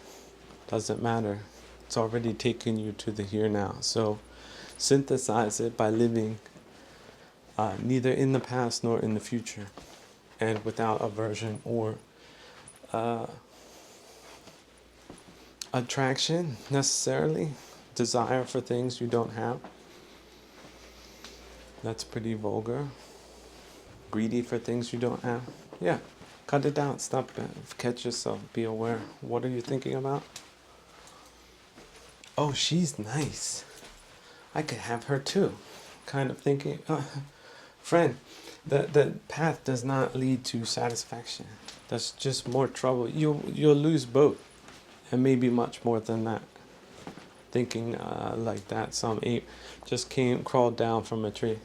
Doesn't matter. It's already taken you to the here now. So synthesize it by living neither in the past nor in the future. And without aversion or attraction necessarily. Desire for things you don't have. That's pretty vulgar. Greedy for things you don't have. Yeah. Cut it down. Stop it. Catch yourself. Be aware. What are you thinking about? Oh, she's nice. I could have her too. Kind of thinking, friend, the path does not lead to satisfaction. That's just more trouble. You'll lose both. And maybe much more than that. Thinking like that. Some ape just crawled down from a tree.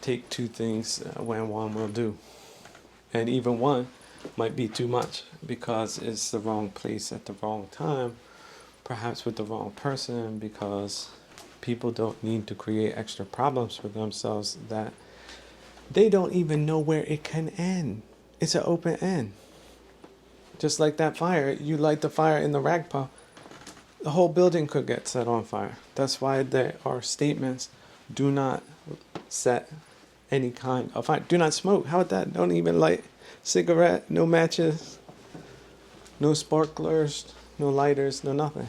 Take two things when one will do. And even one might be too much because it's the wrong place at the wrong time, perhaps with the wrong person, because people don't need to create extra problems for themselves that they don't even know where it can end. It's an open end. Just like that fire, you light the fire in the rag pile, the whole building could get set on fire. That's why there are statements, do not set any kind of fire. Do not smoke. How about that? Don't even light cigarette, no matches, no sparklers, no lighters, no nothing.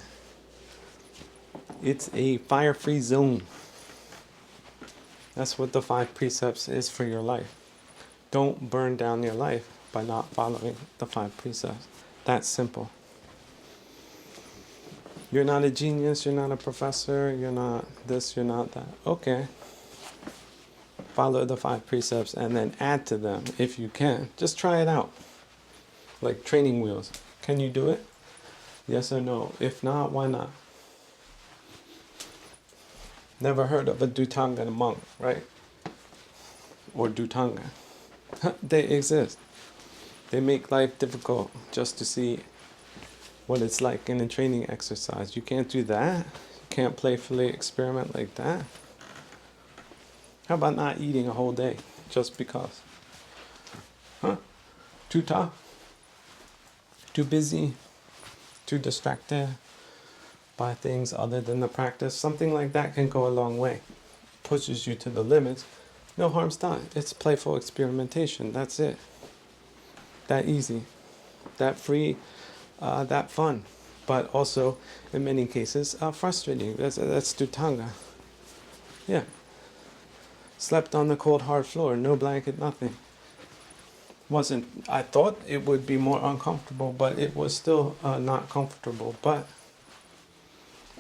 It's a fire-free zone. That's what the 5 precepts is for your life. Don't burn down your life by not following the 5 precepts. That's simple. You're not a genius, you're not a professor, you're not this, you're not that. Okay. Follow the 5 precepts and then add to them if you can. Just try it out. Like training wheels. Can you do it? Yes or no? If not, why not? Never heard of a Dutanga monk, right? Or Dutanga. They exist. They make life difficult just to see what it's like in a training exercise. You can't do that. You can't playfully experiment like that. How about not eating a whole day just because? Huh? Too tough? Too busy? Too distracted by things other than the practice? Something like that can go a long way. Pushes you to the limits. No harm's done. It's playful experimentation. That's it. That easy. That free. That fun. But also, in many cases, frustrating. That's Dutanga. Yeah. Slept on the cold hard floor, no blanket, nothing. I thought it would be more uncomfortable, but it was still not comfortable. But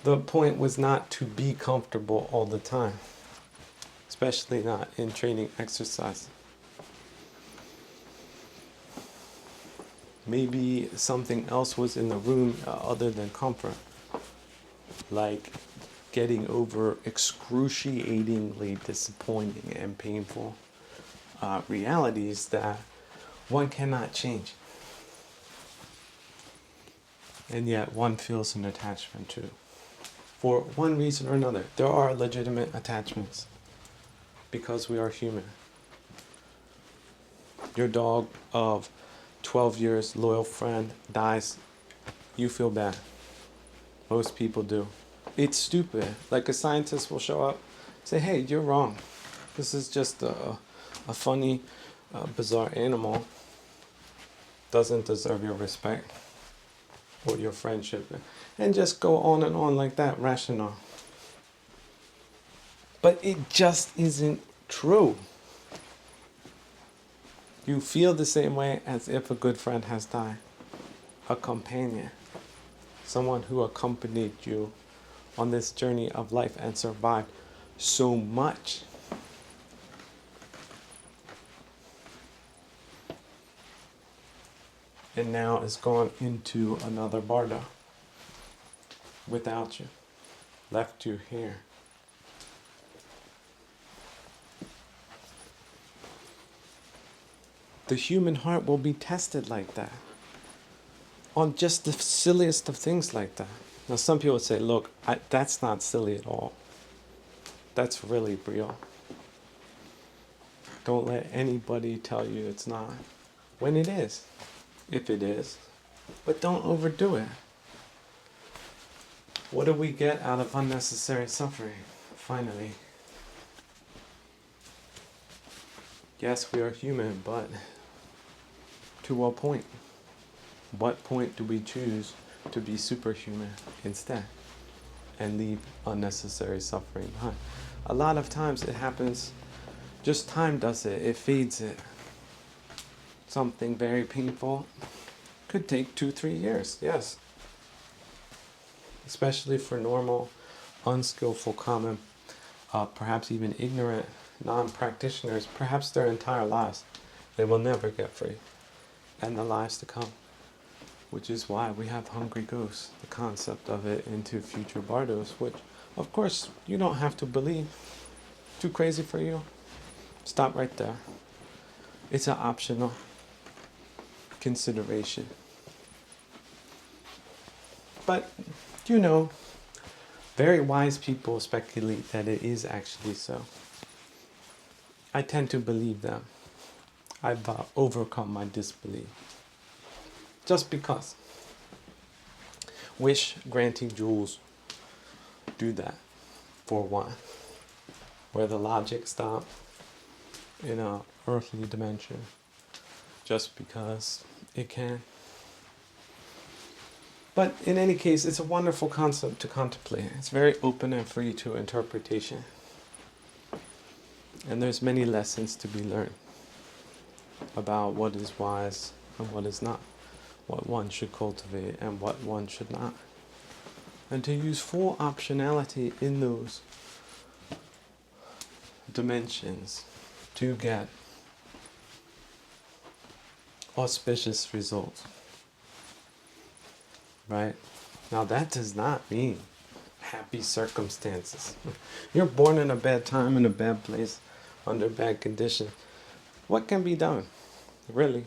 the point was not to be comfortable all the time, especially not in training exercise. Maybe something else was in the room other than comfort, like getting over excruciatingly disappointing and painful realities that one cannot change. and yet one feels an attachment to, for one reason or another. There are legitimate attachments because we are human. Your dog of 12 years, loyal friend, dies, you feel bad. Most people do. It's stupid. Like a scientist will show up, say, hey, you're wrong. This is just a funny, bizarre animal. Doesn't deserve your respect or your friendship. And just go on and on like that, rational. But it just isn't true. You feel the same way as if a good friend has died. A companion. Someone who accompanied you on this journey of life and survived so much. And now is gone into another bardo without you, left you here. The human heart will be tested like that, on just the silliest of things like that. Now some people say, look, that's not silly at all. That's really real. Don't let anybody tell you it's not, when it is, if it is. But don't overdo it. What do we get out of unnecessary suffering, finally? Yes, we are human, but to what point? What point do we choose to be superhuman instead and leave unnecessary suffering behind? A lot of times it happens, just time does it, it feeds it. Something very painful could take 2-3 years, yes. Especially for normal, unskillful, common, perhaps even ignorant non-practitioners, perhaps their entire lives, they will never get free. And the lives to come. Which is why we have hungry ghosts, the concept of it into future bardos, which, of course, you don't have to believe. Too crazy for you? Stop right there. It's an optional consideration. But, you know, very wise people speculate that it is actually so. I tend to believe them. I've overcome my disbelief. Just because. Wish granting jewels do that, for one. Where the logic stops in a earthly dimension. Just because it can. But in any case, it's a wonderful concept to contemplate. It's very open and free to interpretation. And there's many lessons to be learned about what is wise and what is not, what one should cultivate and what one should not. And to use full optionality in those dimensions to get auspicious results. Right? Now that does not mean happy circumstances. You're born in a bad time, in a bad place, under bad conditions. What can be done? Really?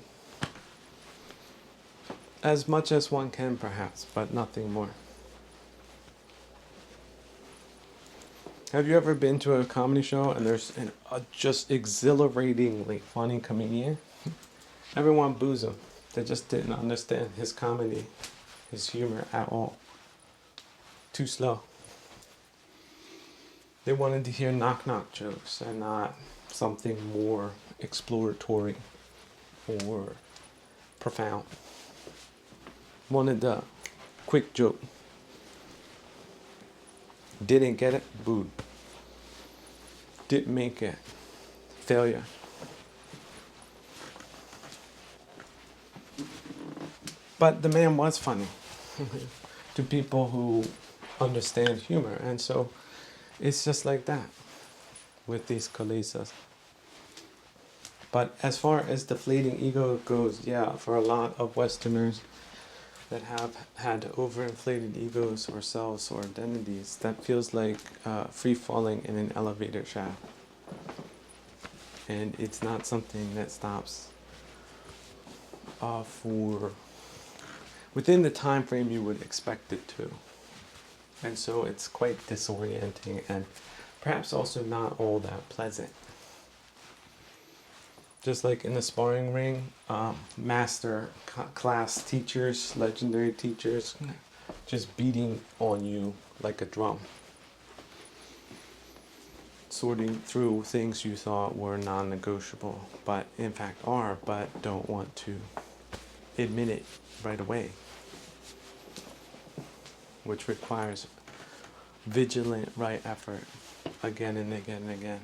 As much as one can, perhaps, but nothing more. Have you ever been to a comedy show and there's a just exhilaratingly funny comedian? Everyone boos him. They just didn't understand his comedy, his humor at all. Too slow. They wanted to hear knock-knock jokes and not something more exploratory or profound. Wanted the quick joke. Didn't get it, booed. Didn't make it, failure. But the man was funny to people who understand humor. And so it's just like that with these colisas. But as far as deflating ego goes, yeah, for a lot of Westerners that have had overinflated egos or selves or identities, that feels like free falling in an elevator shaft. And it's not something that stops for within the time frame you would expect it to. And so it's quite disorienting and perhaps also not all that pleasant. Just like in the sparring ring, master class teachers, legendary teachers, just beating on you like a drum. Sorting through things you thought were non-negotiable, but in fact are, but don't want to admit it right away, which requires vigilant right effort again and again and again.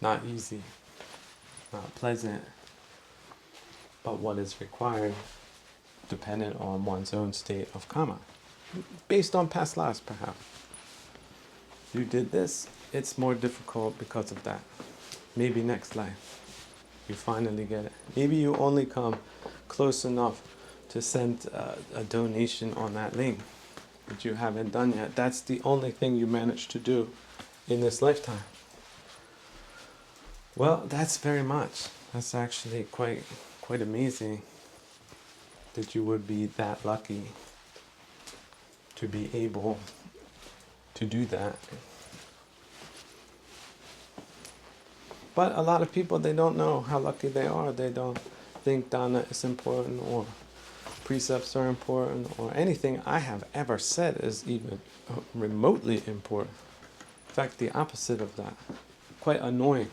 Not easy, not pleasant, but what is required, dependent on one's own state of karma, based on past lives perhaps. You did this, it's more difficult because of that. Maybe next life, you finally get it. Maybe you only come close enough to send a donation on that link, but you haven't done yet. That's the only thing you managed to do in this lifetime. Well, that's very much. That's actually quite amazing that you would be that lucky to be able to do that. But a lot of people, they don't know how lucky they are. They don't think dana is important or precepts are important or anything I have ever said is even remotely important. In fact, the opposite of that. Quite annoying,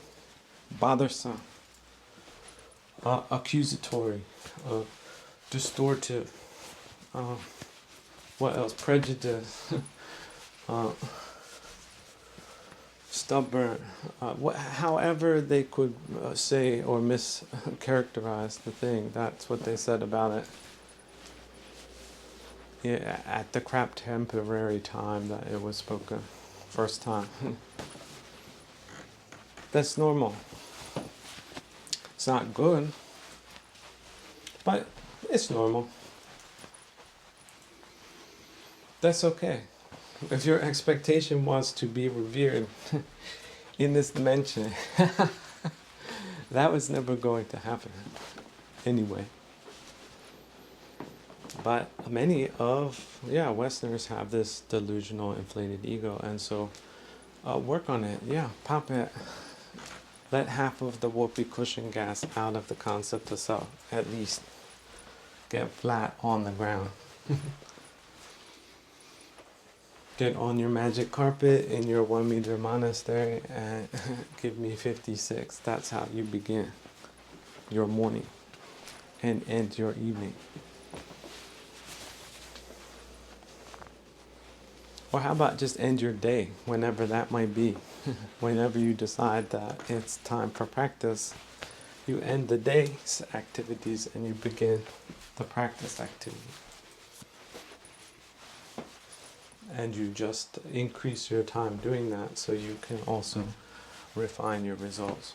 bothersome, accusatory, distortive, what else? Prejudice, stubborn, however they could say or mischaracterize the thing, that's what they said about it. Yeah, at the crap temporary time that it was spoken, first time. That's normal. It's not good, but it's normal. That's okay. If your expectation was to be revered in this dimension, that was never going to happen anyway. But many of, Westerners have this delusional, inflated ego, and so work on it. Pop it. Let half of the whoopee cushion gas out of the concept of self, at least. Get flat on the ground. Get on your magic carpet in your 1 meter monastery and give me 56. That's how you begin your morning and end your evening. Or how about just end your day, whenever that might be. Whenever you decide that it's time for practice, you end the day's activities and you begin the practice activity. And you just increase your time doing that so you can also refine your results.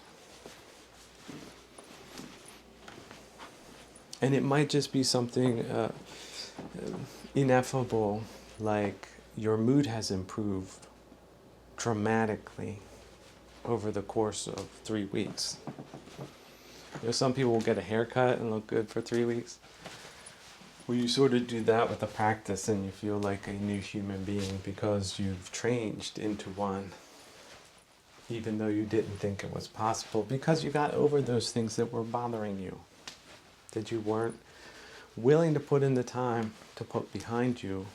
And it might just be something ineffable, like your mood has improved dramatically over the course of 3 weeks. Some people will get a haircut and look good for 3 weeks. Well, you sort of do that with the practice and you feel like a new human being because you've changed into one, even though you didn't think it was possible, because you got over those things that were bothering you, that you weren't willing to put in the time to put behind you,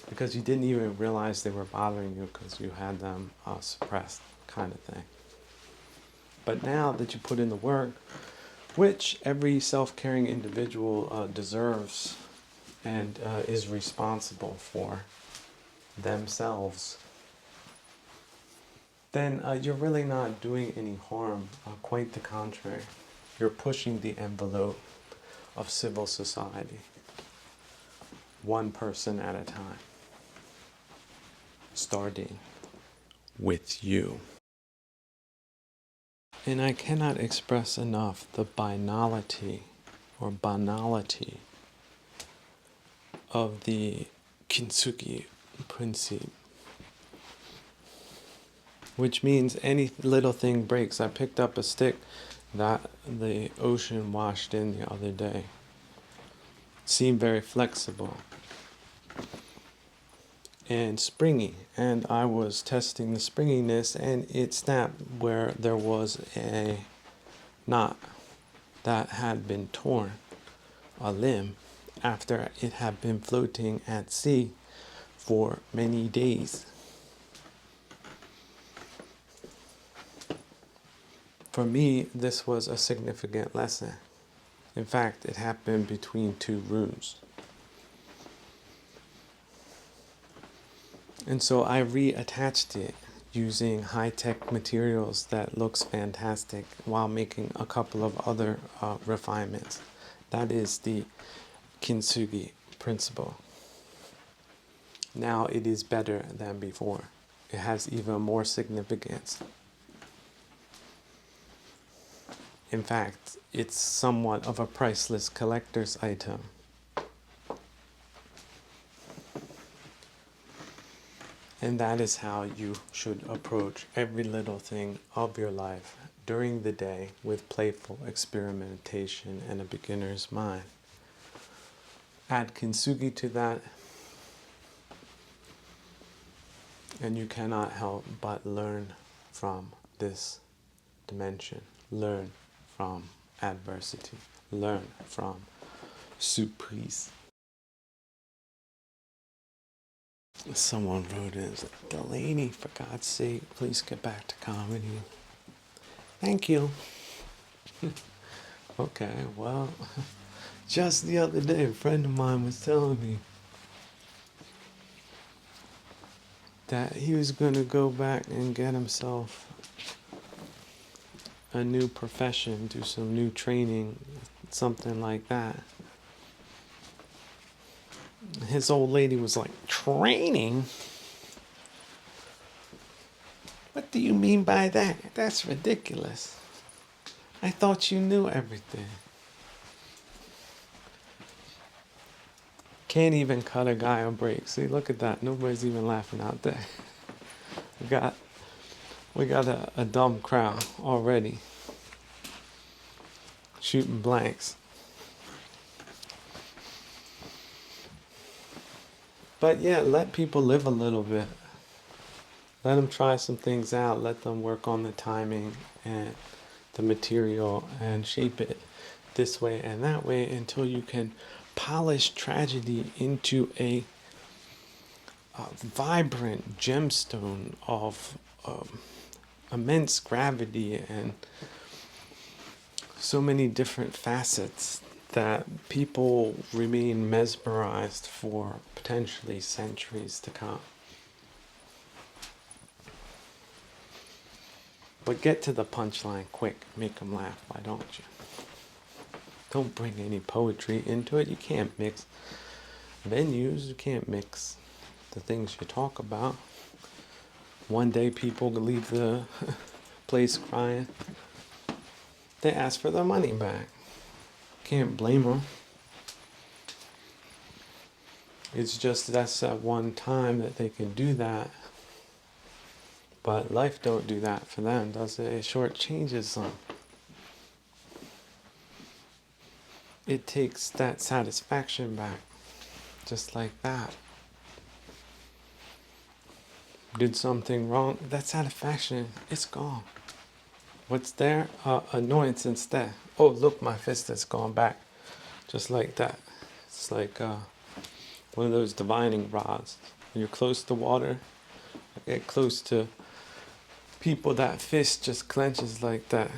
because you didn't even realize they were bothering you because you had them suppressed, kind of thing. But now that you put in the work, which every self-caring individual deserves and is responsible for themselves, then you're really not doing any harm. Quite the contrary. You're pushing the envelope of civil society, one person at a time, starting with you. And I cannot express enough the banality or banality of the kintsugi principle, which means any little thing breaks. I picked up a stick that the ocean washed in the other day. Seemed very flexible and springy, and I was testing the springiness, and it snapped where there was a knot that had been torn, a limb, after it had been floating at sea for many days. For me, this was a significant lesson. In fact, it happened between two rooms. And so I reattached it using high-tech materials that looks fantastic while making a couple of other refinements. That is the kintsugi principle. Now it is better than before. It has even more significance. In fact, it's somewhat of a priceless collector's item. And that is how you should approach every little thing of your life during the day with playful experimentation and a beginner's mind. Add kintsugi to that, and you cannot help but learn from this dimension. Learn from adversity. Learn from surprise. Someone wrote in, Delaney, for God's sake, please get back to comedy. Thank you. Okay, well, just the other day, a friend of mine was telling me that he was going to go back and get himself a new profession, do some new training, something like that. His old lady was like, training? What do you mean by that? That's ridiculous. I thought you knew everything. Can't even cut a guy a break. See, look at that. Nobody's even laughing out there. We got a dumb crowd already. Shooting blanks. But yeah, let people live a little bit. Let them try some things out. Let them work on the timing and the material and shape it this way and that way until you can polish tragedy into a vibrant gemstone of immense gravity and so many different facets that people remain mesmerized for potentially centuries to come. But get to the punchline quick. Make them laugh. Why don't you? Don't bring any poetry into it. You can't mix venues. You can't mix the things you talk about. One day people leave the place crying. They ask for their money back. Can't blame them. It's just that's that one time that they can do that. But life don't do that for them, does it? It shortchanges them. It takes that satisfaction back. Just like that. Did something wrong, that satisfaction, it's gone. What's there? Annoyance instead. Oh, look, my fist has gone back. Just like that. It's like one of those divining rods. When you're close to water, get close to people, that fist just clenches like that.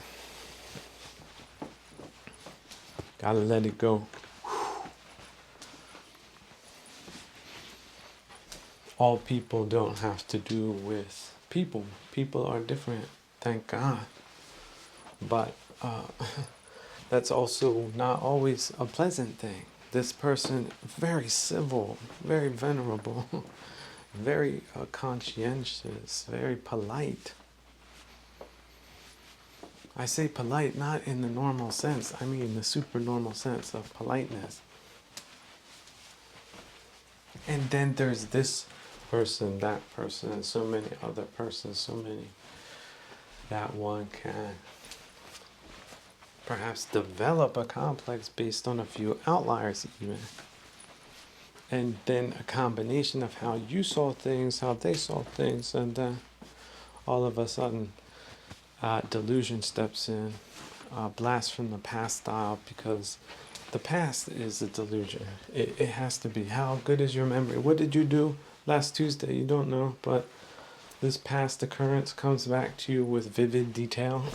Gotta let it go. All people don't have to do with people. People are different, thank God. But that's also not always a pleasant thing. This person, very civil, very venerable, very conscientious, very polite. I say polite not in the normal sense, I mean the super normal sense of politeness. And then there's this person, that person, and so many other persons, so many that one can perhaps develop a complex based on a few outliers even. And then a combination of how you saw things, how they saw things, and then all of a sudden delusion steps in, blast from the past style, because the past is a delusion. It has to be. How good is your memory? What did you do last Tuesday? You don't know, but this past occurrence comes back to you with vivid detail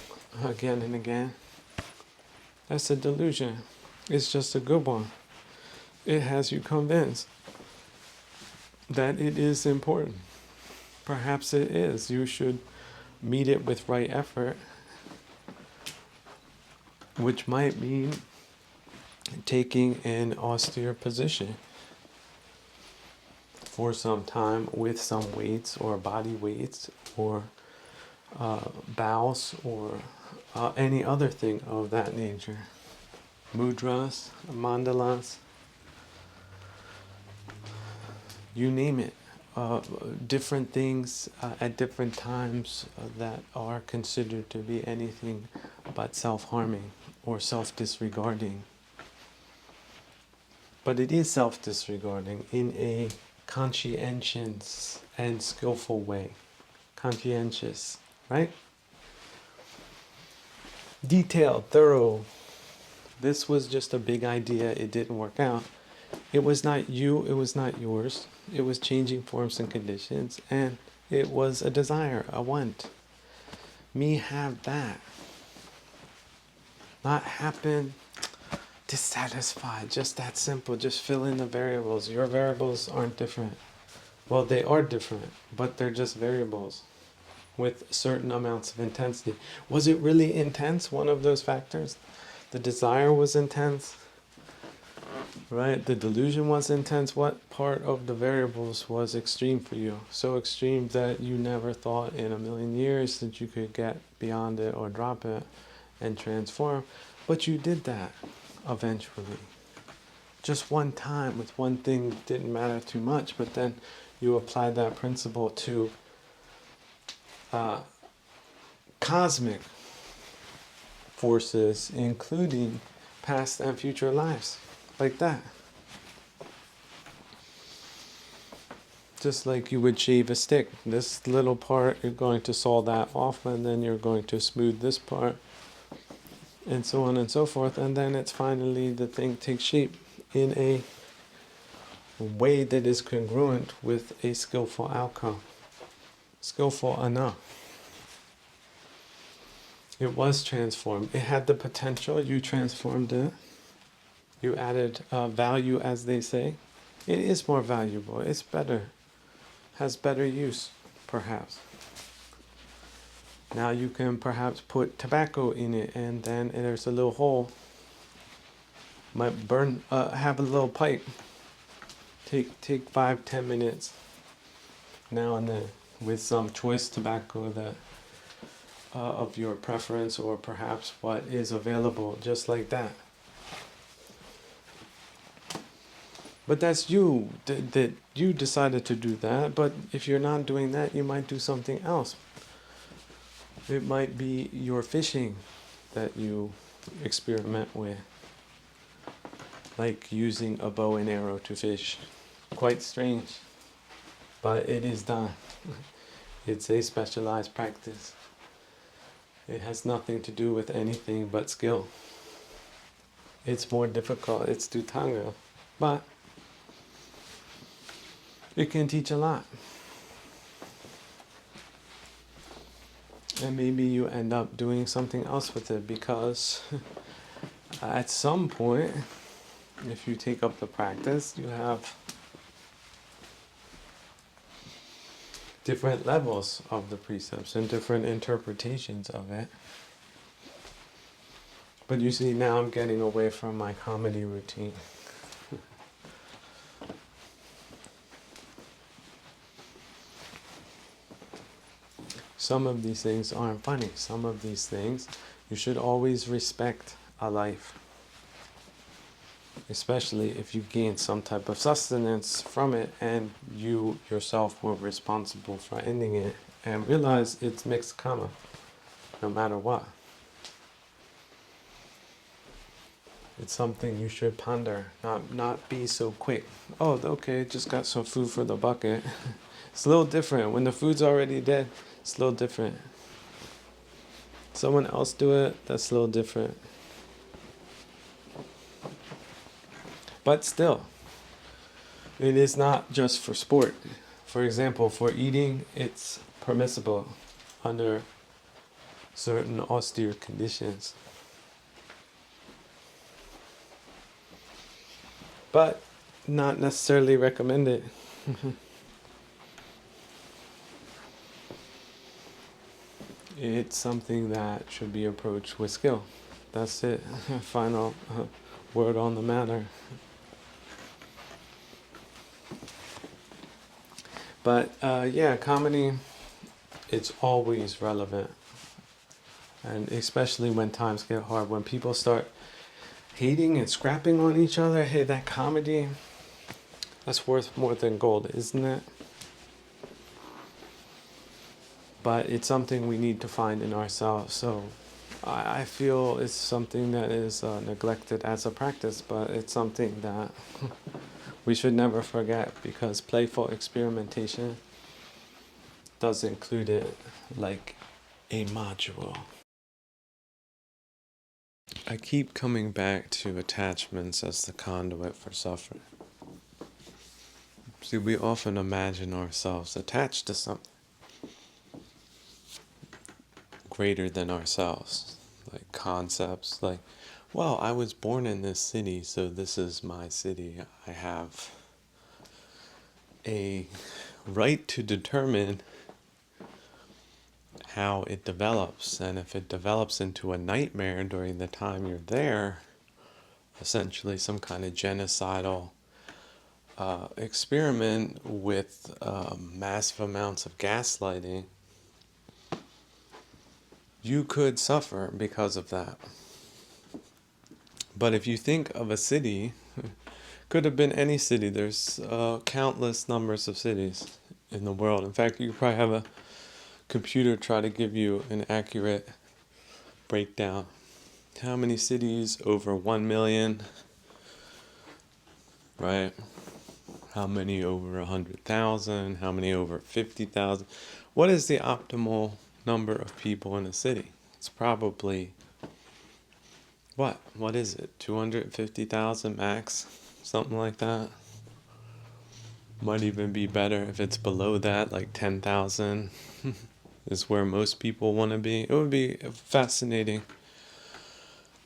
again and again. That's a delusion. It's just a good one. It has you convinced that it is important. Perhaps it is. You should meet it with right effort, which might mean taking an austere position for some time with some weights or body weights or bows or any other thing of that nature. Mudras, mandalas, you name it. Different things at different times that are considered to be anything but self-harming or self-disregarding. But it is self-disregarding in a conscientious and skillful way. Conscientious, right? Detailed, thorough. This was just a big idea. It didn't work out. It was not you, it was not yours. It was changing forms and conditions, and it was a desire, a want. Me have that. Not happen, dissatisfied, just that simple. Just fill in the variables. Your variables aren't different. Well, they are different, but they're just variables with certain amounts of intensity. Was it really intense? One of those factors? The desire was intense, right? The delusion was intense. What part of the variables was extreme for you? So extreme that you never thought in a million years that you could get beyond it or drop it and transform. But you did that eventually. Just one time with one thing didn't matter too much, but then you applied that principle to cosmic forces, including past and future lives, like that. Just like you would shave a stick. This little part, you're going to saw that off, and then you're going to smooth this part, and so on and so forth, and then it's finally the thing takes shape in a way that is congruent with a skillful outcome. Skillful enough. It was transformed. It had the potential. You transformed it. You added value, as they say. It is more valuable. It's better. Has better use, perhaps. Now you can perhaps put tobacco in it, and then there's a little hole. Might burn. Have a little pipe. Take 5-10 minutes now and then with some choice tobacco that of your preference, or perhaps what is available, just like that. But that's you, that you decided to do that. But if you're not doing that, you might do something else. It might be your fishing that you experiment with, like using a bow and arrow to fish. Quite strange, but it is done. It's a specialized practice. It has nothing to do with anything but skill. It's more difficult. It's Dutanga, but it can teach a lot. And maybe you end up doing something else with it, because at some point, if you take up the practice, you have different levels of the precepts and different interpretations of it. But you see, now I'm getting away from my comedy routine. Some of these things aren't funny. Some of these things, you should always respect a life. Especially if you gain some type of sustenance from it and you yourself were responsible for ending it, and realize it's mixed karma, no matter what. It's something you should ponder, not be so quick. Oh, okay, just got some food for the bucket. It's a little different. When the food's already dead, it's a little different. Someone else do it, that's a little different. But still, it is not just for sport. For example, for eating, it's permissible under certain austere conditions. But not necessarily recommended. It's something that should be approached with skill. That's it. Final word on the matter. But yeah, comedy, it's always relevant. And especially when times get hard, when people start hating and scrapping on each other, hey, that comedy, that's worth more than gold, isn't it? But it's something we need to find in ourselves. So I feel it's something that is neglected as a practice, but it's something that we should never forget, because playful experimentation does include it like a module. I keep coming back to attachments as the conduit for suffering. See, we often imagine ourselves attached to something greater than ourselves, like concepts like, well, I was born in this city, so this is my city. I have a right to determine how it develops, and if it develops into a nightmare during the time you're there, essentially some kind of genocidal experiment with massive amounts of gaslighting, you could suffer because of that. But if you think of a city, could have been any city. There's countless numbers of cities in the world. In fact, you could probably have a computer try to give you an accurate breakdown. How many cities over 1 million, right? How many over 100,000? How many over 50,000? What is the optimal number of people in a city? It's probably, what? What is it? 250,000 max? Something like that. Might even be better if it's below that, like 10,000 is where most people want to be. It would be fascinating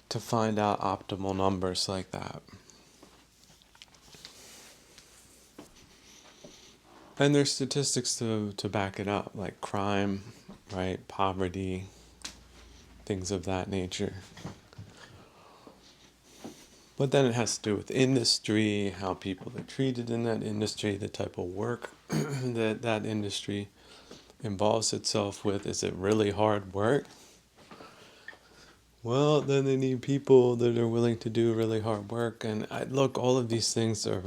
to find out optimal numbers like that. And there's statistics to back it up, like crime, right, poverty, things of that nature. But then it has to do with industry, how people are treated in that industry, the type of work that industry involves itself with. Is it really hard work? Well, then they need people that are willing to do really hard work. And look, all of these things are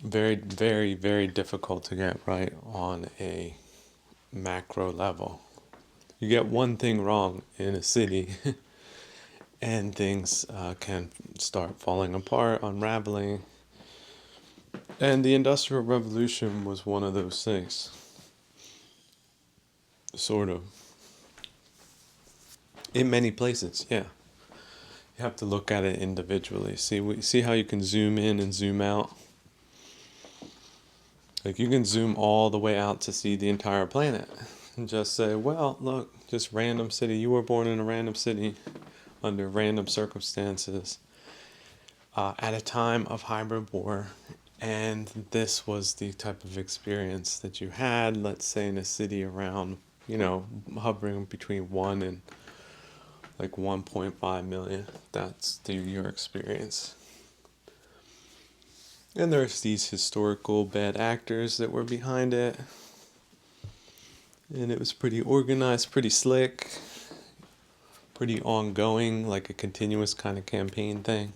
very, very, very difficult to get right on a macro level. You get one thing wrong in a city and things can start falling apart, unraveling. And the Industrial Revolution was one of those things. Sort of. In many places, yeah. You have to look at it individually. See how you can zoom in and zoom out? Like you can zoom all the way out to see the entire planet. And just say, well, look, just random city. You were born in a random city under random circumstances at a time of hybrid war. And this was the type of experience that you had, let's say, in a city around, hovering between 1 and like 1.5 million. That's your experience. And there's these historical bad actors that were behind it. And it was pretty organized, pretty slick, pretty ongoing, like a continuous kind of campaign thing,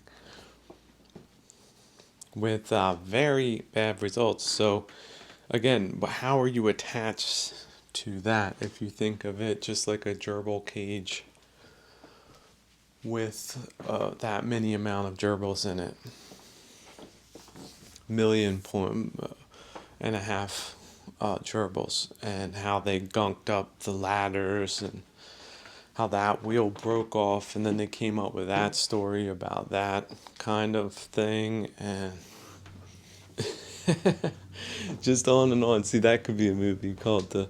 with very bad results. So again, how are you attached to that if you think of it just like a gerbil cage with that many amount of gerbils in it. Million point and a half gerbils, and how they gunked up the ladders, and how that wheel broke off, and then they came up with that story about that kind of thing, and just on and on. See, that could be a movie called the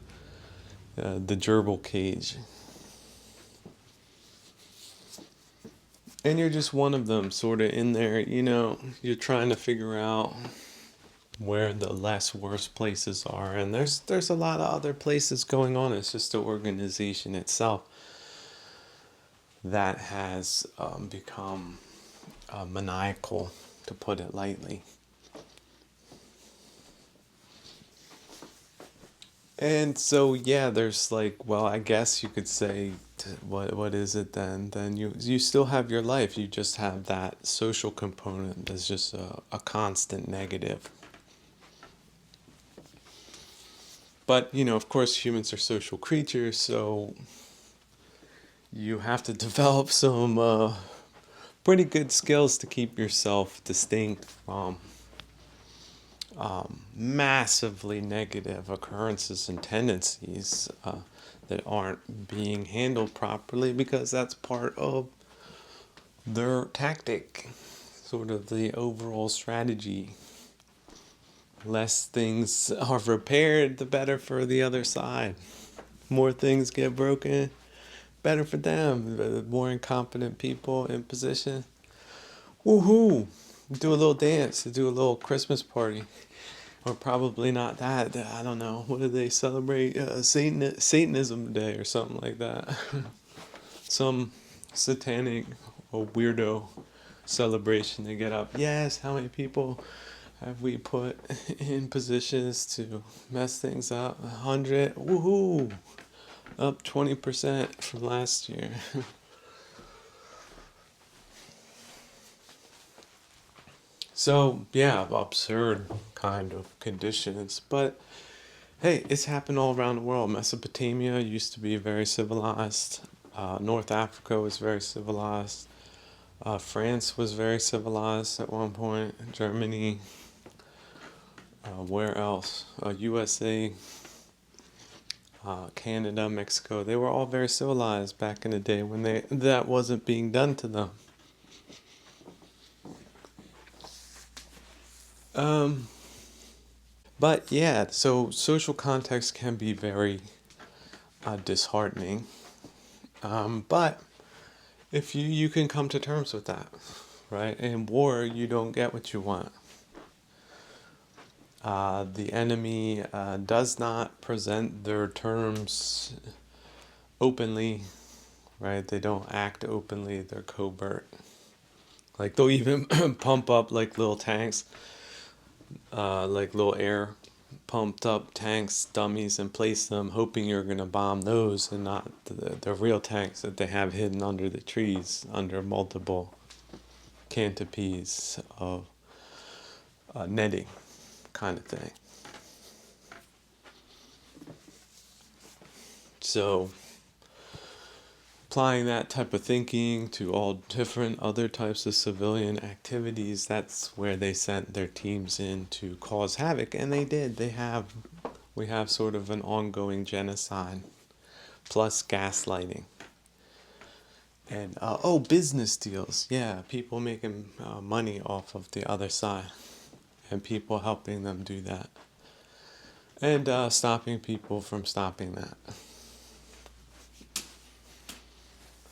Gerbil Cage. And you're just one of them, sort of in there. You're trying to figure out where the less worse places are, and there's a lot of other places going on. It's just the organization itself that has become maniacal, to put it lightly. And so, yeah, there's like, well, I guess you could say, what is it then? Then you still have your life. You just have that social component that's just a constant negative. But, of course, humans are social creatures, so you have to develop some pretty good skills to keep yourself distinct from massively negative occurrences and tendencies that aren't being handled properly, because that's part of their tactic, sort of the overall strategy. Less things are repaired, the better for the other side. More things get broken, better for them. The more incompetent people in position, woohoo! Do a little dance, do a little Christmas party. Or probably not that. I don't know. What do they celebrate? Satanism Day or something like that. Some satanic or weirdo celebration. They get up. Yes, how many people have we put in positions to mess things up? 100. Woohoo! Up 20% from last year. So, yeah, absurd kind of conditions. But hey, it's happened all around the world. Mesopotamia used to be very civilized. North Africa was very civilized. France was very civilized at one point. Germany. Where else? USA. Canada, Mexico. They were all very civilized back in the day when that wasn't being done to them. But yeah, so social context can be very disheartening. But if you can come to terms with that, right? In war, you don't get what you want. The enemy does not present their terms openly, right? They don't act openly, they're covert. Like, they'll even pump up like little tanks, like little air pumped up tanks, dummies, and place them hoping you're going to bomb those, and not the real tanks that they have hidden under the trees, under multiple canopies of netting kind of thing. So applying that type of thinking to all different other types of civilian activities, that's where they sent their teams in to cause havoc. And they did. We have sort of an ongoing genocide plus gaslighting. And business deals. Yeah, people making money off of the other side, and people helping them do that, and stopping people from stopping that.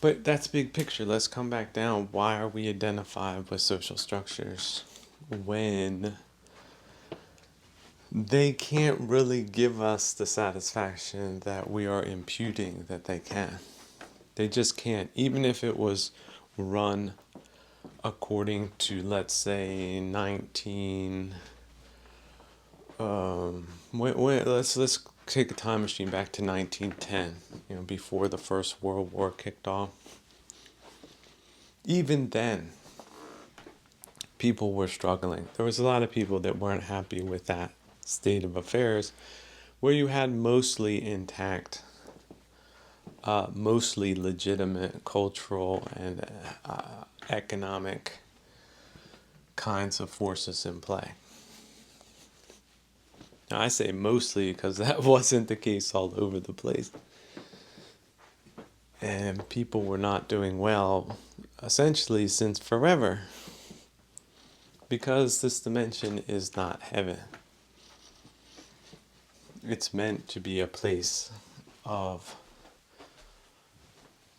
But that's big picture. Let's come back down. Why are we identified with social structures when they can't really give us the satisfaction that we are imputing that they can? They just can't. Even if it was run according to, let's say, 19... let's take a time machine back to 1910, before the First World War kicked off. Even then, people were struggling. There was a lot of people that weren't happy with that state of affairs, where you had mostly intact mostly legitimate cultural and economic kinds of forces in play. Now, I say mostly because that wasn't the case all over the place. And people were not doing well essentially since forever. Because this dimension is not heaven. It's meant to be a place of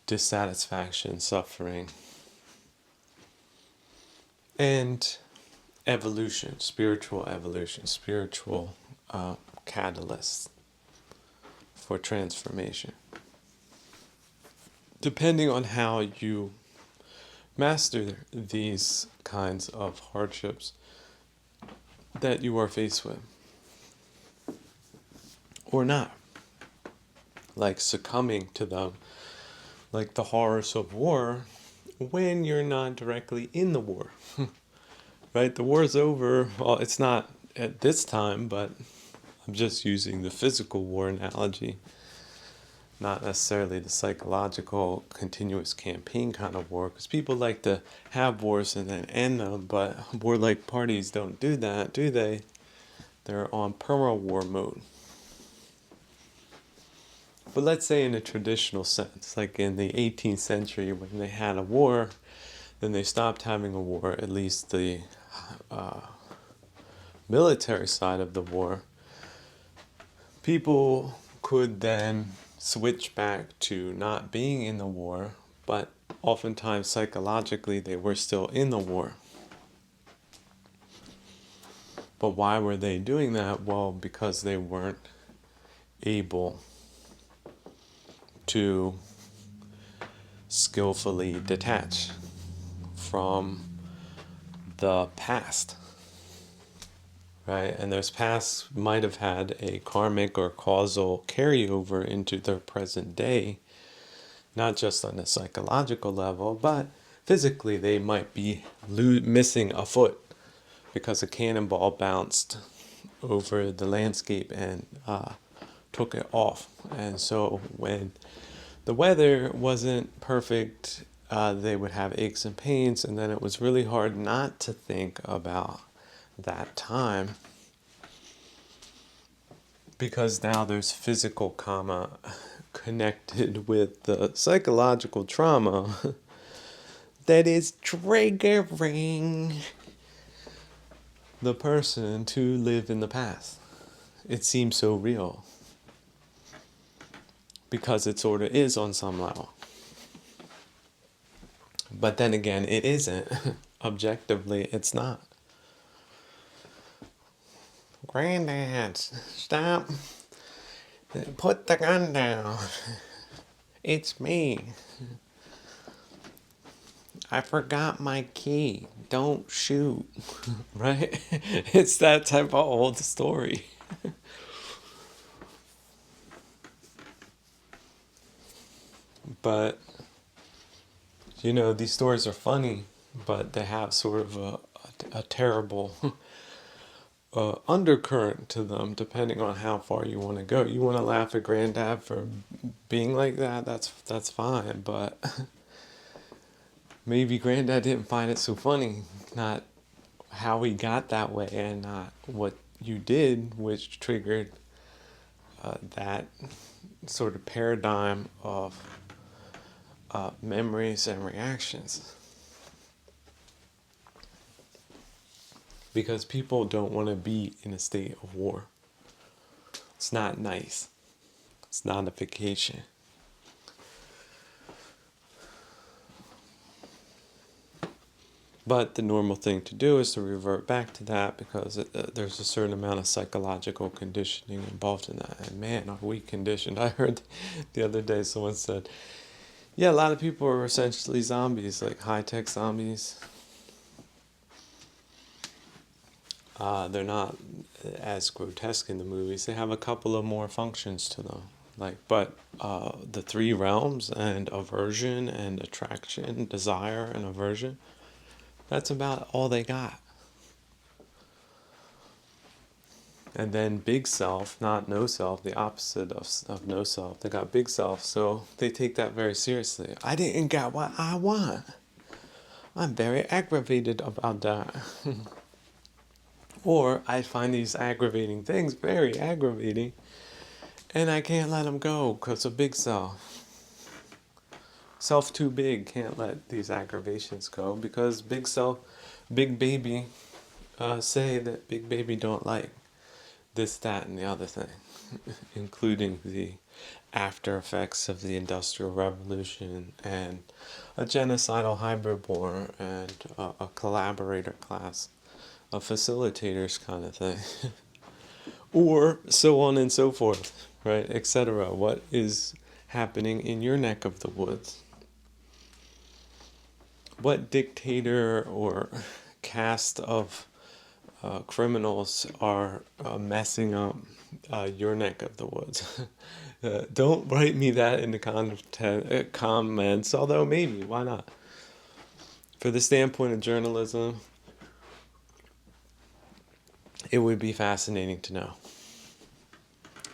dissatisfaction, suffering, and evolution, spiritual catalysts for transformation. Depending on how you master these kinds of hardships that you are faced with, or not, like succumbing to them, like the horrors of war, when you're not directly in the war. Right? The war's over. Well, it's not at this time, but I'm just using the physical war analogy, not necessarily the psychological continuous campaign kind of war, because people like to have wars and then end them, but warlike parties don't do that, do they? They're on perma-war mode. But let's say in a traditional sense, like in the 18th century when they had a war, then they stopped having a war, at least the military side of the war. People could then switch back to not being in the war, but oftentimes psychologically they were still in the war. But why were they doing that? Well, because they weren't able to skillfully detach from the past, right? And those pasts might have had a karmic or causal carryover into their present day, not just on a psychological level, but physically they might be missing a foot because a cannonball bounced over the landscape and took it off. And so when the weather wasn't perfect, they would have aches and pains, and then it was really hard not to think about that time, because now there's physical karma connected with the psychological trauma that is triggering the person to live in the past. It seems so real because it sort of is on some level. But then again, it isn't. Objectively, it's not. Granddad, stop. Put the gun down. It's me. I forgot my key. Don't shoot. Right? It's that type of old story. But, these stories are funny, but they have sort of a terrible undercurrent to them, depending on how far you want to go. You want to laugh at Granddad for being like that, that's fine, but maybe Granddad didn't find it so funny, not how he got that way, and not what you did, which triggered that sort of paradigm of memories and reactions. Because people don't want to be in a state of war. It's not nice. It's not a vacation. But the normal thing to do is to revert back to that, because there's a certain amount of psychological conditioning involved in that. And man, are we conditioned. I heard the other day someone said, yeah, a lot of people are essentially zombies, like high-tech zombies. They're not as grotesque in the movies. They have a couple of more functions to them. But the three realms and aversion and attraction, desire and aversion, that's about all they got. And then big self, not no self, the opposite of no self. They got big self, so they take that very seriously. I didn't get what I want. I'm very aggravated about that. Or I find these aggravating things very aggravating, and I can't let them go because of big self. Self too big can't let these aggravations go because big self, big baby, say that big baby don't like this, that, and the other thing, including the after effects of the Industrial Revolution and a genocidal hybrid war and a collaborator class, a facilitators kind of thing, or so on and so forth, right, etc. What is happening in your neck of the woods? What dictator or cast of criminals are messing up your neck of the woods? Don't write me that in the comments, although maybe, why not? For the standpoint of journalism, it would be fascinating to know.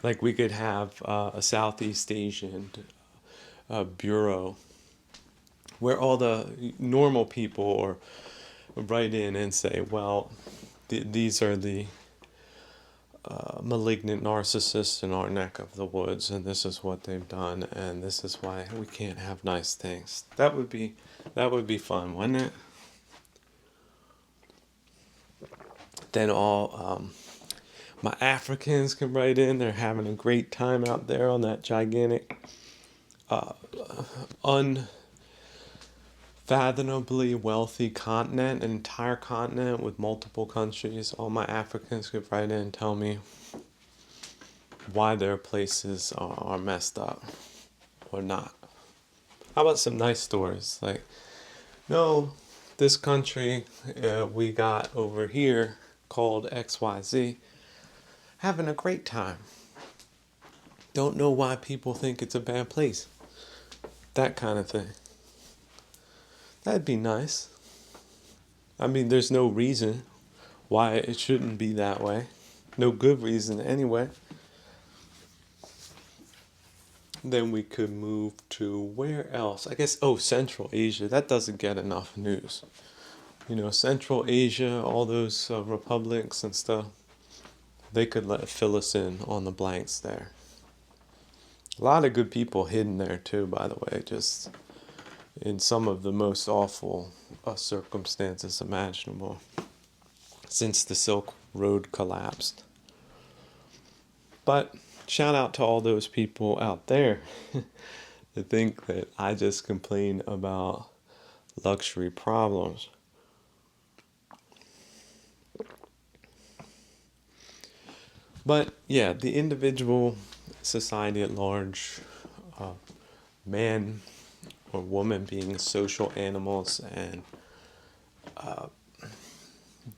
Like we could have a Southeast Asian bureau where all the normal people or write in and say, well, these are the malignant narcissists in our neck of the woods, and this is what they've done, and this is why we can't have nice things. That would be fun, wouldn't it? Then all my Africans can write in. They're having a great time out there on that gigantic, unfathomably wealthy continent, an entire continent with multiple countries. All my Africans could write in and tell me why their places are messed up or not. How about some nice stories? Like, no, this country we got over here called XYZ, having a great time. Don't know why people think it's a bad place. That kind of thing. That'd be nice. I mean, there's no reason why it shouldn't be that way. No good reason anyway. Then we could move to where else? I guess, Central Asia. That doesn't get enough news. Central Asia, all those republics and stuff, they could fill us in on the blanks there. A lot of good people hidden there too, by the way, just in some of the most awful circumstances imaginable since the Silk Road collapsed. But shout out to all those people out there that think that I just complain about luxury problems. But yeah, the individual, society at large, man or woman being social animals, and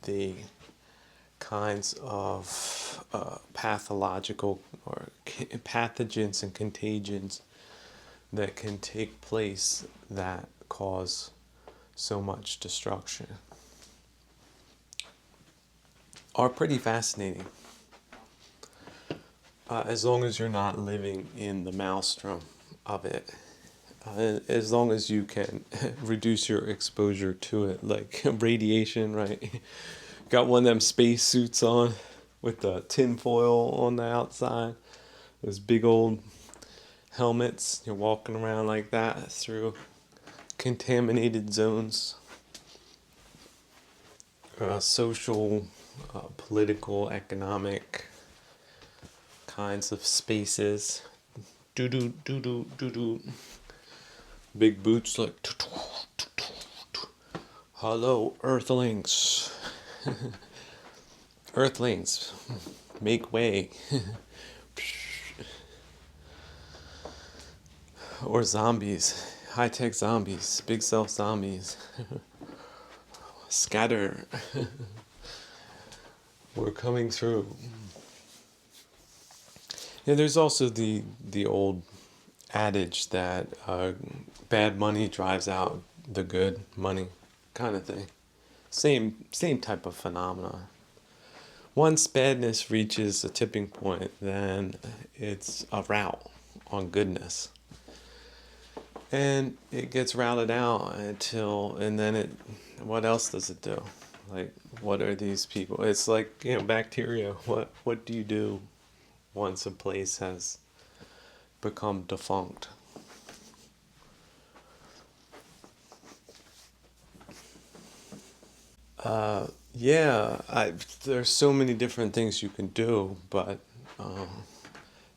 the kinds of pathological or pathogens and contagions that can take place that cause so much destruction are pretty fascinating. As long as you're not living in the maelstrom of it. As long as you can reduce your exposure to it, like radiation, right? Got one of them space suits on with the tin foil on the outside. Those big old helmets. You're walking around like that through contaminated zones. Social, political, economic kinds of spaces. Doo-doo, doo-doo, doo-doo. Big boots like, hello, Earthlings. Earthlings, make way. Or zombies, high-tech zombies, big self zombies. Scatter. We're coming through. Yeah, there's also the old adage that bad money drives out the good money, kind of thing. Same type of phenomena. Once badness reaches a tipping point, then it's a route on goodness. And it gets routed out and then what else does it do? Like, what are these people? It's like, bacteria. What do you do once a place has become defunct? Yeah, there's so many different things you can do, but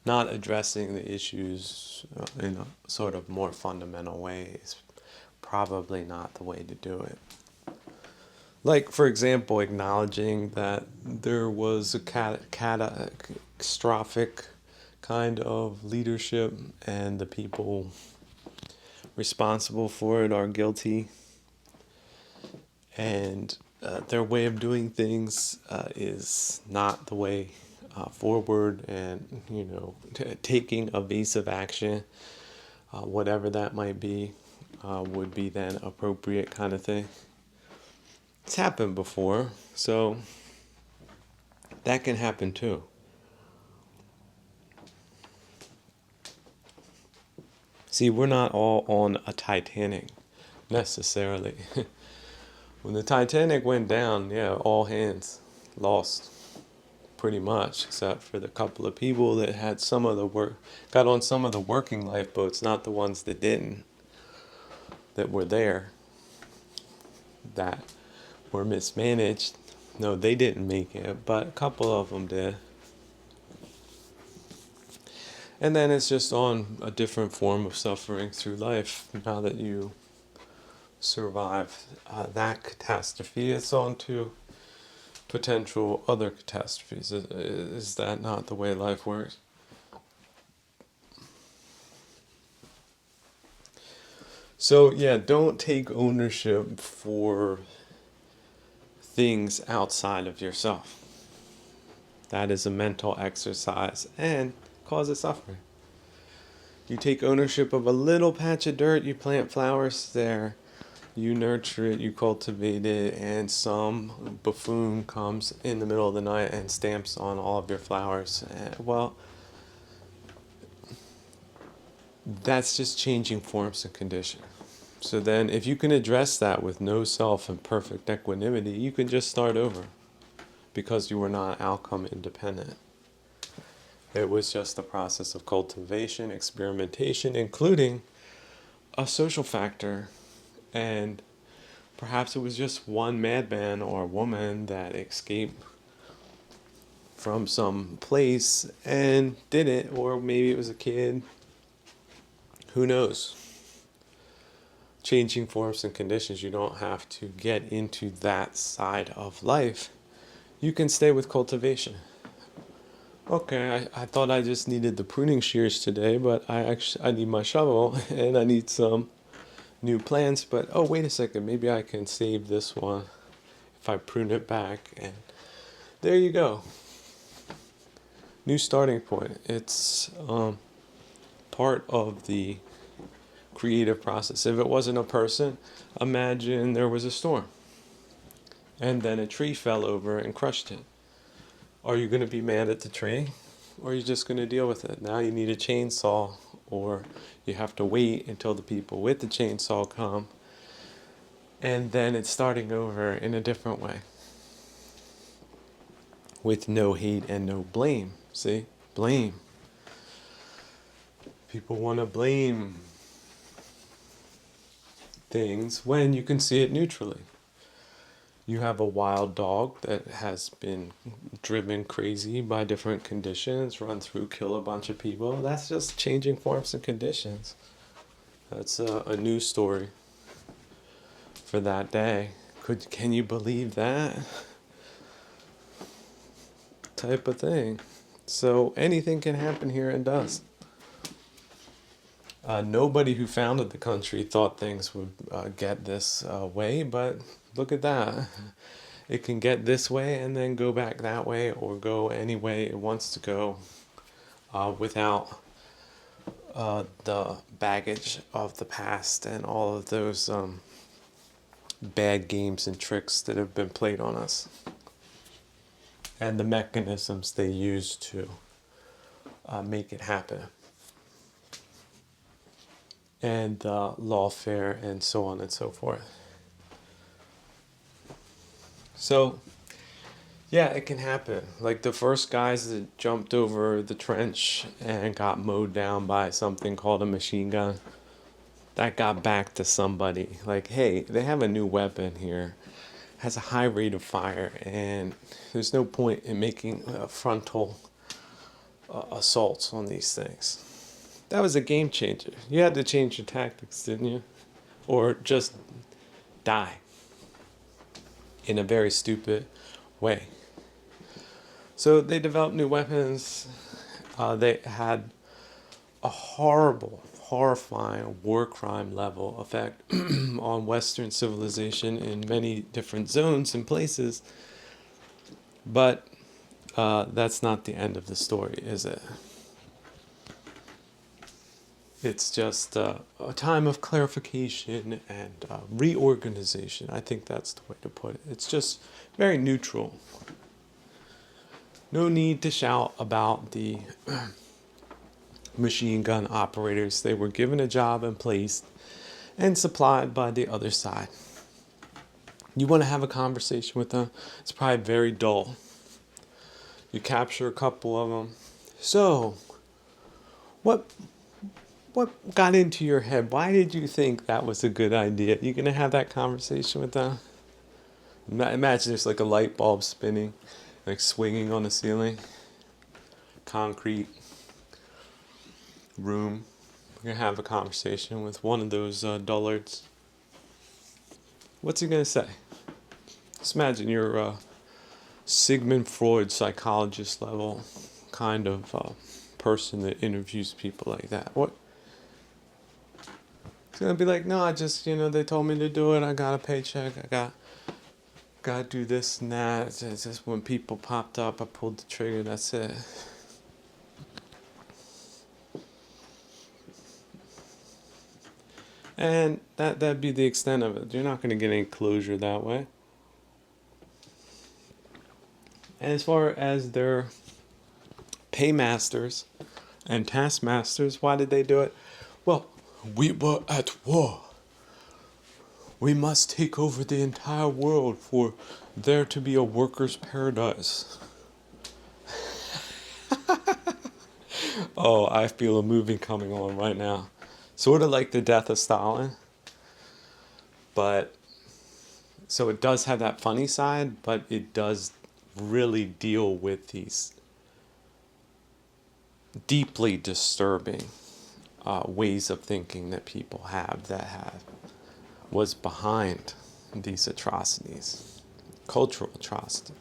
not addressing the issues in a sort of more fundamental way is probably not the way to do it. Like, for example, acknowledging that there was a catastrophic kind of leadership and the people responsible for it are guilty, and their way of doing things is not the way forward, and taking evasive action, whatever that might be, would be then appropriate kind of thing. It's happened before, so that can happen too. See, we're not all on a Titanic necessarily. When the Titanic went down, yeah, all hands lost pretty much, except for the couple of people that had got on some of the working lifeboats, not the ones that didn't, that were there, that were mismanaged. No, they didn't make it, but a couple of them did. And then it's just on a different form of suffering through life. Now that you survive that catastrophe, it's on to potential other catastrophes. Is that not the way life works? So, yeah, don't take ownership for things outside of yourself. That is a mental exercise and causes suffering. You take ownership of a little patch of dirt, you plant flowers there, you nurture it, you cultivate it, and some buffoon comes in the middle of the night and stamps on all of your flowers. Well, that's just changing forms and conditions. So then, if you can address that with no self and perfect equanimity, you can just start over because you were not outcome independent. It was just a process of cultivation, experimentation, including a social factor. And perhaps it was just one madman or woman that escaped from some place and did it, or maybe it was a kid. Who knows? Changing forms and conditions, you don't have to get into that side of life. You can stay with cultivation. Okay, I thought I just needed the pruning shears today, but I need my shovel and I need some new plants. But oh, wait a second, maybe I can save this one if I prune it back. And there you go. New starting point. It's part of the creative process. If it wasn't a person, imagine there was a storm and then a tree fell over and crushed it. Are you going to be mad at the tree, or are you just going to deal with it? Now you need a chainsaw, or you have to wait until the people with the chainsaw come, and then it's starting over in a different way with no hate and no blame. See? Blame. People want to blame things when you can see it neutrally. You have a wild dog that has been driven crazy by different conditions, run through, kill a bunch of people. That's just changing forms and conditions. That's a news story for that day. Can you believe that? Type of thing. So anything can happen here and does. Nobody who founded the country thought things would get this way, but look at that. It can get this way and then go back that way, or go any way it wants to go without the baggage of the past and all of those bad games and tricks that have been played on us. and the mechanisms they use to make it happen, and lawfare and so on and so forth. So yeah, it can happen. Like the first guys that jumped over the trench and got mowed down by something called a machine gun, that got back to somebody. Like, hey, they have a new weapon here, has a high rate of fire, and there's no point in making frontal assaults on these things. That was a game changer. You had to change your tactics, didn't you? Or just die in a very stupid way. So they developed new weapons. They had a horrible, horrifying war crime level effect on Western civilization in many different zones and places. But that's not the end of the story, is it? It's just a time of clarification and reorganization. I think that's the way to put it. It's just very neutral. No need to shout about the machine gun operators. They were given a job and placed and supplied by the other side. You want to have a conversation with them, it's probably very dull. You capture a couple of them. So, what got into your head? Why did you think that was a good idea? You gonna have that conversation with them? Imagine there's like a light bulb spinning, like swinging on the ceiling. Concrete room. You're gonna have a conversation with one of those dullards. What's he gonna say? Just imagine you're a Sigmund Freud psychologist level kind of person that interviews people like that. What? He's gonna be like, no, I just, they told me to do it. I got a paycheck. I gotta do this and that. It's just when people popped up, I pulled the trigger. That's it. And that'd be the extent of it. You're not gonna get any closure that way. And as far as their paymasters and taskmasters, why did they do it? Well, we were at war. We must take over the entire world for there to be a workers' paradise. Oh, I feel a movie coming on right now. Sort of like the death of Stalin. But, so it does have that funny side, but it does really deal with these deeply disturbing ways of thinking that people have was behind these atrocities, cultural atrocities.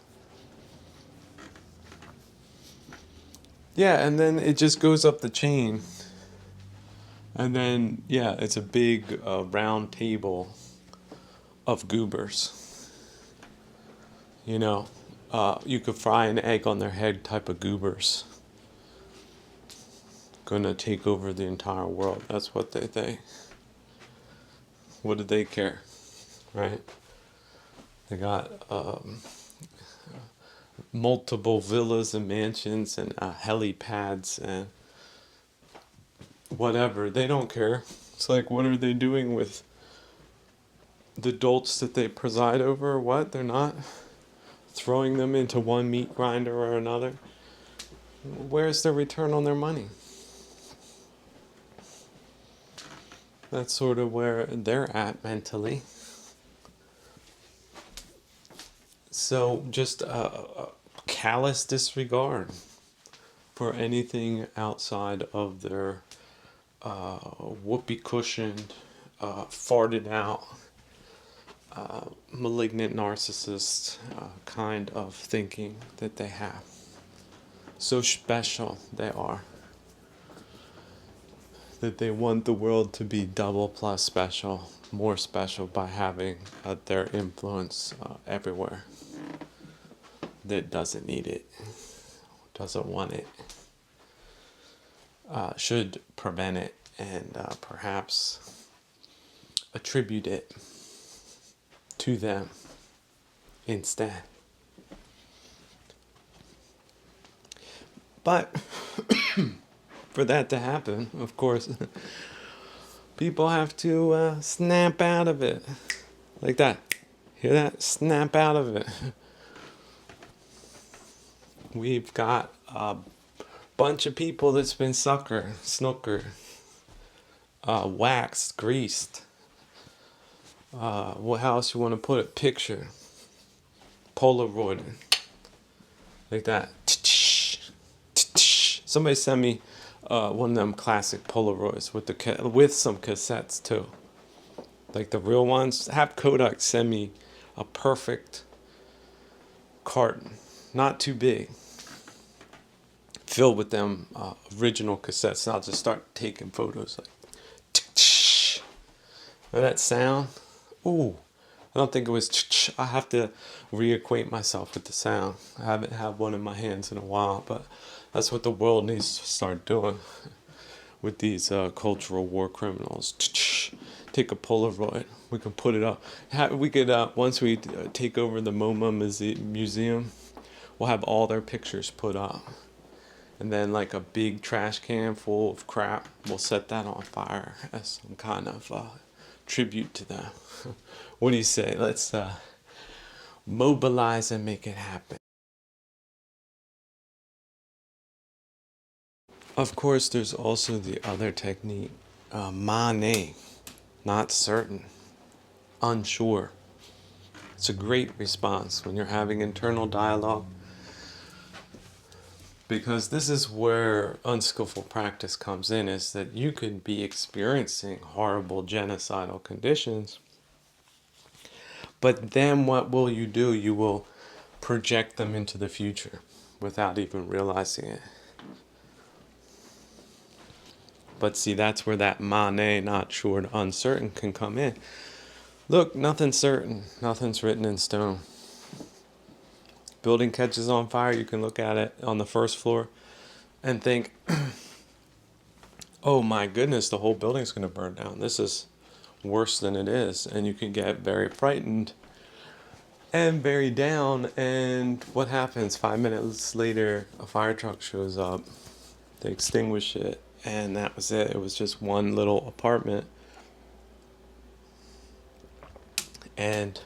Yeah, and then it just goes up the chain. And then, yeah, it's a big round table of goobers. You could fry an egg on their head type of goobers. Gonna take over the entire world. That's what they think. What do they care? Right? They got multiple villas and mansions and helipads and whatever. They don't care. It's like, what are they doing with the adults that they preside over? What? They're not throwing them into one meat grinder or another. Where's the return on their money? That's sort of where they're at mentally. So just a callous disregard for anything outside of their whoopee cushioned, farted out, malignant narcissist kind of thinking that they have. So special they are. That they want the world to be double plus special, more special by having their influence everywhere. That doesn't need it, doesn't want it, should prevent it, and perhaps attribute it to them instead. But for that to happen, of course, people have to snap out of it. Like that. Hear that? Snap out of it. We've got a bunch of people that's been snookered, waxed, greased. What else you want to put it? Picture. Polaroid. Like that. Somebody sent me one of them classic Polaroids with some cassettes too. Like the real ones. Have Kodak send me a perfect carton, not too big, filled with them original cassettes. And I'll just start taking photos like. And that sound. Ooh. I don't think it was. I have to reacquaint myself with the sound. I haven't had one in my hands in a while, but that's what the world needs to start doing with these cultural war criminals. Take a Polaroid. We can put it up. We could once we take over the MoMA museum, we'll have all their pictures put up, and then like a big trash can full of crap. We'll set that on fire as some kind of tribute to them. What do you say? Let's mobilize and make it happen. Of course, there's also the other technique, mane, not certain, unsure. It's a great response when you're having internal dialogue, because this is where unskillful practice comes in, is that you could be experiencing horrible genocidal conditions, but then what will you do? You will project them into the future without even realizing it. But see, that's where that mane, not sure, uncertain, can come in. Look, nothing's certain. Nothing's written in stone. Building catches on fire, you can look at it on the first floor and think, oh my goodness, the whole building's going to burn down. This is worse than it is. And you can get very frightened and very down. And what happens? 5 minutes later, a fire truck shows up. They extinguish it. And that was it. It was just one little apartment. And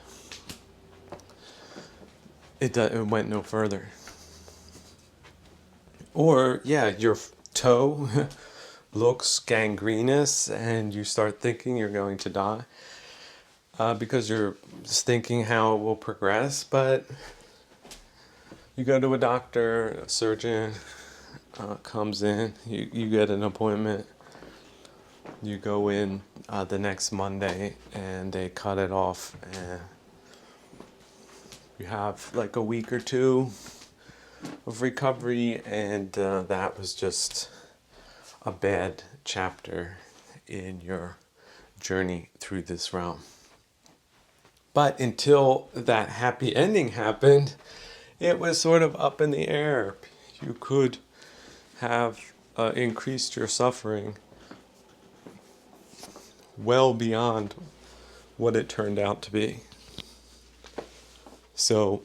it went no further. Or, yeah, your toe looks gangrenous and you start thinking you're going to die because you're just thinking how it will progress. But you go to a doctor, a surgeon comes in, you get an appointment. You go in the next Monday and they cut it off, and you have like a week or two of recovery, and that was just a bad chapter in your journey through this realm. But until that happy ending happened, it was sort of up in the air. You could have increased your suffering well beyond what it turned out to be. So,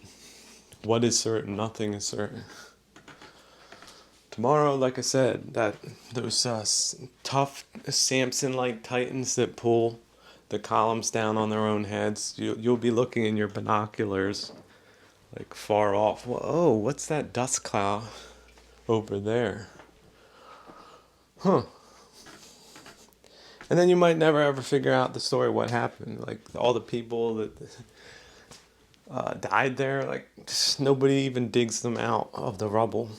what is certain? Nothing is certain. Tomorrow, like I said, that those tough Samson-like titans that pull the columns down on their own heads, you'll be looking in your binoculars, like far off. Whoa, what's that dust cloud over there? Huh. And then you might never ever figure out the story, what happened. Like all the people that died there, like just nobody even digs them out of the rubble.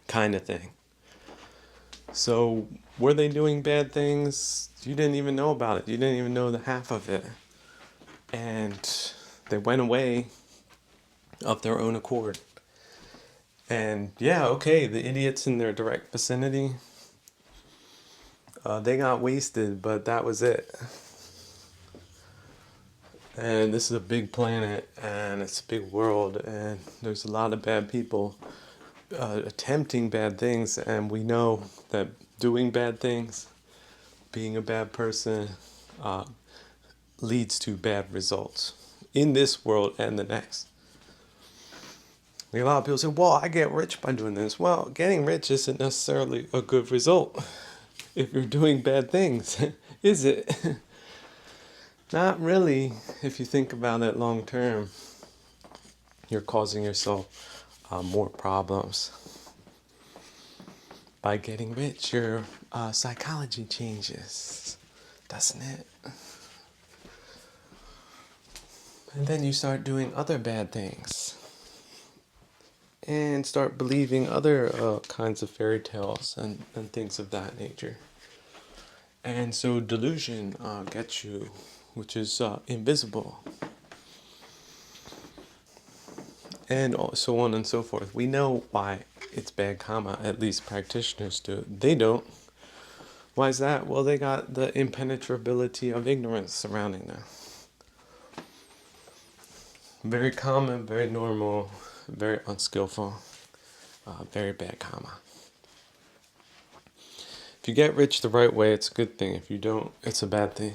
Kind of thing. So were they doing bad things? You didn't even know about it. You didn't even know the half of it. And they went away of their own accord. And yeah, okay, the idiots in their direct vicinity, they got wasted, but that was it. And this is a big planet, and it's a big world, and there's a lot of bad people attempting bad things, and we know that doing bad things, being a bad person, leads to bad results in this world and the next. Like a lot of people say, well, I get rich by doing this. Well, getting rich isn't necessarily a good result if you're doing bad things, is it? Not really, if you think about it long term. You're causing yourself more problems. By getting rich, your psychology changes, doesn't it? And then you start doing other bad things and start believing other kinds of fairy tales and things of that nature. And so delusion gets you, which is invisible. And so on and so forth. We know why it's bad karma, at least practitioners do. They don't. Why is that? Well, they got the impenetrability of ignorance surrounding them. Very common, very normal, very unskillful, very bad karma. If you get rich the right way, it's a good thing. If you don't, it's a bad thing.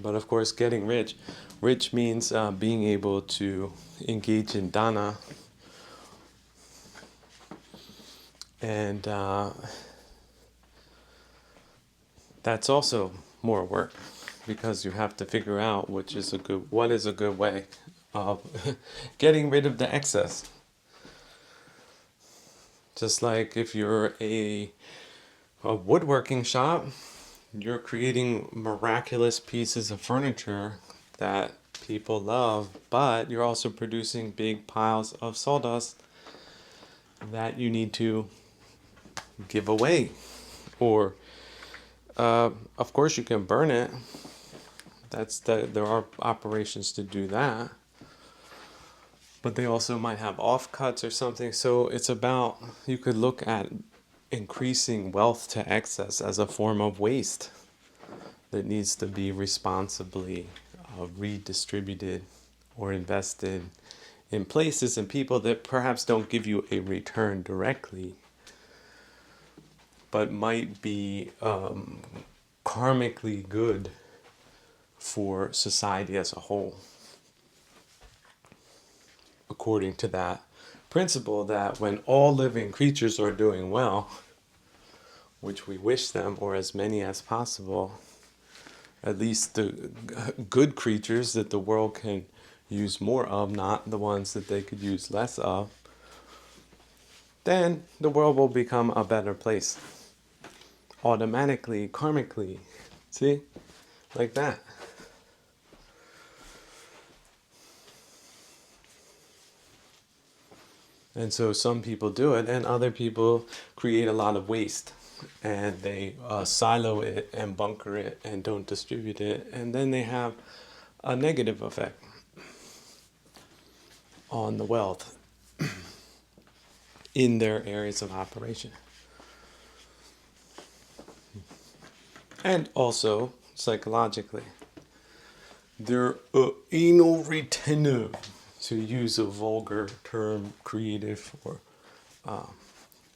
But of course, getting rich means being able to engage in dana. And that's also more work, because you have to figure out what is a good way of getting rid of the excess. Just like if you're a woodworking shop, you're creating miraculous pieces of furniture that people love, but you're also producing big piles of sawdust that you need to give away. Or, of course, you can burn it. There are operations to do that. But they also might have offcuts or something. So it's about, you could look at increasing wealth to excess as a form of waste that needs to be responsibly redistributed or invested in places and people that perhaps don't give you a return directly, but might be karmically good for society as a whole, according to that principle that when all living creatures are doing well, which we wish them, or as many as possible, at least the good creatures that the world can use more of, not the ones that they could use less of, then the world will become a better place. Automatically, karmically. See? Like that. And so some people do it, and other people create a lot of waste. And they silo it and bunker it and don't distribute it. And then they have a negative effect on the wealth in their areas of operation. And also, psychologically, they're anal retentive, to use a vulgar term, creative for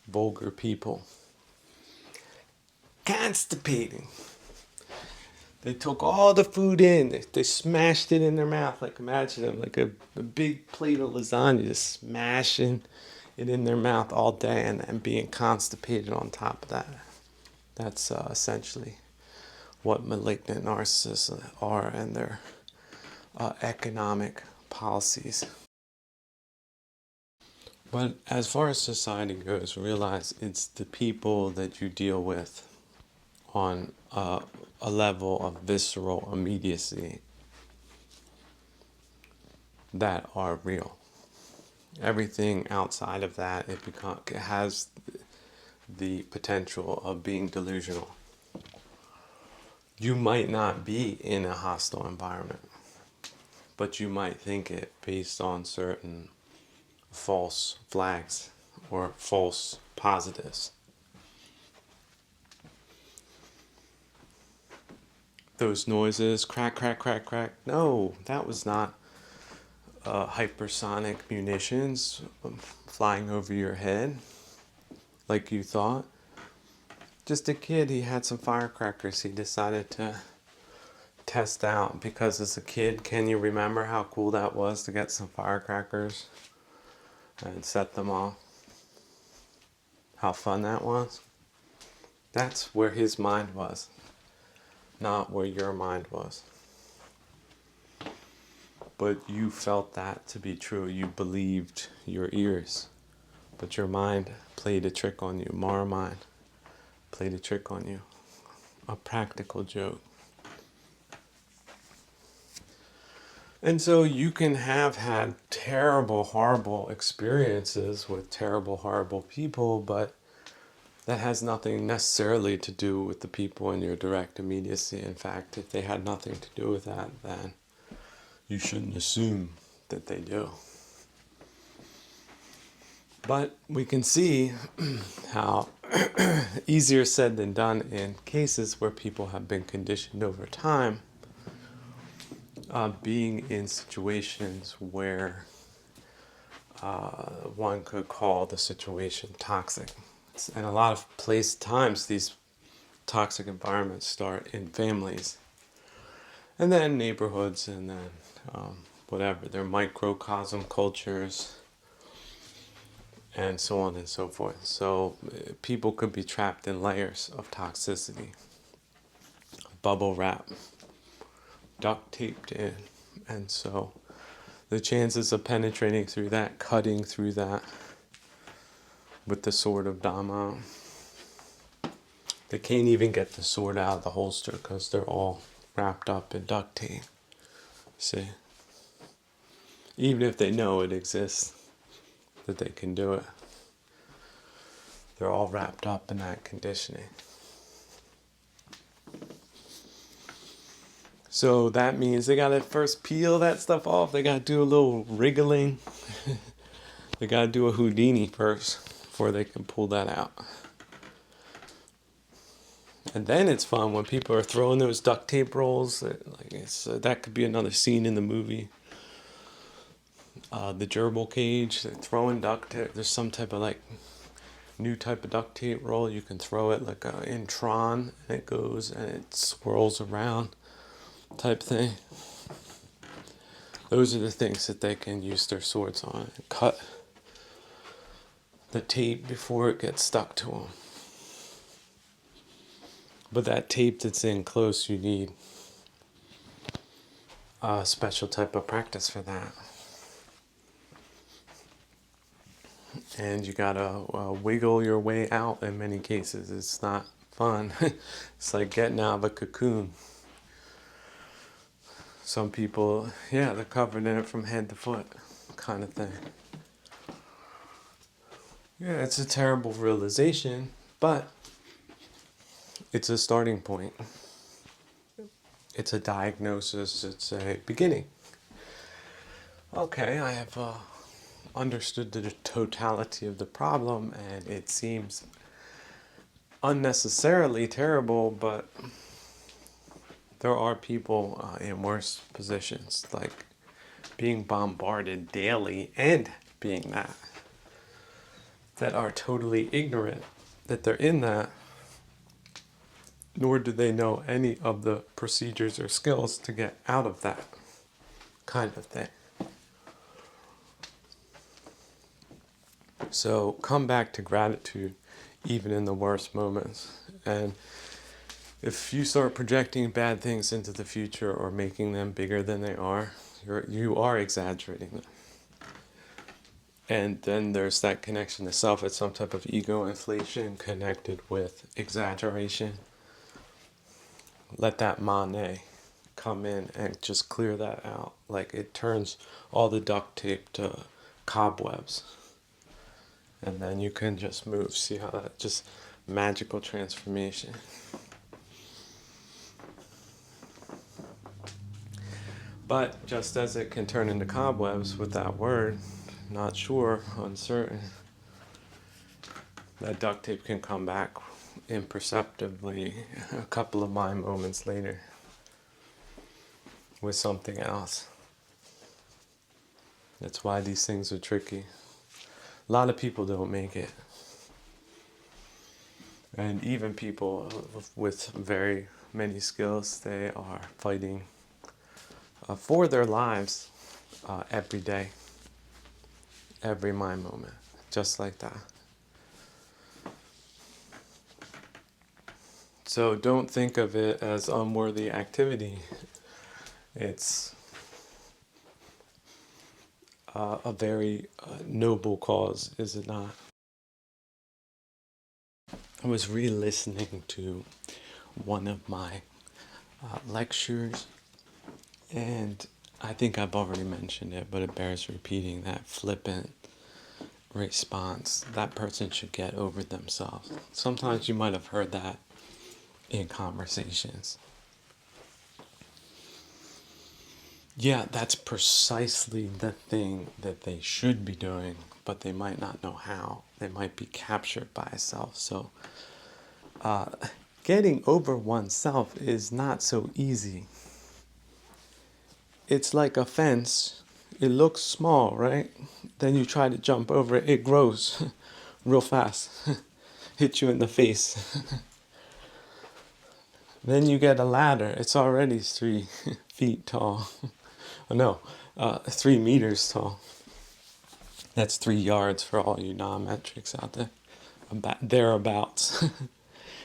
vulgar people. Constipating. They took all the food in, they smashed it in their mouth. Like, imagine them like a big plate of lasagna, just smashing it in their mouth all day and being constipated on top of that. That's essentially what malignant narcissists are and their economic policies. But as far as society goes, realize it's the people that you deal with on a level of visceral immediacy that are real. Everything outside of that, it has the potential of being delusional. You might not be in a hostile environment, but you might think it based on certain false flags or false positives. Those noises, crack, crack, crack, crack. No, that was not hypersonic munitions flying over your head like you thought. Just a kid, he had some firecrackers. He decided to test out, because as a kid, can you remember how cool that was to get some firecrackers and set them off? How fun that was? That's where his mind was, not where your mind was. But you felt that to be true. You believed your ears. But your mind played a trick on you. More mind played a trick on you. A practical joke. And so you can have had terrible, horrible experiences with terrible, horrible people, but that has nothing necessarily to do with the people in your direct immediacy. In fact, if they had nothing to do with that, then you shouldn't assume that they do. But we can see how easier said than done in cases where people have been conditioned over time, being in situations where one could call the situation toxic. And a lot of times these toxic environments start in families, and then neighborhoods, and then whatever, they're microcosm cultures, and so on and so forth. So people could be trapped in layers of toxicity, bubble wrap, duct taped in. And so the chances of penetrating through that, cutting through that with the sword of Dhamma, they can't even get the sword out of the holster because they're all wrapped up in duct tape. See? Even if they know it exists, that they can do it, they're all wrapped up in that conditioning. So that means they gotta first peel that stuff off. They gotta do a little wriggling. They gotta do a Houdini first before they can pull that out. And then it's fun when people are throwing those duct tape rolls. That could be another scene in the movie. The gerbil cage, they're throwing duct tape. There's some type of new type of duct tape roll. You can throw it like in Tron, and it goes and it swirls around type thing. Those are the things that they can use their swords on. Cut the tape before it gets stuck to them. But that tape that's in close, you need a special type of practice for that. And you gotta wiggle your way out in many cases. It's not fun. It's like getting out of a cocoon. Some people, they're covered in it from head to foot, kind of thing. Yeah, it's a terrible realization, but it's a starting point. It's a diagnosis, it's a beginning. Okay, I have understood the totality of the problem, and it seems unnecessarily terrible, but there are people in worse positions, like being bombarded daily and being that are totally ignorant that they're in that, nor do they know any of the procedures or skills to get out of that kind of thing. So come back to gratitude even in the worst moments. And if you start projecting bad things into the future or making them bigger than they are, you are exaggerating them. And then there's that connection to self. It's some type of ego inflation connected with exaggeration. Let that mane come in and just clear that out. Like it turns all the duct tape to cobwebs. And then you can just move. See how that just magical transformation. But just as it can turn into cobwebs with that word, not sure, uncertain, that duct tape can come back imperceptibly a couple of mind moments later with something else. That's why these things are tricky. A lot of people don't make it. And even people with very many skills, they are fighting for their lives every day, every mind moment, just like that. So don't think of it as unworthy activity. It's a very noble cause, is it not? I was re-listening to one of my lectures, and I think I've already mentioned it, but it bears repeating, that flippant response that person should get over themselves. Sometimes you might have heard that in conversations. Yeah, that's precisely the thing that they should be doing, but they might not know how. They might be captured by a self. So getting over oneself is not so easy. It's like a fence. It looks small, right? Then you try to jump over it, it grows real fast, hit you in the face. Then you get a ladder. It's already 3 feet tall. Oh, no, 3 meters tall. That's 3 yards for all you non-metrics out there. About thereabouts.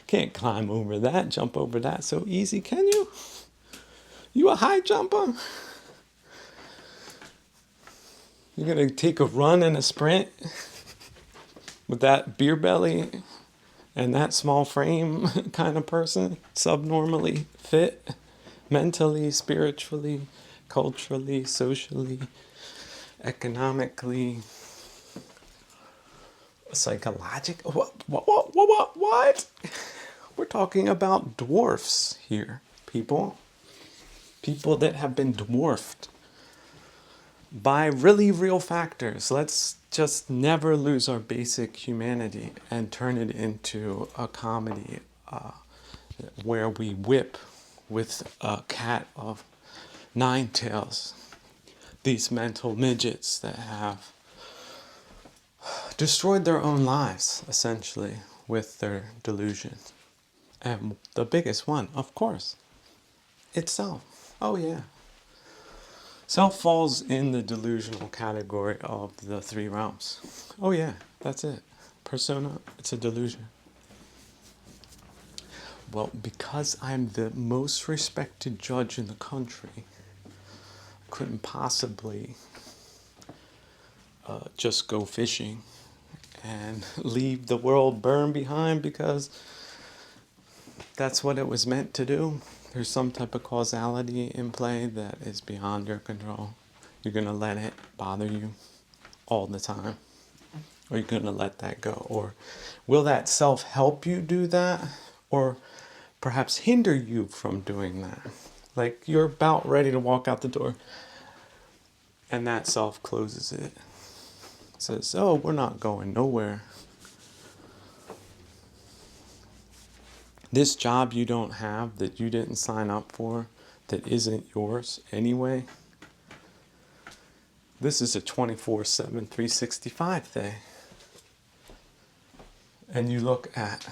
Can't climb over that, jump over that so easy, can you? You a high jumper? You're gonna take a run and a sprint with that beer belly and that small frame kind of person, subnormally fit, mentally, spiritually, culturally, socially, economically, psychological. What? We're talking about dwarfs here, people. People that have been dwarfed by really real factors. Let's just never lose our basic humanity and turn it into a comedy where we whip with a cat of 9 tails these mental midgets that have destroyed their own lives, essentially, with their delusions. And the biggest one, of course, it's self. Oh, yeah. Self falls in the delusional category of the 3 realms. Oh, yeah, that's it. Persona, it's a delusion. Well, because I'm the most respected judge in the country, I couldn't possibly just go fishing and leave the world burned behind because that's what it was meant to do. There's some type of causality in play that is beyond your control. You're going to let it bother you all the time, or you're going to let that go. Or will that self help you do that, or perhaps hinder you from doing that? Like you're about ready to walk out the door and that self closes it. Says, oh, we're not going nowhere. This job you don't have, that you didn't sign up for, that isn't yours anyway, this is a 24/7, 365 day. And you look at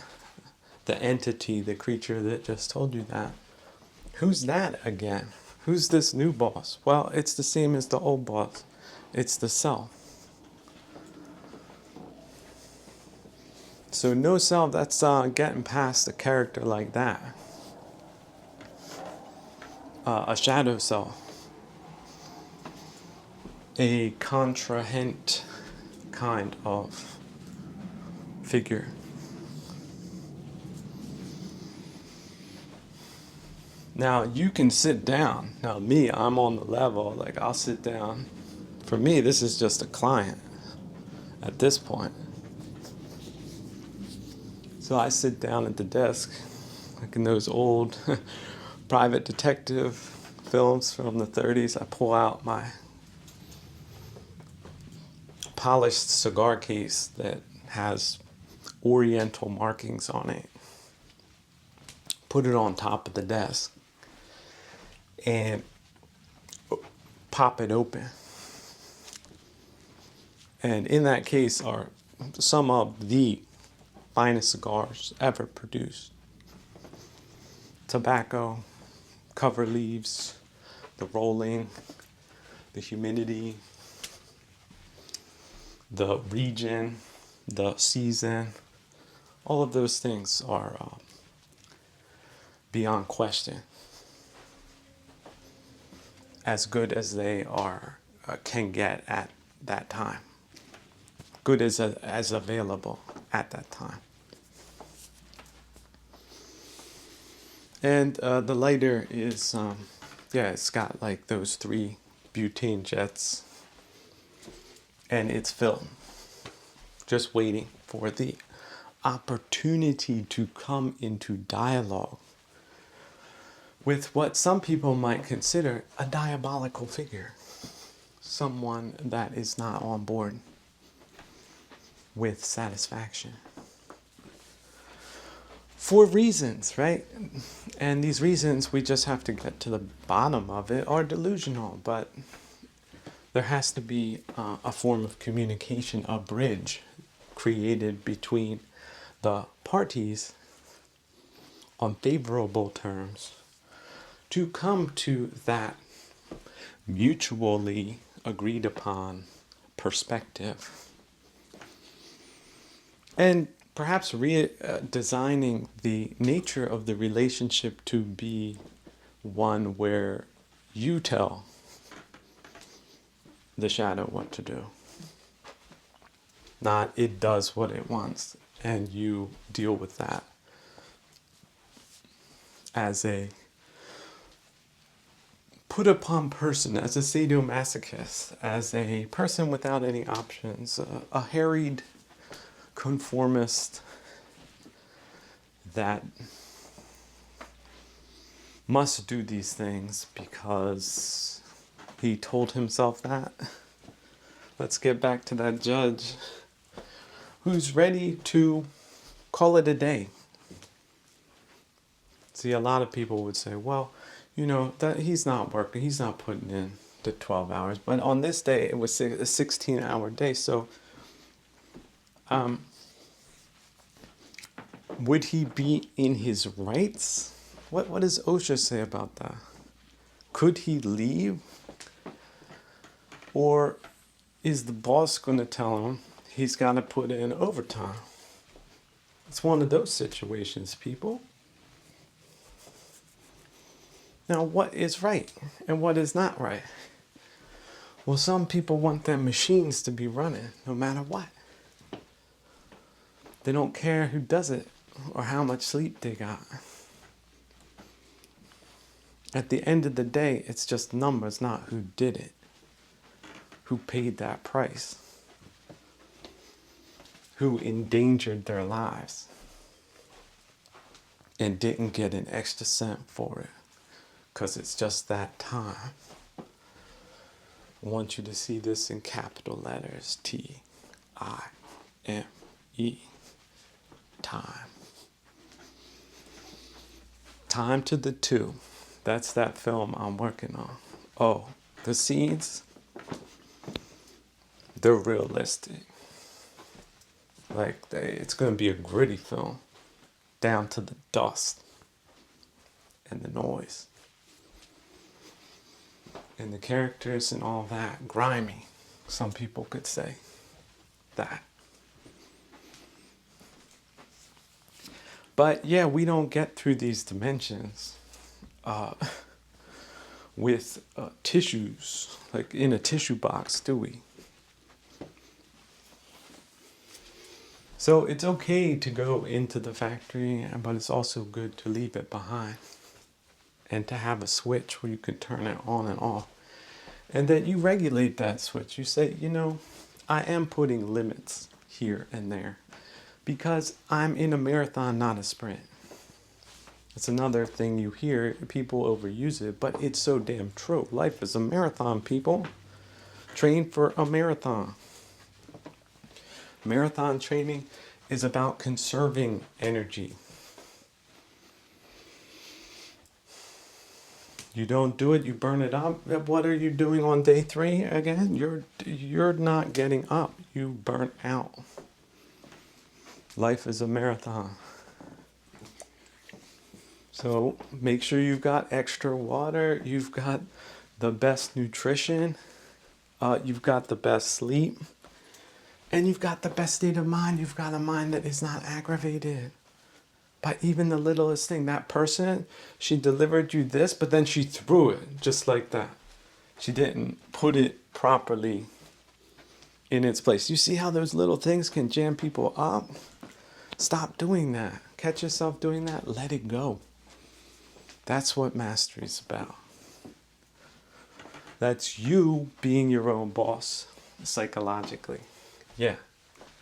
the entity, the creature that just told you that. Who's that again? Who's this new boss? Well, it's the same as the old boss. It's the self. So no self, that's getting past a character like that. A shadow self. A contrahent kind of figure. Now you can sit down. Now me, I'm on the level, like I'll sit down. For me, this is just a client at this point. So I sit down at the desk, like in those old private detective films from the 30s. I pull out my polished cigar case that has oriental markings on it. Put it on top of the desk and pop it open. And in that case are some of the finest cigars ever produced. Tobacco, cover leaves, the rolling, the humidity, the region, the season, all of those things are beyond question as good as they are can get at that time. Good as available at that time. And the lighter is, it's got like those 3 butane jets, and it's filled, just waiting for the opportunity to come into dialogue with what some people might consider a diabolical figure, someone that is not on board with satisfaction. For reasons, right? And these reasons, we just have to get to the bottom of it, are delusional, but there has to be a form of communication, a bridge created between the parties on favorable terms to come to that mutually agreed upon perspective. And perhaps redesigning the nature of the relationship to be one where you tell the shadow what to do. Not it does what it wants and you deal with that as a put upon person, as a sadomasochist, as a person without any options, a harried conformist that must do these things because he told himself that. Let's get back to that judge who's ready to call it a day. See, a lot of people would say, well, that he's not working, he's not putting in the 12 hours. But on this day, it was a 16-hour day. So would he be in his rights? What does OSHA say about that? Could he leave? Or is the boss going to tell him he's got to put in overtime? It's one of those situations, people. Now, what is right and what is not right? Well, some people want their machines to be running no matter what. They don't care who does it or how much sleep they got. At the end of the day, it's just numbers, not who did it, who paid that price, who endangered their lives and didn't get an extra cent for it. Because it's just that time. I want you to see this in capital letters. T-I-M-E. Time. Time to the 2. That's that film I'm working on. Oh, the scenes, they're realistic. It's going to be a gritty film. Down to the dust and the noise. And the characters and all that, grimy, some people could say that. But yeah, we don't get through these dimensions with tissues, like in a tissue box, do we? So it's okay to go into the factory, but it's also good to leave it behind. And to have a switch where you can turn it on and off. And that you regulate that switch. You say, I am putting limits here and there. Because I'm in a marathon, not a sprint. It's another thing you hear. People overuse it, but it's so damn true. Life is a marathon, people. Train for a marathon. Marathon training is about conserving energy. You don't do it, you burn it up. What are you doing on day 3 again? You're not getting up. You burn out. Life is a marathon. So make sure you've got extra water, you've got the best nutrition, you've got the best sleep, and you've got the best state of mind. You've got a mind that is not aggravated by even the littlest thing. That person, she delivered you this, but then she threw it just like that. She didn't put it properly in its place. You see how those little things can jam people up? Stop doing that. Catch yourself doing that. Let it go. That's what mastery is about. That's you being your own boss psychologically. Yeah,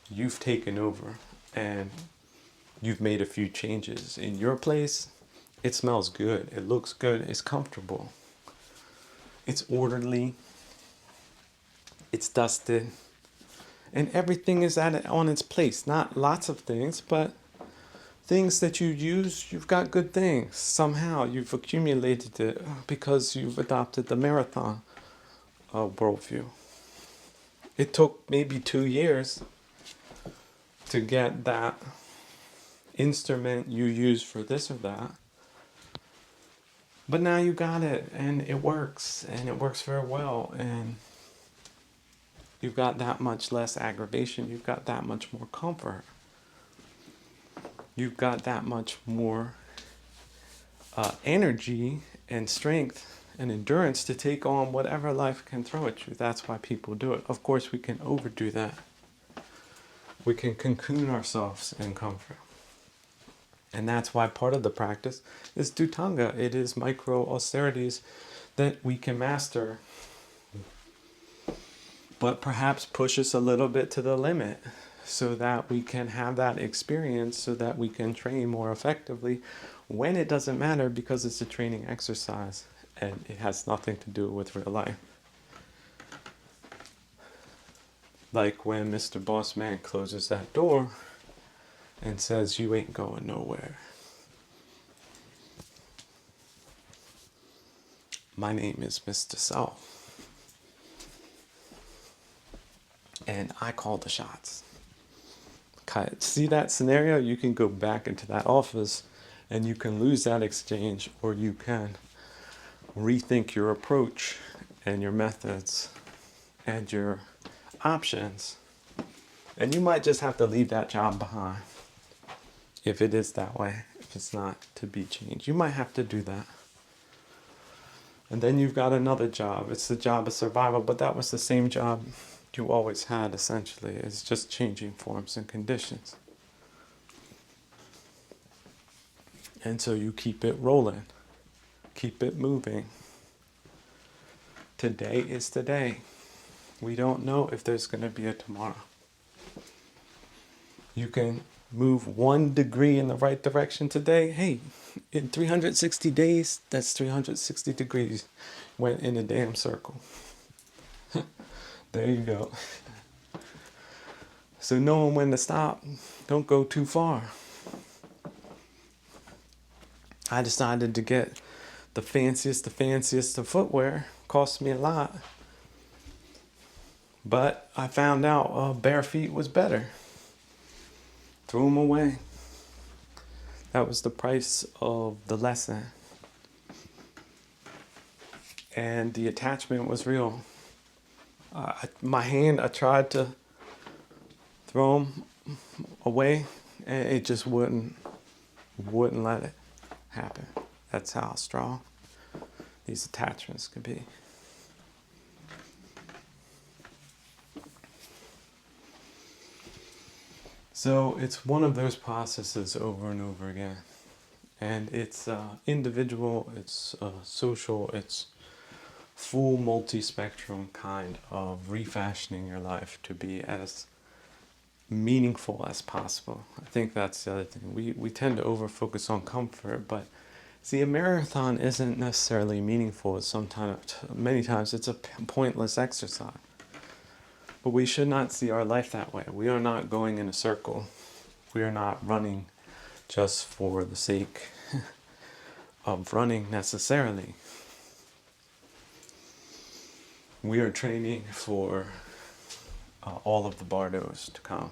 you've taken over and you've made a few changes. In your place, it smells good. It looks good. It's comfortable. It's orderly. It's dusted. And everything is on its place. Not lots of things, but things that you use, you've got good things. Somehow you've accumulated it because you've adopted the marathon worldview. It took maybe 2 years to get that instrument you use for this or that. But now you got it, and it works very well, and you've got that much less aggravation, you've got that much more comfort. You've got that much more energy and strength and endurance to take on whatever life can throw at you. That's why people do it. Of course, we can overdo that. We can cocoon ourselves in comfort. And that's why part of the practice is Dhutanga. It is micro austerities that we can master, but perhaps push us a little bit to the limit so that we can have that experience, so that we can train more effectively when it doesn't matter, because it's a training exercise and it has nothing to do with real life. Like when Mr. Bossman closes that door and says, "You ain't going nowhere. My name is Mr. South, and I call the shots." See that scenario? You can go back into that office and you can lose that exchange, or you can rethink your approach and your methods and your options. And you might just have to leave that job behind if it is that way, if it's not to be changed. You might have to do that. And then you've got another job. It's the job of survival, but that was the same job you always had, essentially. It's just changing forms and conditions. And so you keep it rolling, keep it moving. Today is today. We don't know if there's going to be a tomorrow. You can move 1 degree in the right direction today. Hey, in 360 days, that's 360 degrees went in a damn circle. There you go. So knowing when to stop, don't go too far. I decided to get the fanciest of footwear. Cost me a lot. But I found out bare feet was better. Threw them away. That was the price of the lesson. And the attachment was real. My hand, I tried to throw them away, and it just wouldn't let it happen. That's how strong these attachments could be. So it's one of those processes over and over again. And it's individual, it's social, it's full multi-spectrum kind of refashioning your life to be as meaningful as possible. I think that's the other thing. We tend to over-focus on comfort, but see, a marathon isn't necessarily meaningful. Many times it's a pointless exercise. But we should not see our life that way. We are not going in a circle. We are not running just for the sake of running necessarily. We are training for all of the bardos to come.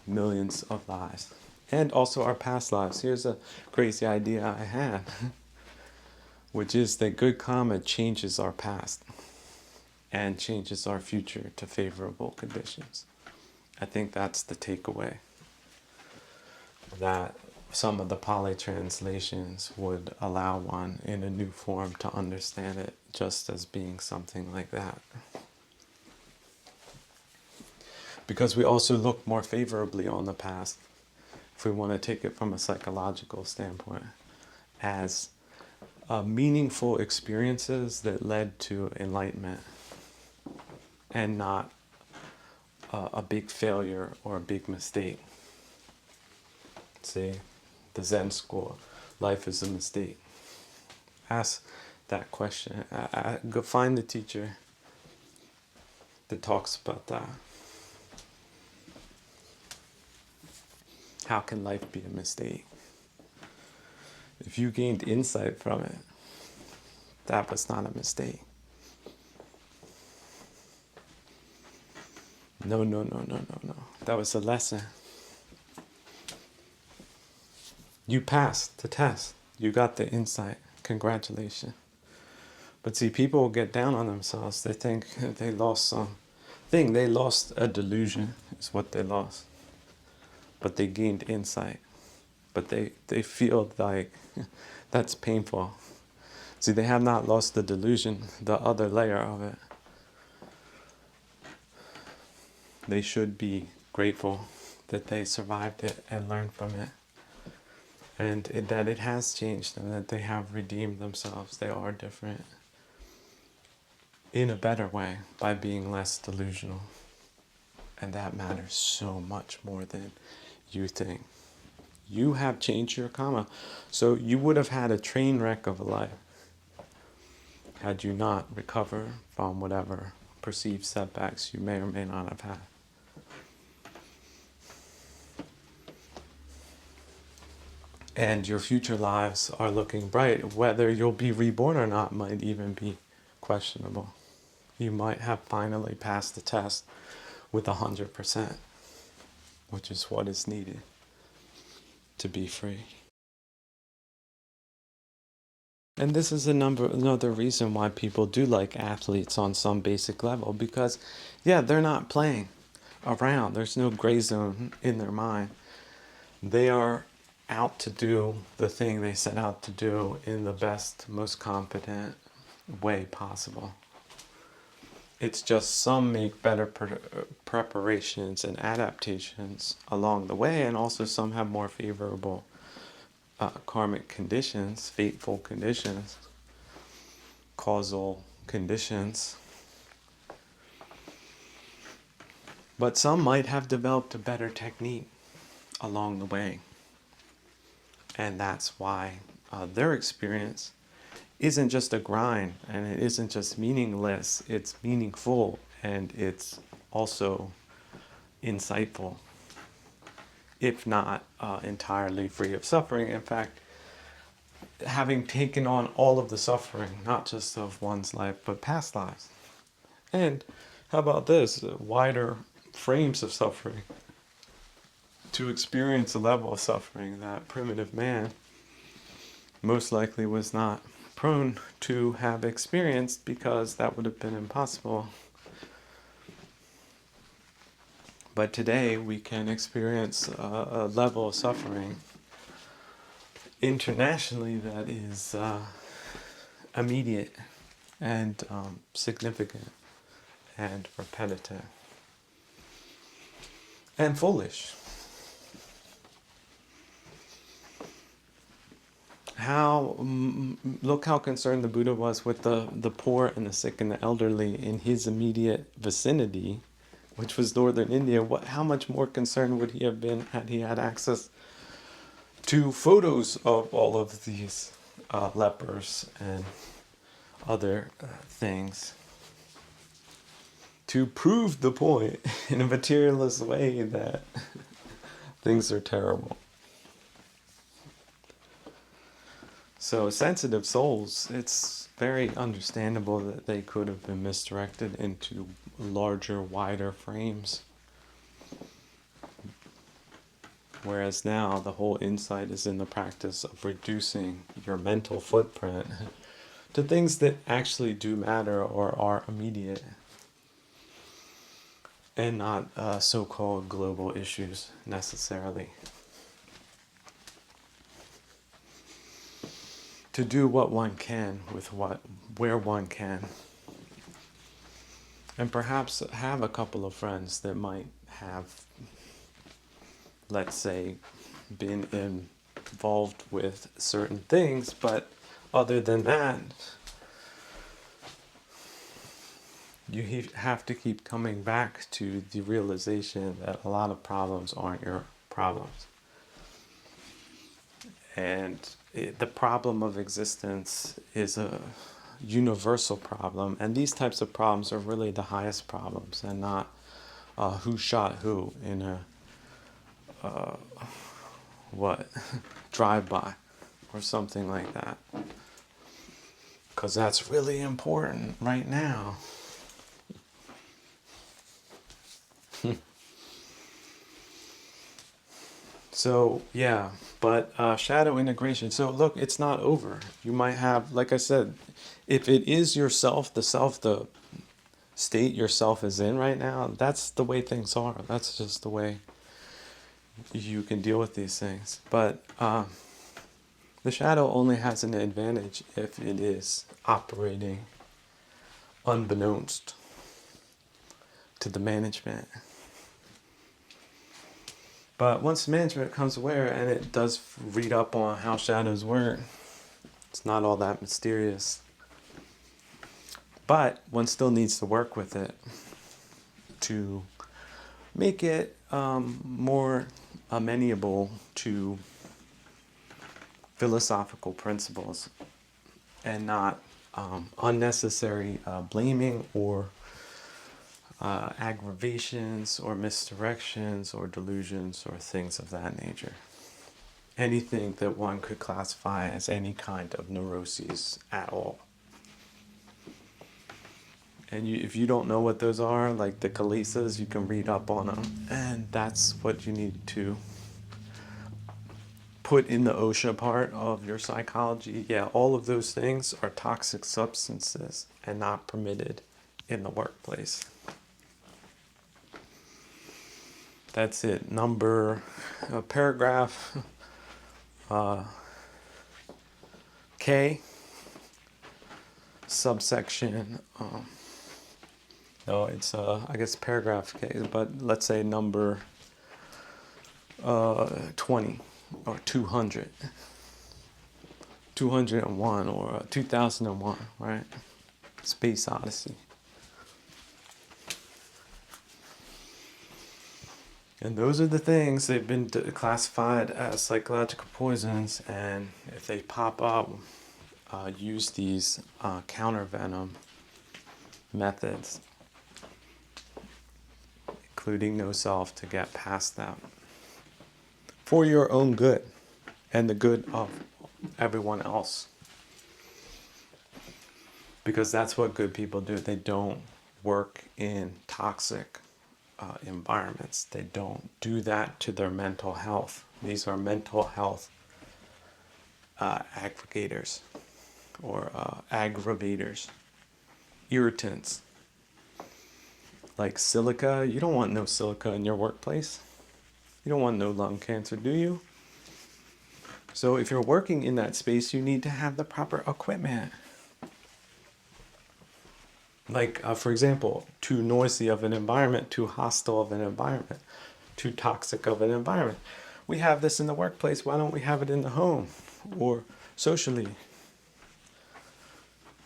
millions of lives. And also our past lives. Here's a crazy idea I had, which is that good karma changes our past and changes our future to favorable conditions. I think that's the takeaway. That some of the Pali translations would allow one in a new form to understand it just as being something like that. Because we also look more favorably on the past, if we want to take it from a psychological standpoint, as meaningful experiences that led to enlightenment and not a big failure or a big mistake. See, the Zen school, life is a mistake. Ask that question. Go find the teacher that talks about that. How can life be a mistake? If you gained insight from it, that was not a mistake. No. That was a lesson. You passed the test. You got the insight. Congratulations. But see, people will get down on themselves. They think they lost something. They lost a delusion, is what they lost. But they gained insight. But they feel like that's painful. See, they have not lost the delusion, the other layer of it. They should be grateful that they survived it and learned from it. And that it has changed and that they have redeemed themselves. They are different in a better way by being less delusional. And that matters so much more than you think. You have changed your karma. So you would have had a train wreck of a life had you not recovered from whatever perceived setbacks you may or may not have had. And your future lives are looking bright. Whether you'll be reborn or not might even be questionable. You might have finally passed the test with 100%, which is what is needed to be free. And this is another reason why people do like athletes on some basic level, because, yeah, they're not playing around. There's no gray zone in their mind. They are out to do the thing they set out to do in the best, most competent way possible. It's just some make better preparations and adaptations along the way, and also some have more favorable karmic conditions, fateful conditions, causal conditions. But some might have developed a better technique along the way. And that's why their experience isn't just a grind, and it isn't just meaningless, it's meaningful, and it's also insightful, if not entirely free of suffering. In fact, having taken on all of the suffering, not just of one's life, but past lives. And how about this? Wider frames of suffering. To experience a level of suffering that primitive man most likely was not prone to have experienced, because that would have been impossible. But today we can experience a level of suffering internationally that is immediate and significant and repetitive and foolish. Look how concerned the Buddha was with the poor and the sick and the elderly in his immediate vicinity, which was northern India. How much more concerned would he have been had he had access to photos of all of these lepers and other things to prove the point in a materialist way that things are terrible. So sensitive souls, it's very understandable that they could have been misdirected into larger, wider frames. Whereas now the whole insight is in the practice of reducing your mental footprint to things that actually do matter or are immediate, and not so-called global issues necessarily. To do what one can with where one can. And perhaps have a couple of friends that might have, let's say, been involved with certain things, but other than that, you have to keep coming back to the realization that a lot of problems aren't your problems. And the problem of existence is a universal problem, and these types of problems are really the highest problems, and not who shot who in a drive-by or something like that, because that's really important right now. So yeah, but shadow integration. So look, it's not over. You might have, like I said, if it is yourself, the state yourself is in right now, that's the way things are. That's just the way you can deal with these things. But the shadow only has an advantage if it is operating unbeknownst to the management. But once management becomes aware and it does read up on how shadows work, it's not all that mysterious. But one still needs to work with it to make it more amenable to philosophical principles, and not unnecessary blaming or aggravations or misdirections or delusions or things of that nature. Anything that one could classify as any kind of neuroses at all. And if you don't know what those are, like the Khaleesas, you can read up on them. And that's what you need to put in the OSHA part of your psychology. Yeah, all of those things are toxic substances and not permitted in the workplace. That's it. Paragraph K, subsection. No, it's I guess paragraph K, but let's say number 20 or 200, 201 or 2001, right? Space Odyssey. And those are the things, they've been classified as psychological poisons, and if they pop up, use these countervenom methods, including no self, to get past them for your own good and the good of everyone else. Because that's what good people do. They don't work in toxic environments. They don't do that to their mental health. These are mental health aggregators or aggravators, irritants. Like silica, you don't want no silica in your workplace. You don't want no lung cancer, do you? So if you're working in that space, you need to have the proper equipment. Like, for example, too noisy of an environment, too hostile of an environment, too toxic of an environment. We have this in the workplace. Why don't we have it in the home or socially?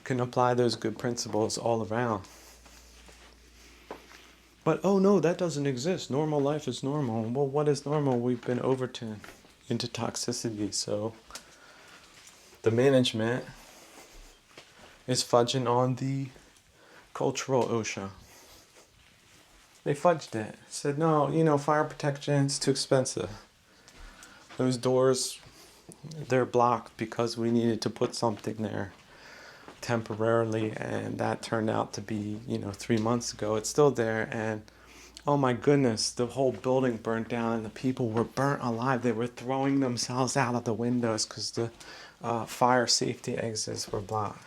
Can apply those good principles all around. But, oh no, that doesn't exist. Normal life is normal. Well, what is normal? We've been overturned into toxicity. So the management is fudging on the cultural OSHA. They fudged it. Said, no, fire protection is too expensive. Those doors, they're blocked because we needed to put something there temporarily, and that turned out to be, 3 months ago. It's still there, and Oh my goodness, the whole building burnt down and the people were burnt alive. They were throwing themselves out of the windows because the fire safety exits were blocked.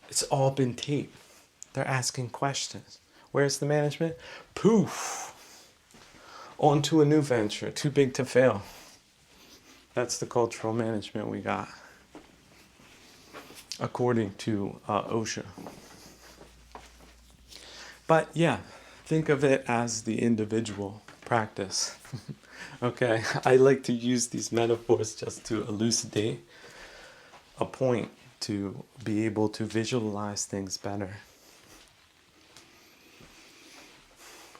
It's all been taped. They're asking questions. Where's the management? Poof! On to a new venture, too big to fail. That's the cultural management we got, according to OSHA. But yeah, think of it as the individual practice. Okay, I like to use these metaphors just to elucidate a point, to be able to visualize things better.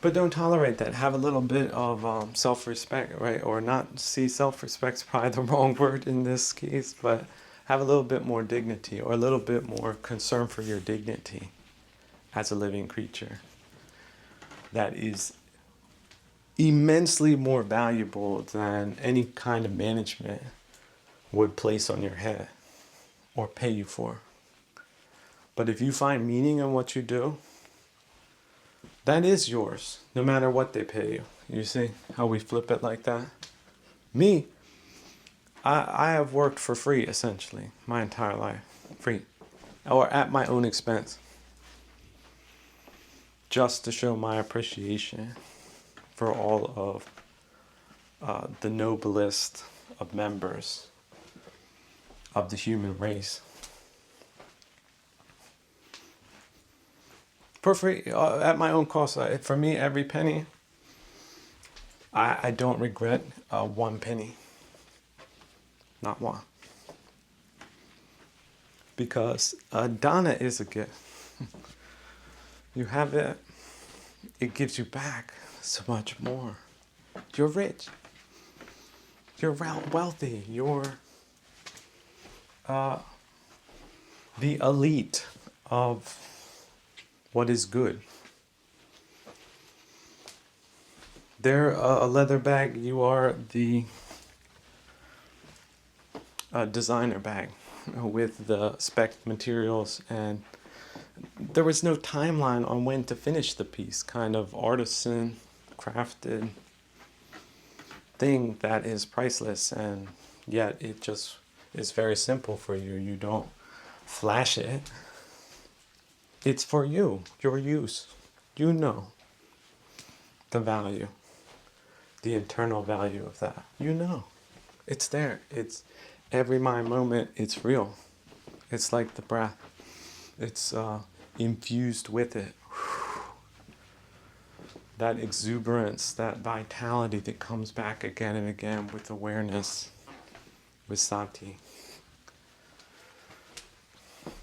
But don't tolerate that. Have a little bit of self-respect, right? Or not, see, self-respect's probably the wrong word in this case, but have a little bit more dignity, or a little bit more concern for your dignity as a living creature. That is immensely more valuable than any kind of management would place on your head or pay you for. But if you find meaning in what you do, that is yours, no matter what they pay you. You see how we flip it like that? Me, I have worked for free, essentially, my entire life. Free. Or at my own expense. Just to show my appreciation for all of the noblest of members of the human race. For free, at my own cost. For me, every penny, I don't regret one penny. Not one. Because Dana is a gift. You have it, it gives you back so much more. You're rich. You're wealthy. You're the elite of what is good. They're a leather bag. You are the designer bag with the spec materials, and there was no timeline on when to finish the piece. Kind of artisan, crafted thing that is priceless, and yet it just is very simple for you. You don't flash it. It's for you, your use. You know the value, the internal value of that. You know. It's there. It's every moment. It's real. It's like the breath. It's infused with it. That exuberance, that vitality that comes back again and again with awareness, with sati.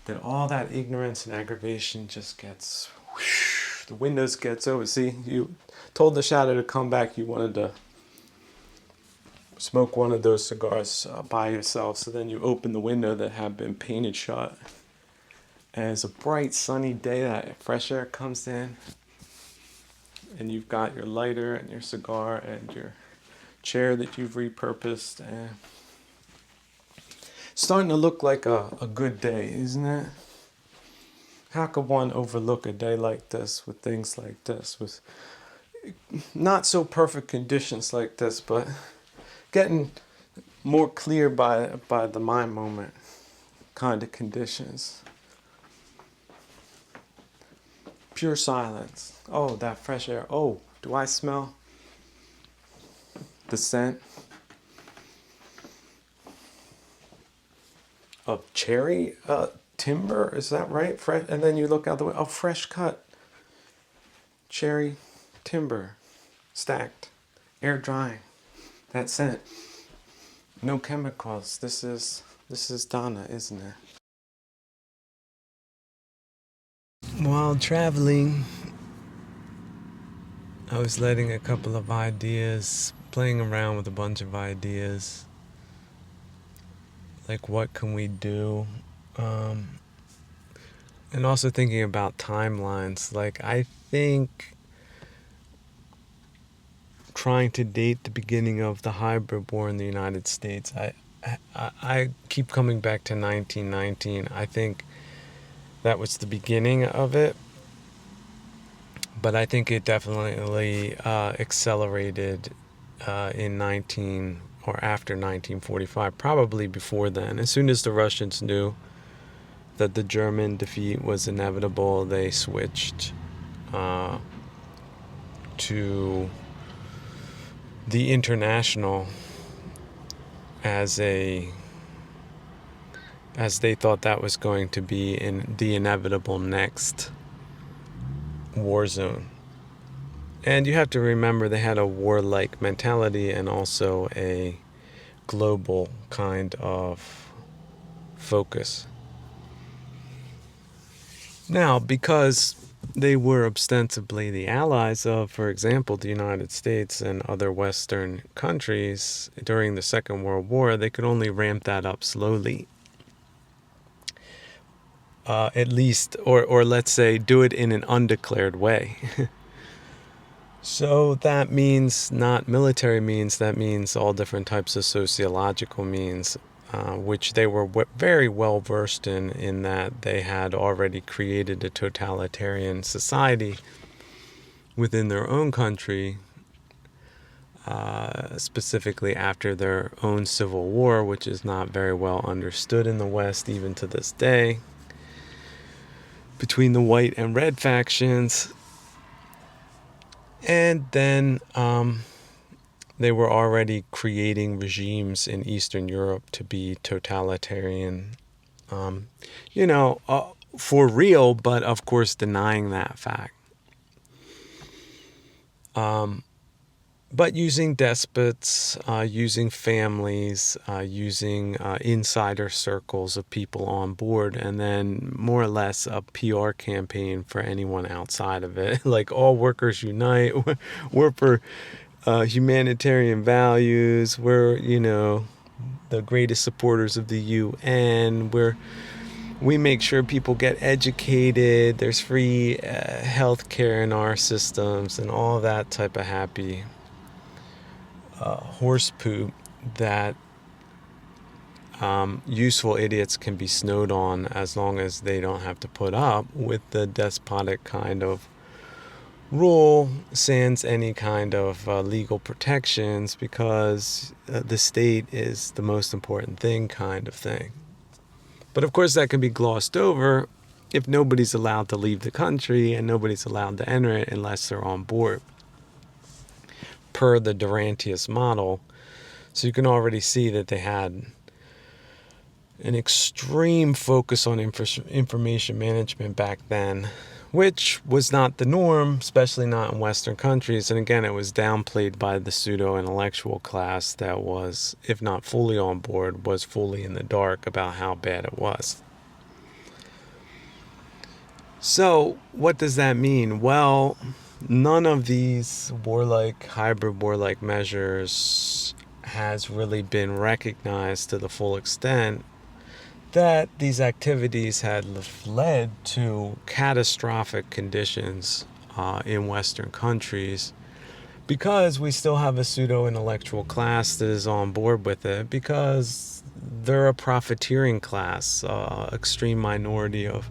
That all that ignorance and aggravation just gets, whoosh, the windows gets over. See, you told the shadow to come back. You wanted to smoke one of those cigars by yourself. So then you open the window that had been painted shut. And it's a bright sunny day, that fresh air comes in. And you've got your lighter and your cigar and your chair that you've repurposed. And it's starting to look like a good day, isn't it? How could one overlook a day like this, with things like this, with not so perfect conditions like this, but getting more clear by the mind moment kind of conditions. Pure silence. Oh, that fresh air. Oh, do I smell the scent of cherry timber? Is that right? Fresh, and then you look out the way. Oh, fresh cut cherry timber, stacked, air drying. That scent. No chemicals. This is Dana, isn't it? While traveling, I was letting a couple of ideas, playing around with a bunch of ideas. Like, what can we do? And also thinking about timelines. Like, I think trying to date the beginning of the hybrid war in the United States, I keep coming back to 1919. I think that was the beginning of it. But I think it definitely accelerated in 19 or after 1945, probably before then. As soon as the Russians knew that the German defeat was inevitable, they switched to the international as they thought that was going to be in the inevitable next war zone. And you have to remember they had a warlike mentality and also a global kind of focus. Now, because they were ostensibly the allies of, for example, the United States and other Western countries during the Second World War, they could only ramp that up slowly. At least, or let's say, do it in an undeclared way. So that means not military means, that means all different types of sociological means, which they were very well versed in that they had already created a totalitarian society within their own country, specifically after their own civil war, which is not very well understood in the West even to this day, between the white and red factions. And then they were already creating regimes in Eastern Europe to be totalitarian, for real, but of course denying that fact. But using despots, using families, using insider circles of people on board, and then more or less a PR campaign for anyone outside of it. Like, all workers unite, we're for humanitarian values, we're, the greatest supporters of the UN, we make sure people get educated, there's free health care in our systems, and all that type of happy horse poop that useful idiots can be snowed on as long as they don't have to put up with the despotic kind of rule sans any kind of legal protections, because the state is the most important thing kind of thing. But of course that can be glossed over if nobody's allowed to leave the country and nobody's allowed to enter it unless they're on board, per the Durantius model. So you can already see that they had an extreme focus on information management back then, which was not the norm, especially not in Western countries. And again, it was downplayed by the pseudo-intellectual class that was, if not fully on board, was fully in the dark about how bad it was. So what does that mean? Well, none of these hybrid warlike measures has really been recognized to the full extent that these activities had led to catastrophic conditions in Western countries, because we still have a pseudo-intellectual class that is on board with it, because they're a profiteering class, extreme minority of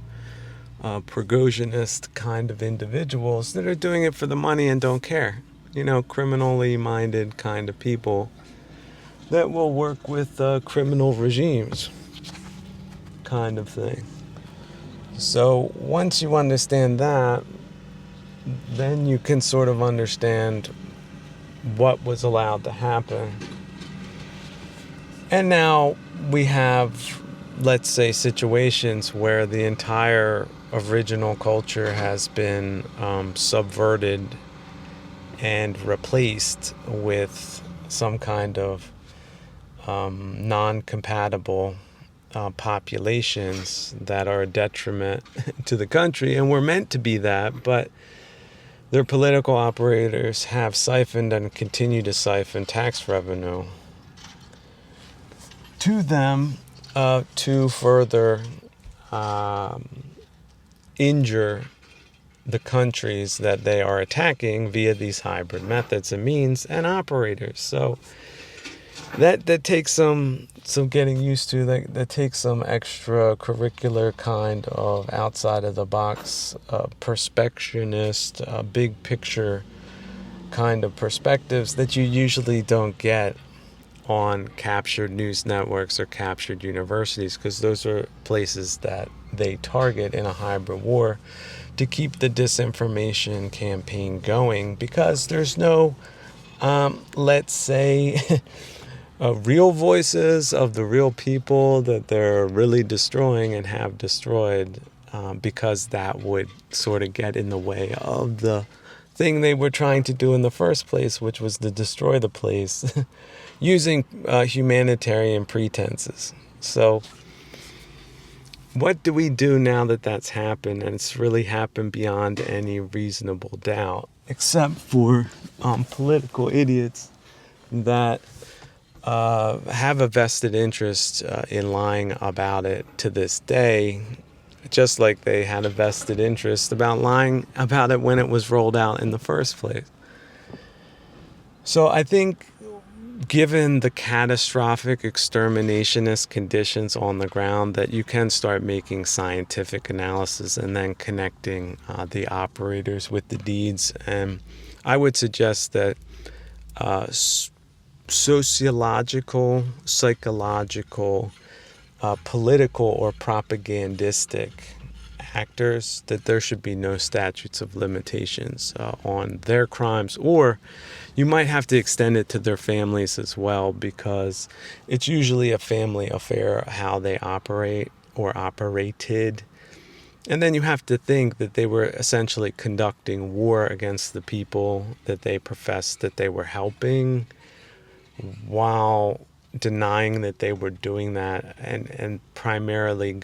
Prigozhinist kind of individuals that are doing it for the money and don't care. Criminally minded kind of people that will work with criminal regimes kind of thing. So once you understand that, then you can sort of understand what was allowed to happen. And now we have, let's say, situations where the entire original culture has been subverted and replaced with some kind of non-compatible populations that are a detriment to the country, and were meant to be that, but their political operators have siphoned and continue to siphon tax revenue to them to further injure the countries that they are attacking via these hybrid methods and means and operators. So that takes some getting used to. That takes some extracurricular kind of outside of the box, perspectionist, big picture kind of perspectives that you usually don't get on captured news networks or captured universities, because those are places that they target in a hybrid war to keep the disinformation campaign going, because there's no, let's say, real voices of the real people that they're really destroying and have destroyed, because that would sort of get in the way of the thing they were trying to do in the first place, which was to destroy the place using humanitarian pretenses. So what do we do now that that's happened, and it's really happened beyond any reasonable doubt, except for political idiots that have a vested interest in lying about it to this day, just like they had a vested interest about lying about it when it was rolled out in the first place. So I think, given the catastrophic exterminationist conditions on the ground, that you can start making scientific analysis and then connecting the operators with the deeds. And I would suggest that sociological, psychological, political, or propagandistic actors, that there should be no statutes of limitations on their crimes, or you might have to extend it to their families as well, because it's usually a family affair how they operate or operated. And then you have to think that they were essentially conducting war against the people that they professed that they were helping, while denying that they were doing that, and primarily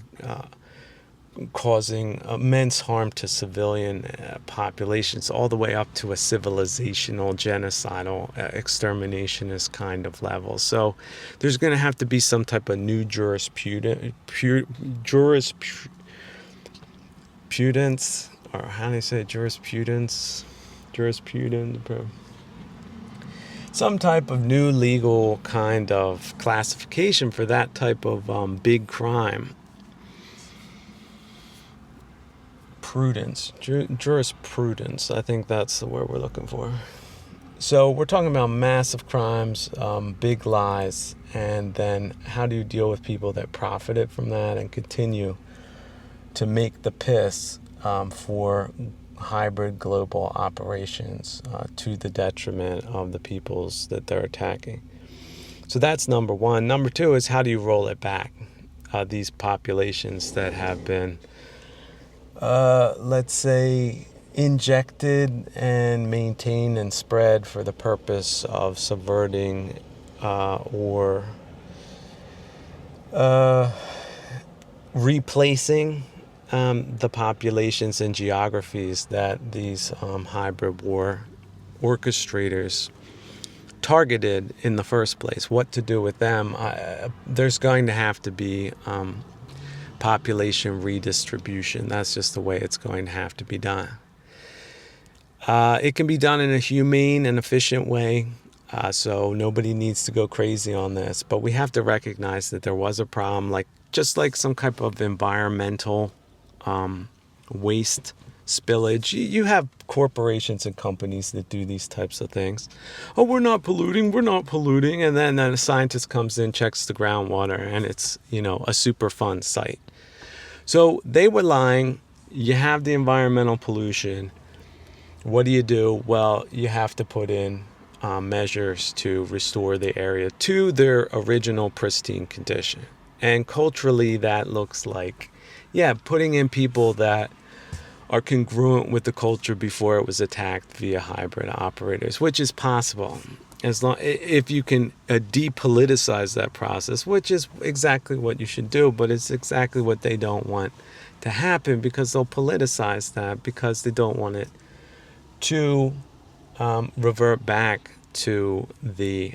causing immense harm to civilian populations, all the way up to a civilizational, genocidal, exterminationist kind of level. So there's going to have to be some type of new jurisprudence, or how do you say it? Jurisprudence, some type of new legal kind of classification for that type of big crime. Jurisprudence, I think that's the word we're looking for. So we're talking about massive crimes, big lies, and then how do you deal with people that profited from that and continue to make the piss for hybrid global operations to the detriment of the peoples that they're attacking. So that's number one. Number two is, how do you roll it back? These populations that have been, let's say, injected and maintained and spread for the purpose of subverting or replacing the populations and geographies that these hybrid war orchestrators targeted in the first place. What to do with them? There's going to have to be population redistribution. That's just the way it's going to have to be done. It can be done in a humane and efficient way, so nobody needs to go crazy on this. But we have to recognize that there was a problem, just like some type of environmental waste spillage. You have corporations and companies that do these types of things. Oh, we're not polluting. And then a scientist comes in, checks the groundwater, and it's, a Superfund site. So they were lying. You have the environmental pollution. What do? Well, you have to put in measures to restore the area to their original pristine condition. And culturally, that looks like, putting in people that are congruent with the culture before it was attacked via hybrid operators, which is possible if you can depoliticize that process, which is exactly what you should do. But it's exactly what they don't want to happen, because they'll politicize that, because they don't want it to revert back to the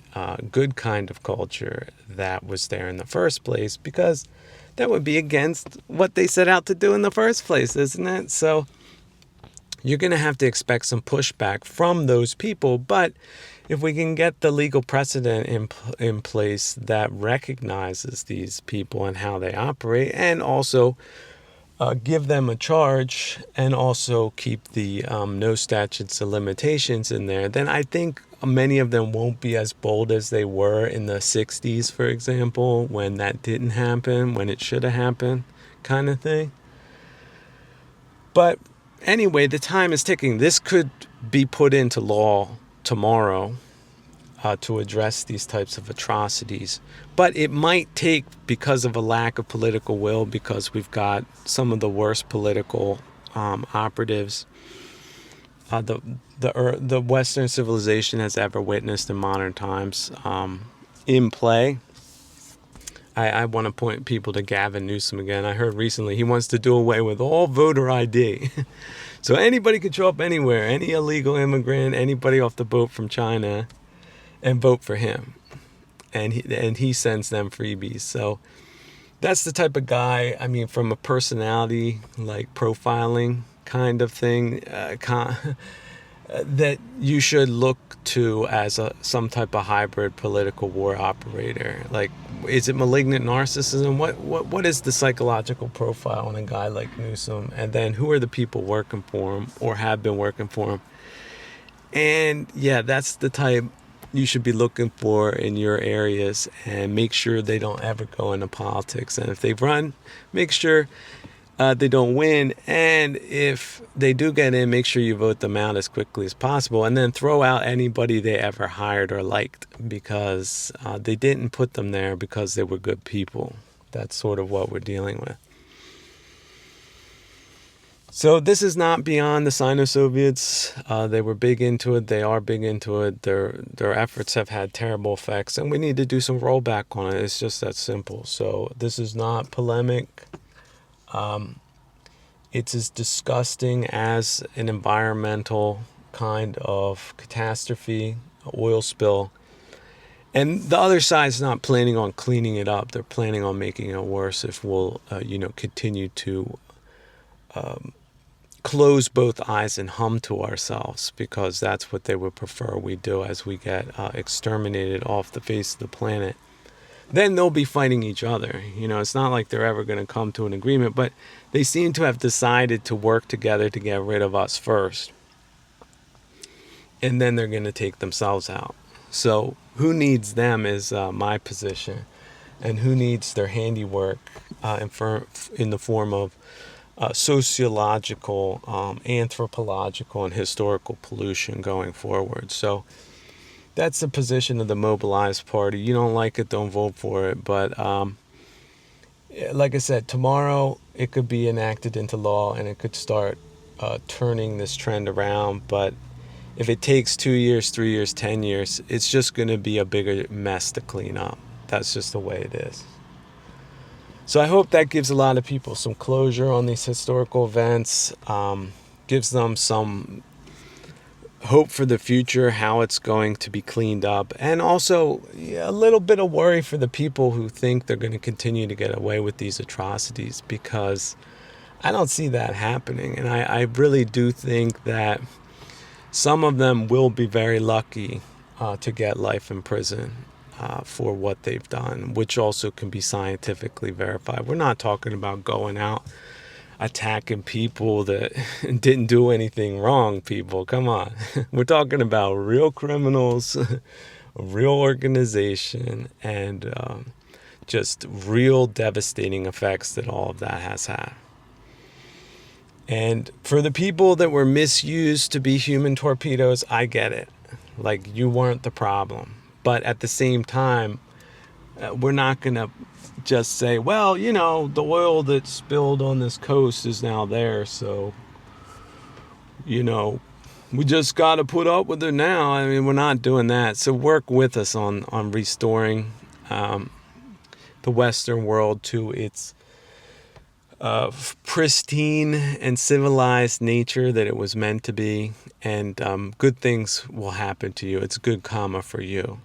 good kind of culture that was there in the first place, because that would be against what they set out to do in the first place, isn't it? So you're going to have to expect some pushback from those people. But if we can get the legal precedent in place that recognizes these people and how they operate, and also give them a charge, and also keep the no statutes of limitations in there, then I think many of them won't be as bold as they were in the 60s, for example, when that didn't happen, when it should have happened, kind of thing. But anyway, the time is ticking. This could be put into law tomorrow to address these types of atrocities. But it might take, because of a lack of political will, because we've got some of the worst political operatives the Western civilization has ever witnessed in modern times in play. I want to point people to Gavin Newsom again. I heard recently he wants to do away with all voter ID. So anybody can show up anywhere, any illegal immigrant, anybody off the boat from China, and vote for him. And he sends them freebies. So that's the type of guy, I mean, from a personality, like profiling kind of thing, that you should look to as some type of hybrid political war operator. Like, is it malignant narcissism? What is the psychological profile on a guy like Newsom? And then who are the people working for him or have been working for him? And yeah, that's the type you should be looking for in your areas, and make sure they don't ever go into politics. And if they run, make sure they don't win. And if they do get in, make sure you vote them out as quickly as possible, and then throw out anybody they ever hired or liked, because they didn't put them there because they were good people. That's sort of what we're dealing with. So this is not beyond the Sino-Soviets. They were big into it. They are big into it. Their efforts have had terrible effects, and we need to do some rollback on it. It's just that simple. So this is not polemic. It's as disgusting as an environmental kind of catastrophe, oil spill. And the other side's not planning on cleaning it up. They're planning on making it worse if we'll, continue to close both eyes and hum to ourselves, because that's what they would prefer we do as we get exterminated off the face of the planet. Then they'll be fighting each other. It's not like they're ever going to come to an agreement, but they seem to have decided to work together to get rid of us first. And then they're going to take themselves out. So who needs them is my position. And who needs their handiwork in the form of sociological, anthropological, and historical pollution going forward. So that's the position of the mobilized party. You don't like it, don't vote for it. But like I said, tomorrow it could be enacted into law, and it could start turning this trend around. But if it takes 2 years, 3 years, 10 years, it's just going to be a bigger mess to clean up. That's just the way it is. So I hope that gives a lot of people some closure on these historical events, gives them some hope for the future, how it's going to be cleaned up, and also a little bit of worry for the people who think they're going to continue to get away with these atrocities, because I don't see that happening. And I really do think that some of them will be very lucky to get life in prison for what they've done, which also can be scientifically verified. We're not talking about going out attacking people that didn't do anything wrong, people. Come on. We're talking about real criminals, a real organization, and just real devastating effects that all of that has had. And for the people that were misused to be human torpedoes, I get it. Like, you weren't the problem. But at the same time, we're not going to just say, well, the oil that spilled on this coast is now there, so, we just got to put up with it now. I mean, we're not doing that. So work with us on restoring the Western world to its pristine and civilized nature that it was meant to be, and good things will happen to you. It's good karma for you.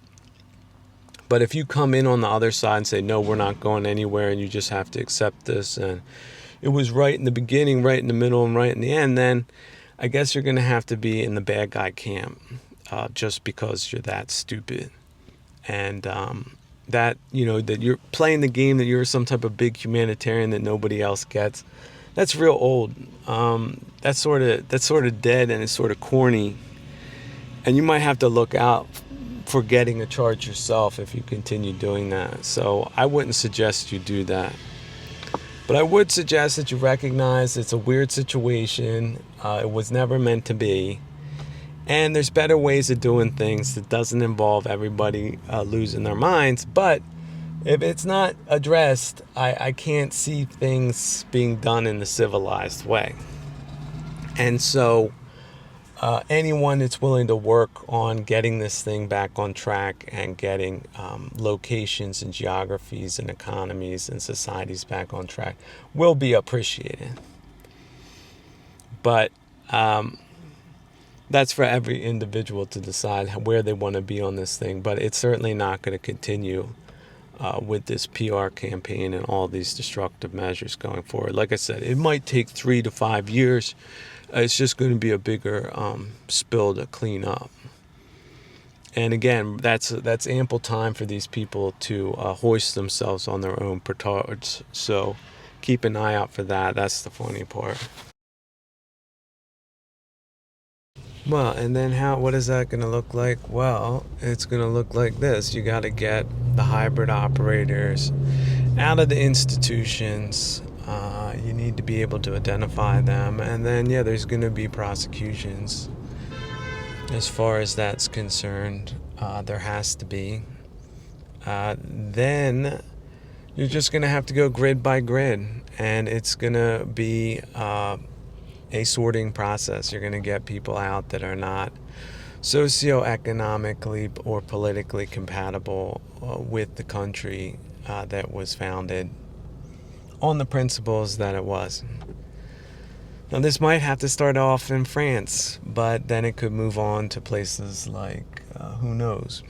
But if you come in on the other side and say, no, we're not going anywhere, and you just have to accept this, and it was right in the beginning, right in the middle, and right in the end, then I guess you're going to have to be in the bad guy camp. just because you're that stupid. And that, that you're playing the game, that you're some type of big humanitarian that nobody else gets. That's real old. That's sort of dead, and it's sort of corny. And you might have to look out for getting a charge yourself if you continue doing that. So I wouldn't suggest you do that. But I would suggest that you recognize it's a weird situation. It was never meant to be. And there's better ways of doing things that doesn't involve everybody losing their minds. But if it's not addressed, I can't see things being done in the civilized way. And so anyone that's willing to work on getting this thing back on track and getting locations and geographies and economies and societies back on track will be appreciated. But that's for every individual to decide where they want to be on this thing. But it's certainly not going to continue with this PR campaign and all these destructive measures going forward. Like I said, it might take 3 to 5 years. It's just going to be a bigger spill to clean up. And again, that's ample time for these people to hoist themselves on their own petards. So keep an eye out for that. That's the funny part. Well, and then what is that going to look like? Well, it's going to look like this. You got to get the hybrid operators out of the institutions. You need to be able to identify them. And then, there's going to be prosecutions. As far as that's concerned, there has to be. Then you're just going to have to go grid by grid. And it's going to be a sorting process. You're going to get people out that are not socioeconomically or politically compatible with the country that was founded on the principles that it was. Now, this might have to start off in France, but then it could move on to places like, who knows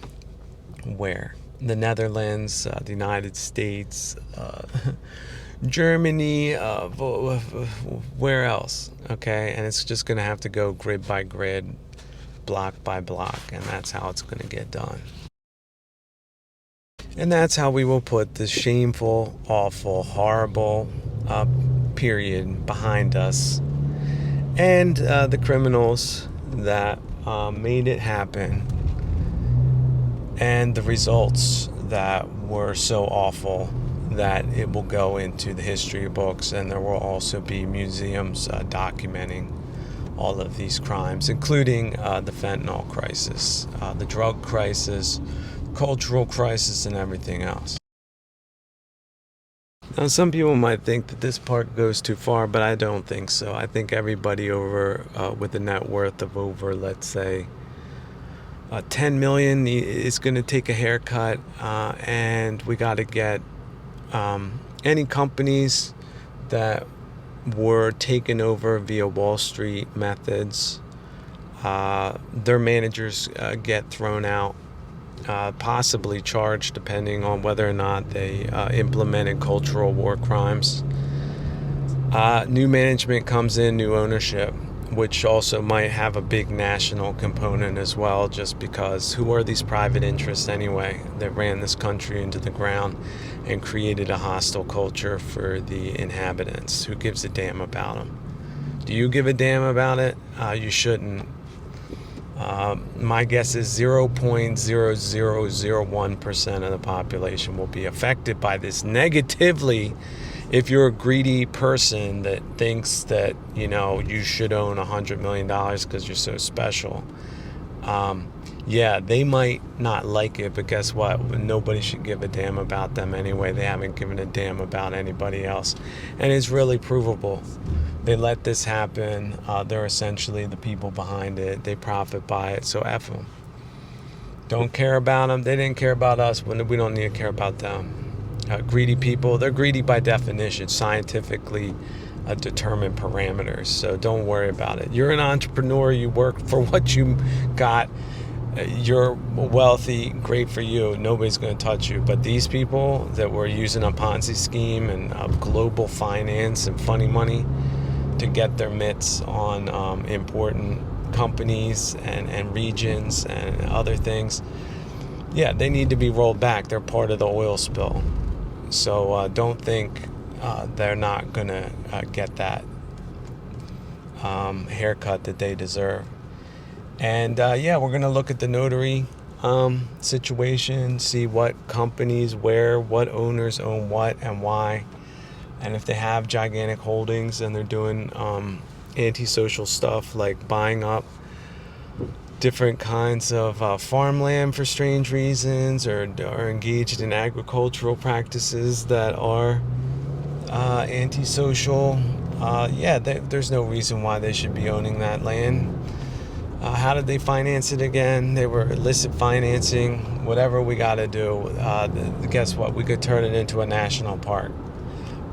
where. The Netherlands, the United States, Germany, where else? Okay, and it's just going to have to go grid by grid, block by block, and that's how it's going to get done. And that's how we will put this shameful, awful, horrible period behind us. And the criminals that made it happen, and the results that were so awful that it will go into the history books, and there will also be museums documenting all of these crimes, including the fentanyl crisis, the drug crisis, cultural crisis, and everything else. Now, some people might think that this part goes too far, but I don't think so. I think everybody over with a net worth of over, let's say, 10 million is going to take a haircut, and we got to get any companies that were taken over via Wall Street methods, their managers get thrown out. Possibly charged, depending on whether or not they implemented cultural war crimes. New management comes in, new ownership, which also might have a big national component as well, just because who are these private interests anyway that ran this country into the ground and created a hostile culture for the inhabitants? Who gives a damn about them? Do you give a damn about it? You shouldn't. My guess is 0.0001% of the population will be affected by this negatively. If you're a greedy person that thinks that, you should own $100 million because you're so special, they might not like it, but guess what? Nobody should give a damn about them anyway. They haven't given a damn about anybody else. And it's really provable. They let this happen. They're essentially the people behind it. They profit by it, so F them. Don't care about them. They didn't care about us. We don't need to care about them. Greedy people, they're greedy by definition, scientifically determined parameters. So don't worry about it. You're an entrepreneur. You work for what you got. You're wealthy. Great for you. Nobody's going to touch you. But these people that were using a Ponzi scheme and global finance and funny money to get their mitts on important companies and regions and other things, yeah, they need to be rolled back. They're part of the oil spill. So don't think they're not going to get that haircut that they deserve. And yeah, we're going to look at the notary situation, see what companies, where, what owners own what and why. And if they have gigantic holdings and they're doing antisocial stuff like buying up different kinds of farmland for strange reasons, or are engaged in agricultural practices that are antisocial, yeah, there's no reason why they should be owning that land. How did they finance it again? They were illicit financing. Whatever we got to do, guess what? We could turn it into a national park.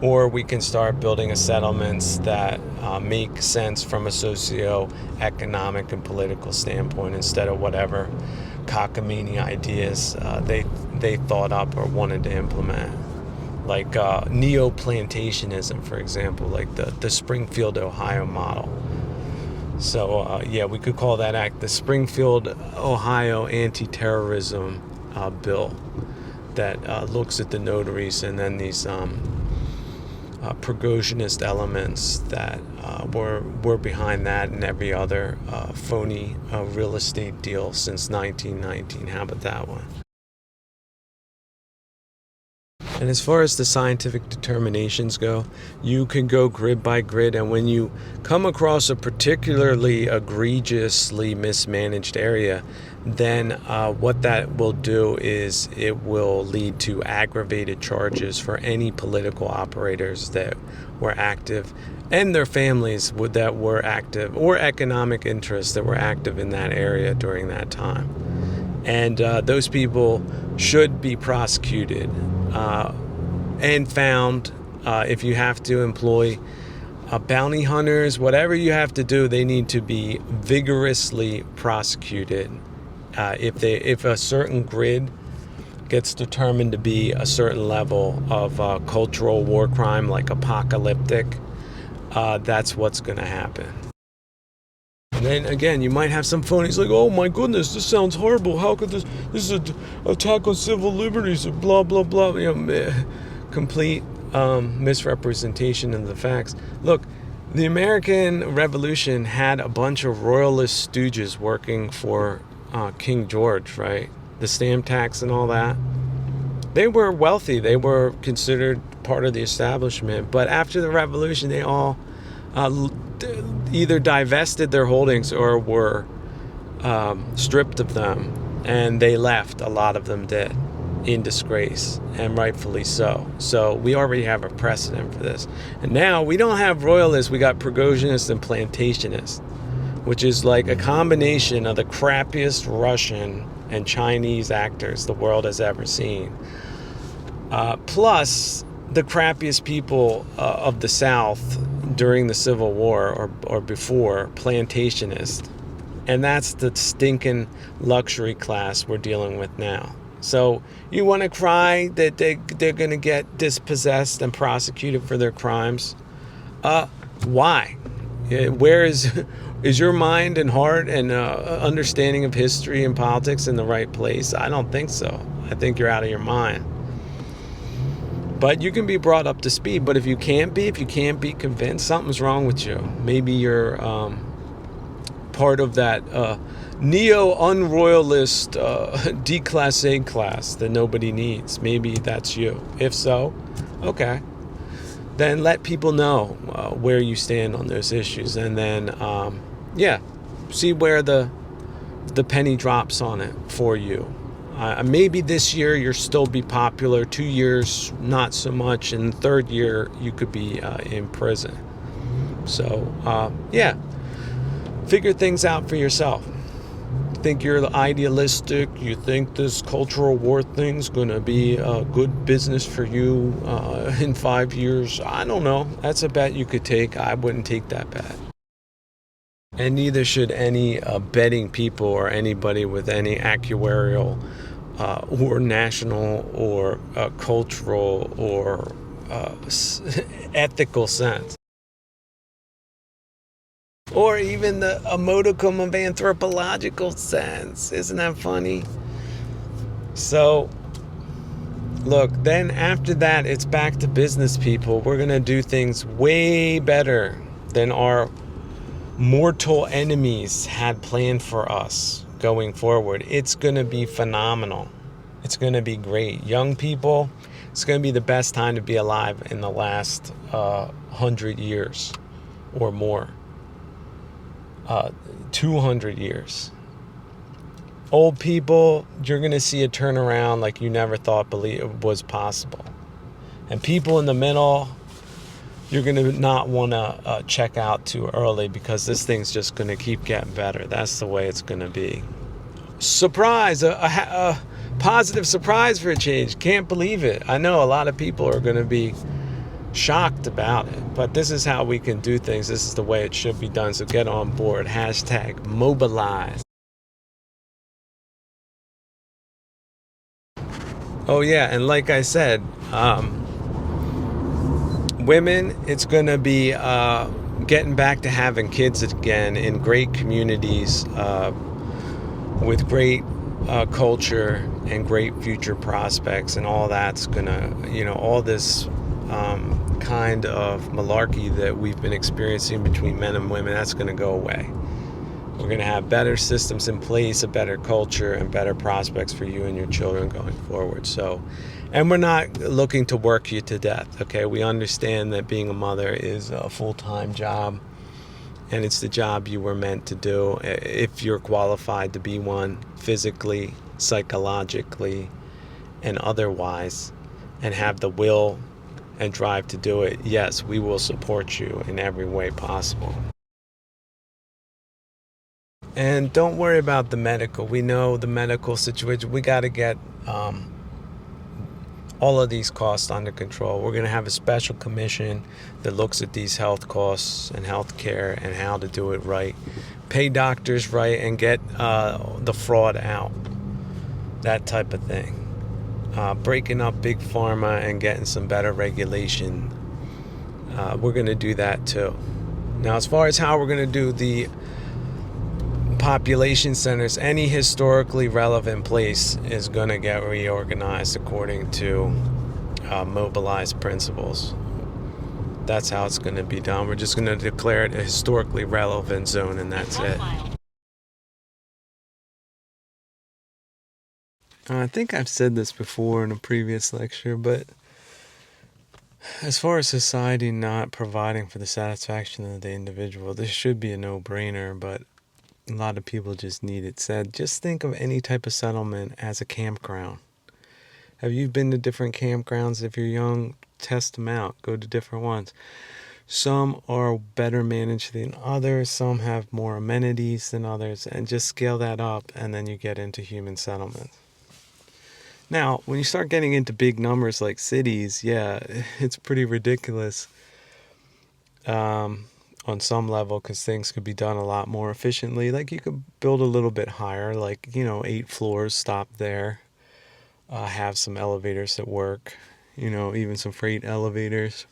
Or we can start building settlements that make sense from a socio-economic and political standpoint, instead of whatever cockamamie ideas they thought up or wanted to implement. Like neo-plantationism, for example, like the Springfield, Ohio model. So yeah, we could call that act the Springfield, Ohio anti-terrorism bill that looks at the notaries and then these Prigozhinist elements that were behind that and every other phony real estate deal since 1919. How about that one? And as far as the scientific determinations go, you can go grid by grid, and when you come across a particularly egregiously mismanaged area, then what that will do is it will lead to aggravated charges for any political operators that were active and their families that were active, or economic interests that were active in that area during that time. And those people should be prosecuted and found. If you have to employ bounty hunters, whatever you have to do, they need to be vigorously prosecuted. If a certain grid gets determined to be a certain level of cultural war crime, like apocalyptic, that's what's going to happen. And then again, you might have some phonies like, oh my goodness, this sounds horrible. How could this is an attack on civil liberties, blah, blah, blah. Complete misrepresentation of the facts. Look, the American Revolution had a bunch of royalist stooges working for King George, right? The stamp tax and all that. They were wealthy. They were considered part of the establishment. But after the revolution, they all either divested their holdings or were stripped of them, and they left. A lot of them did, in disgrace, and rightfully so. So we already have a precedent for this. And now we don't have royalists, we got Prigozhinists and plantationists, which is like a combination of the crappiest Russian and Chinese actors the world has ever seen, plus the crappiest people of the South during the Civil War or before, plantationists. And that's the stinking luxury class we're dealing with now. So you want to cry that they're going to get dispossessed and prosecuted for their crimes? Why? Where is your mind and heart and understanding of history and politics in the right place? I don't think so. I think you're out of your mind. But you can be brought up to speed. But if you can't be convinced, something's wrong with you. Maybe you're part of that neo-unroyalist declassé class that nobody needs. Maybe that's you. If so, okay. Then let people know where you stand on those issues. And then, yeah, see where the penny drops on it for you. Maybe this year you'll still be popular, 2 years not so much, and third year you could be in prison. So yeah, figure things out for yourself. Think you're idealistic, you think this cultural war thing's gonna be a good business for you in 5 years. I don't know, that's a bet you could take. I wouldn't take that bet. And neither should any betting people or anybody with any actuarial or national or cultural or ethical sense. Or even a modicum of anthropological sense. Isn't that funny? So, look, then after that, it's back to business, people. We're going to do things way better than our mortal enemies had planned for us going forward. It's going to be phenomenal. It's going to be great. Young people, it's going to be the best time to be alive in the last 100 years or more. 200 years. Old people, you're going to see a turnaround like you never thought was possible. And people in the middle, you're going to not want to check out too early, because this thing's just going to keep getting better. That's the way it's going to be. Surprise! A positive surprise for a change. Can't believe it. I know a lot of people are going to be shocked about it, but this is how we can do things. This is the way it should be done. So get on board. Hashtag mobilize. Oh yeah, and like I said, women, it's going to be getting back to having kids again in great communities with great culture and great future prospects, and all that's going to, all this kind of malarkey that we've been experiencing between men and women, that's going to go away. We're going to have better systems in place, a better culture, and better prospects for you and your children going forward. So, and we're not looking to work you to death, okay? We understand that being a mother is a full-time job, and it's the job you were meant to do if you're qualified to be one, physically, psychologically, and otherwise, and have the will and drive to do it. Yes, we will support you in every way possible. And don't worry about the medical. We know the medical situation. We got to get all of these costs under control. We're going to have a special commission that looks at these health costs and health care and how to do it right. Pay doctors right and get the fraud out. That type of thing. Breaking up big pharma and getting some better regulation. We're going to do that too. Now, as far as how we're going to do the population centers, any historically relevant place is going to get reorganized according to mobilized principles. That's how it's going to be done. We're just going to declare it a historically relevant zone, and that's it. I think I've said this before in a previous lecture, but as far as society not providing for the satisfaction of the individual, this should be a no-brainer, but a lot of people just need it said. Just think of any type of settlement as a campground. Have you been to different campgrounds? If you're young, test them out. Go to different ones. Some are better managed than others. Some have more amenities than others. And just scale that up, and then you get into human settlements. Now, when you start getting into big numbers like cities, yeah, it's pretty ridiculous on some level, because things could be done a lot more efficiently. Like you could build a little bit higher, like, 8 floors, stop there, have some elevators that work, even some freight elevators.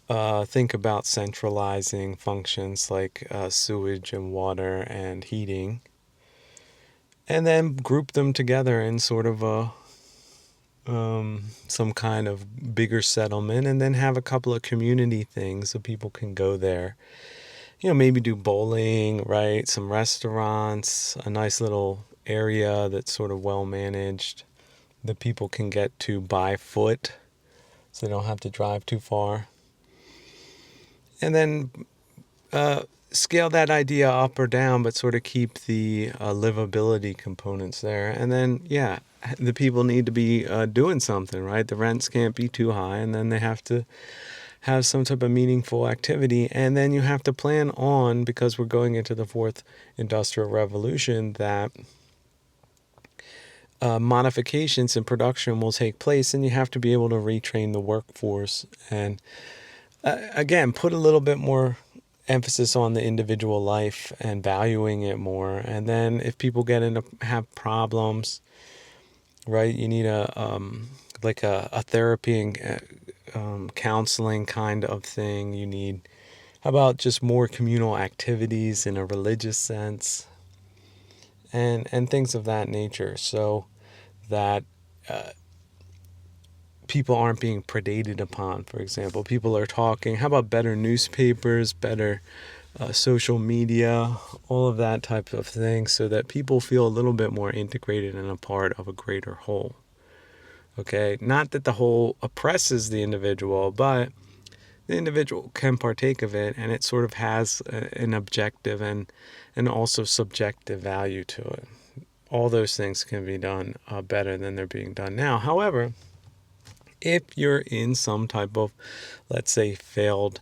Think about centralizing functions like sewage and water and heating, and then group them together in sort of some kind of bigger settlement, and then have a couple of community things so people can go there. Maybe do bowling, right? Some restaurants, a nice little area that's sort of well managed that people can get to by foot so they don't have to drive too far. And then scale that idea up or down, but sort of keep the livability components there. And then, yeah, the people need to be doing something, right? The rents can't be too high, and then they have to have some type of meaningful activity. And then you have to plan on, because we're going into the fourth industrial revolution, that modifications in production will take place, and you have to be able to retrain the workforce. And again, put a little bit more emphasis on the individual life and valuing it more. And then if people have problems, right, you need a therapy and counseling kind of thing. You need How about just more communal activities in a religious sense, and things of that nature, so that people aren't being predated upon. For example, people are talking. How about better newspapers, better social media, all of that type of thing, so that people feel a little bit more integrated and a part of a greater whole. Okay, not that the whole oppresses the individual, but the individual can partake of it, and it sort of has an objective and also subjective value to it. All those things can be done better than they're being done now. However, if you're in some type of, let's say, failed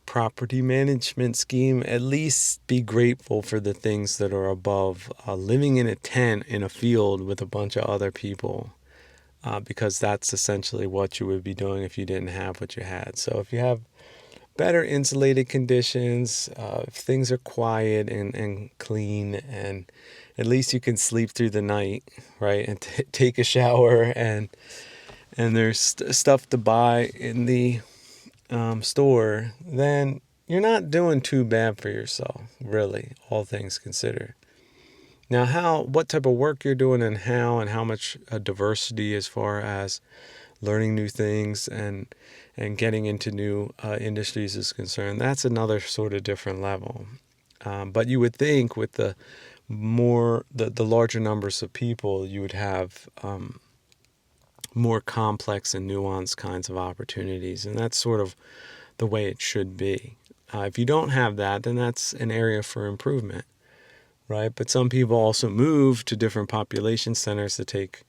property management scheme, at least be grateful for the things that are above. Living in a tent in a field with a bunch of other people, because that's essentially what you would be doing if you didn't have what you had. So if you have better insulated conditions, if things are quiet and clean, and at least you can sleep through the night, right, and take a shower, and there's stuff to buy in the store, then you're not doing too bad for yourself, really, all things considered. Now, what type of work you're doing, and how much diversity as far as learning new things and getting into new industries is concerned, that's another sort of different level. But you would think with the larger numbers of people, you would have more complex and nuanced kinds of opportunities, and that's sort of the way it should be. If you don't have that, then that's an area for improvement, right? But some people also move to different population centers to take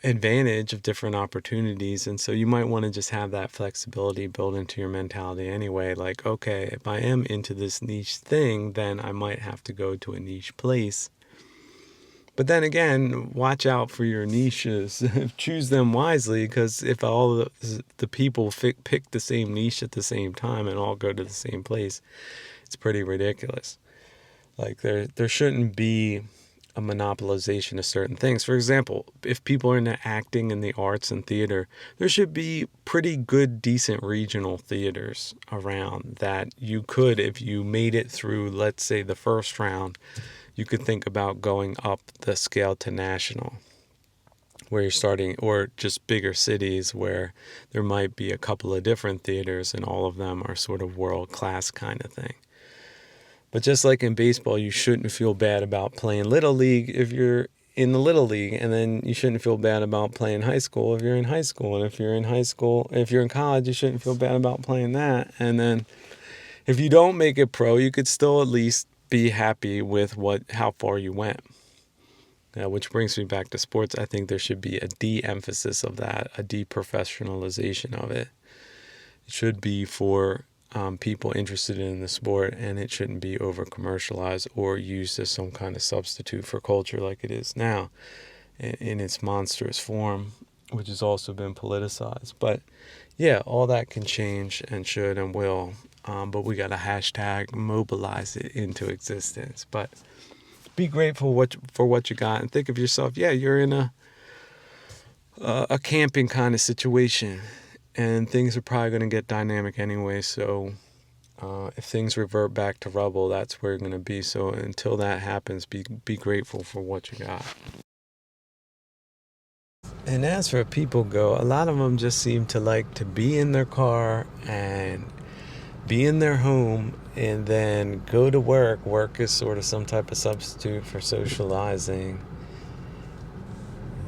advantage of different opportunities, and so you might want to just have that flexibility built into your mentality anyway. Like, okay, if I am into this niche thing, then I might have to go to a niche place. But then again, watch out for your niches. Choose them wisely, because if all the people pick the same niche at the same time and all go to the same place, it's pretty ridiculous. Like there shouldn't be a monopolization of certain things. For example, if people are into acting and the arts and theater, there should be pretty good, decent regional theaters around that you could, if you made it through, let's say, the first round, you could think about going up the scale to national, where you're starting, or just bigger cities where there might be a couple of different theaters and all of them are sort of world-class kind of thing. But just like in baseball, you shouldn't feel bad about playing Little League if you're in the Little League, and then you shouldn't feel bad about playing high school if you're in high school. And if you're in college, you shouldn't feel bad about playing that. And then if you don't make it pro, you could still at least be happy with how far you went. Which brings me back to sports. I think there should be a de-emphasis of that, a deprofessionalization of it. It should be for people interested in the sport, and it shouldn't be over-commercialized or used as some kind of substitute for culture like it is now in its monstrous form, which has also been politicized. But yeah, all that can change and should and will, but we got to hashtag mobilize it into existence. But be grateful for what you got, and think of yourself, yeah, you're in a camping kind of situation, and things are probably going to get dynamic anyway. So if things revert back to rubble, that's where you're going to be. So until that happens, be grateful for what you got. And as for people go, a lot of them just seem to like to be in their car and be in their home and then go to work. Work is sort of some type of substitute for socializing.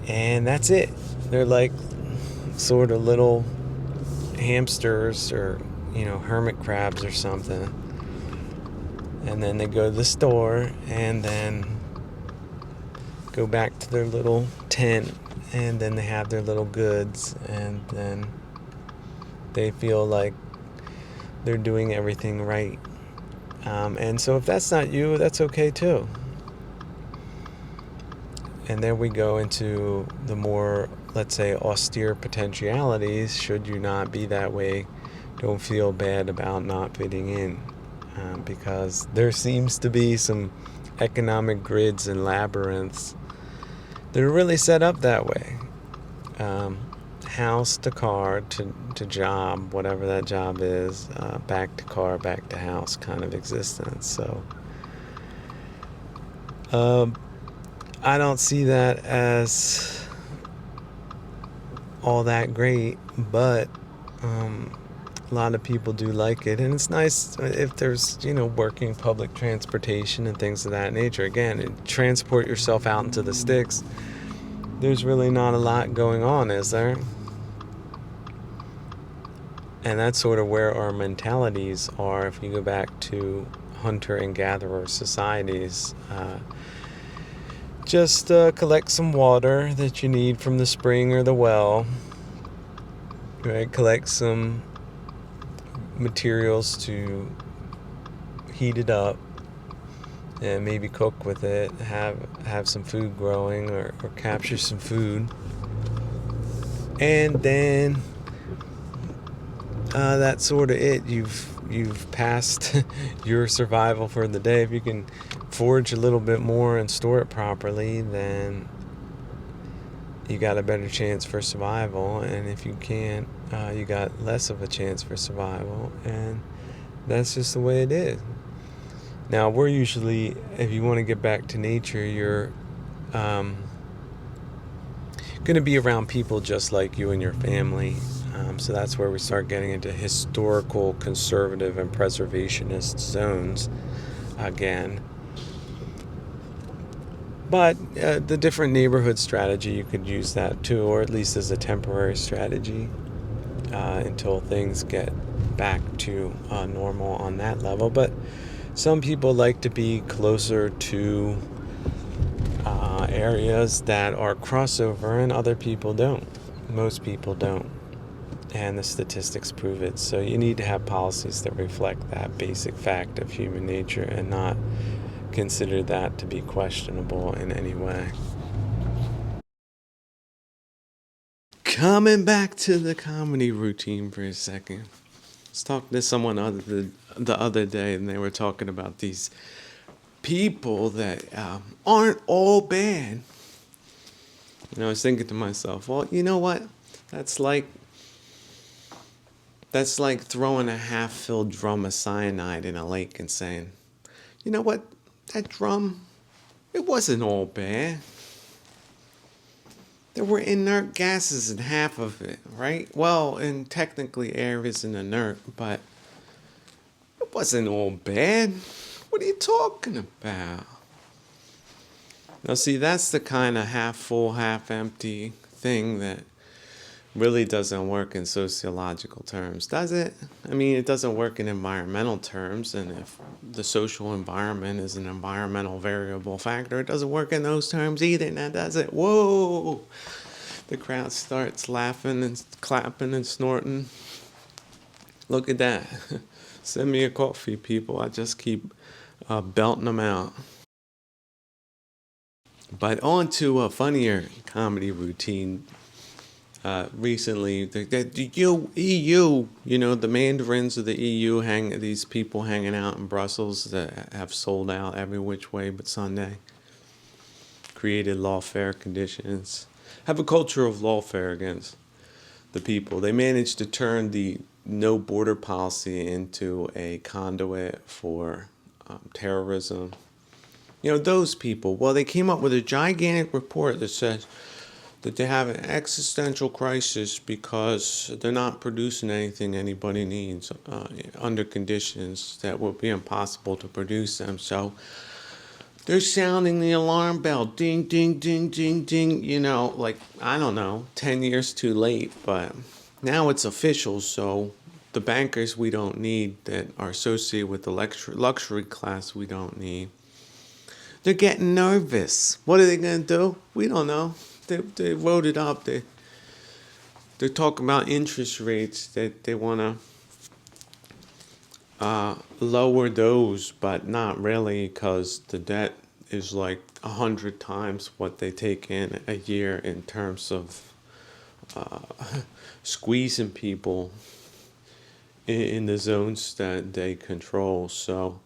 And that's it. They're like sort of little hamsters or, hermit crabs or something. And then they go to the store and then go back to their little tent, and then they have their little goods, and then they feel like they're doing everything right. And so if that's not you, that's okay too. And then we go into the more, let's say, austere potentialities. Should you not be that way, don't feel bad about not fitting in, because there seems to be some economic grids and labyrinths that are really set up that way. house to car to job, whatever that job is, back to car, back to house kind of existence. So I don't see that as all that great, but a lot of people do like it, and it's nice if there's working public transportation and things of that nature. Again, transport yourself out into the sticks. There's really not a lot going on, is there? And that's sort of where our mentalities are. If you go back to hunter and gatherer societies, just collect some water that you need from the spring or the well, right? Collect some materials to heat it up and maybe cook with it, have some food growing, or capture some food, and then that's sort of it. You've passed your survival for the day. If you can forage a little bit more and store it properly, then you got a better chance for survival. And if you can't, you got less of a chance for survival. And that's just the way it is. Now, we're usually, if you want to get back to nature, you're going to be around people just like you and your family. So that's where we start getting into historical, conservative, and preservationist zones again. But the different neighborhood strategy, you could use that too, or at least as a temporary strategy until things get back to normal on that level. But some people like to be closer to areas that are crossover, and other people don't. Most people don't. And the statistics prove it. So you need to have policies that reflect that basic fact of human nature and not consider that to be questionable in any way. Coming back to the comedy routine for a second. I was talking to someone the other day, and they were talking about these people that aren't all bad. I was thinking to myself, well, you know what? That's like throwing a half-filled drum of cyanide in a lake and saying, you know what? That drum, it wasn't all bad. There were inert gases in half of it, right? Well, and technically air isn't inert, but it wasn't all bad. What are you talking about? Now, see, that's the kind of half full, half empty thing that really doesn't work in sociological terms, does it? I mean, it doesn't work in environmental terms, and if the social environment is an environmental variable factor, it doesn't work in those terms either, now does it? Whoa! The crowd starts laughing and clapping and snorting. Look at that. Send me a coffee, people. I just keep belting them out. But on to a funnier comedy routine. Recently, the EU, the mandarins of the EU, these people hanging out in Brussels that have sold out every which way but Sunday, created lawfare conditions, have a culture of lawfare against the people. They managed to turn the no border policy into a conduit for terrorism. Those people, well, they came up with a gigantic report that says that they have an existential crisis because they're not producing anything anybody needs under conditions that will be impossible to produce them. So they're sounding the alarm bell. Ding, ding, ding, ding, ding. I don't know, 10 years too late, but now it's official. So the bankers we don't need that are associated with the luxury class we don't need, they're getting nervous. What are they going to do? We don't know. They wrote it up. They're talking about interest rates, that they want to lower those, but not really, because the debt is like 100 times what they take in a year in terms of squeezing people in the zones that they control. So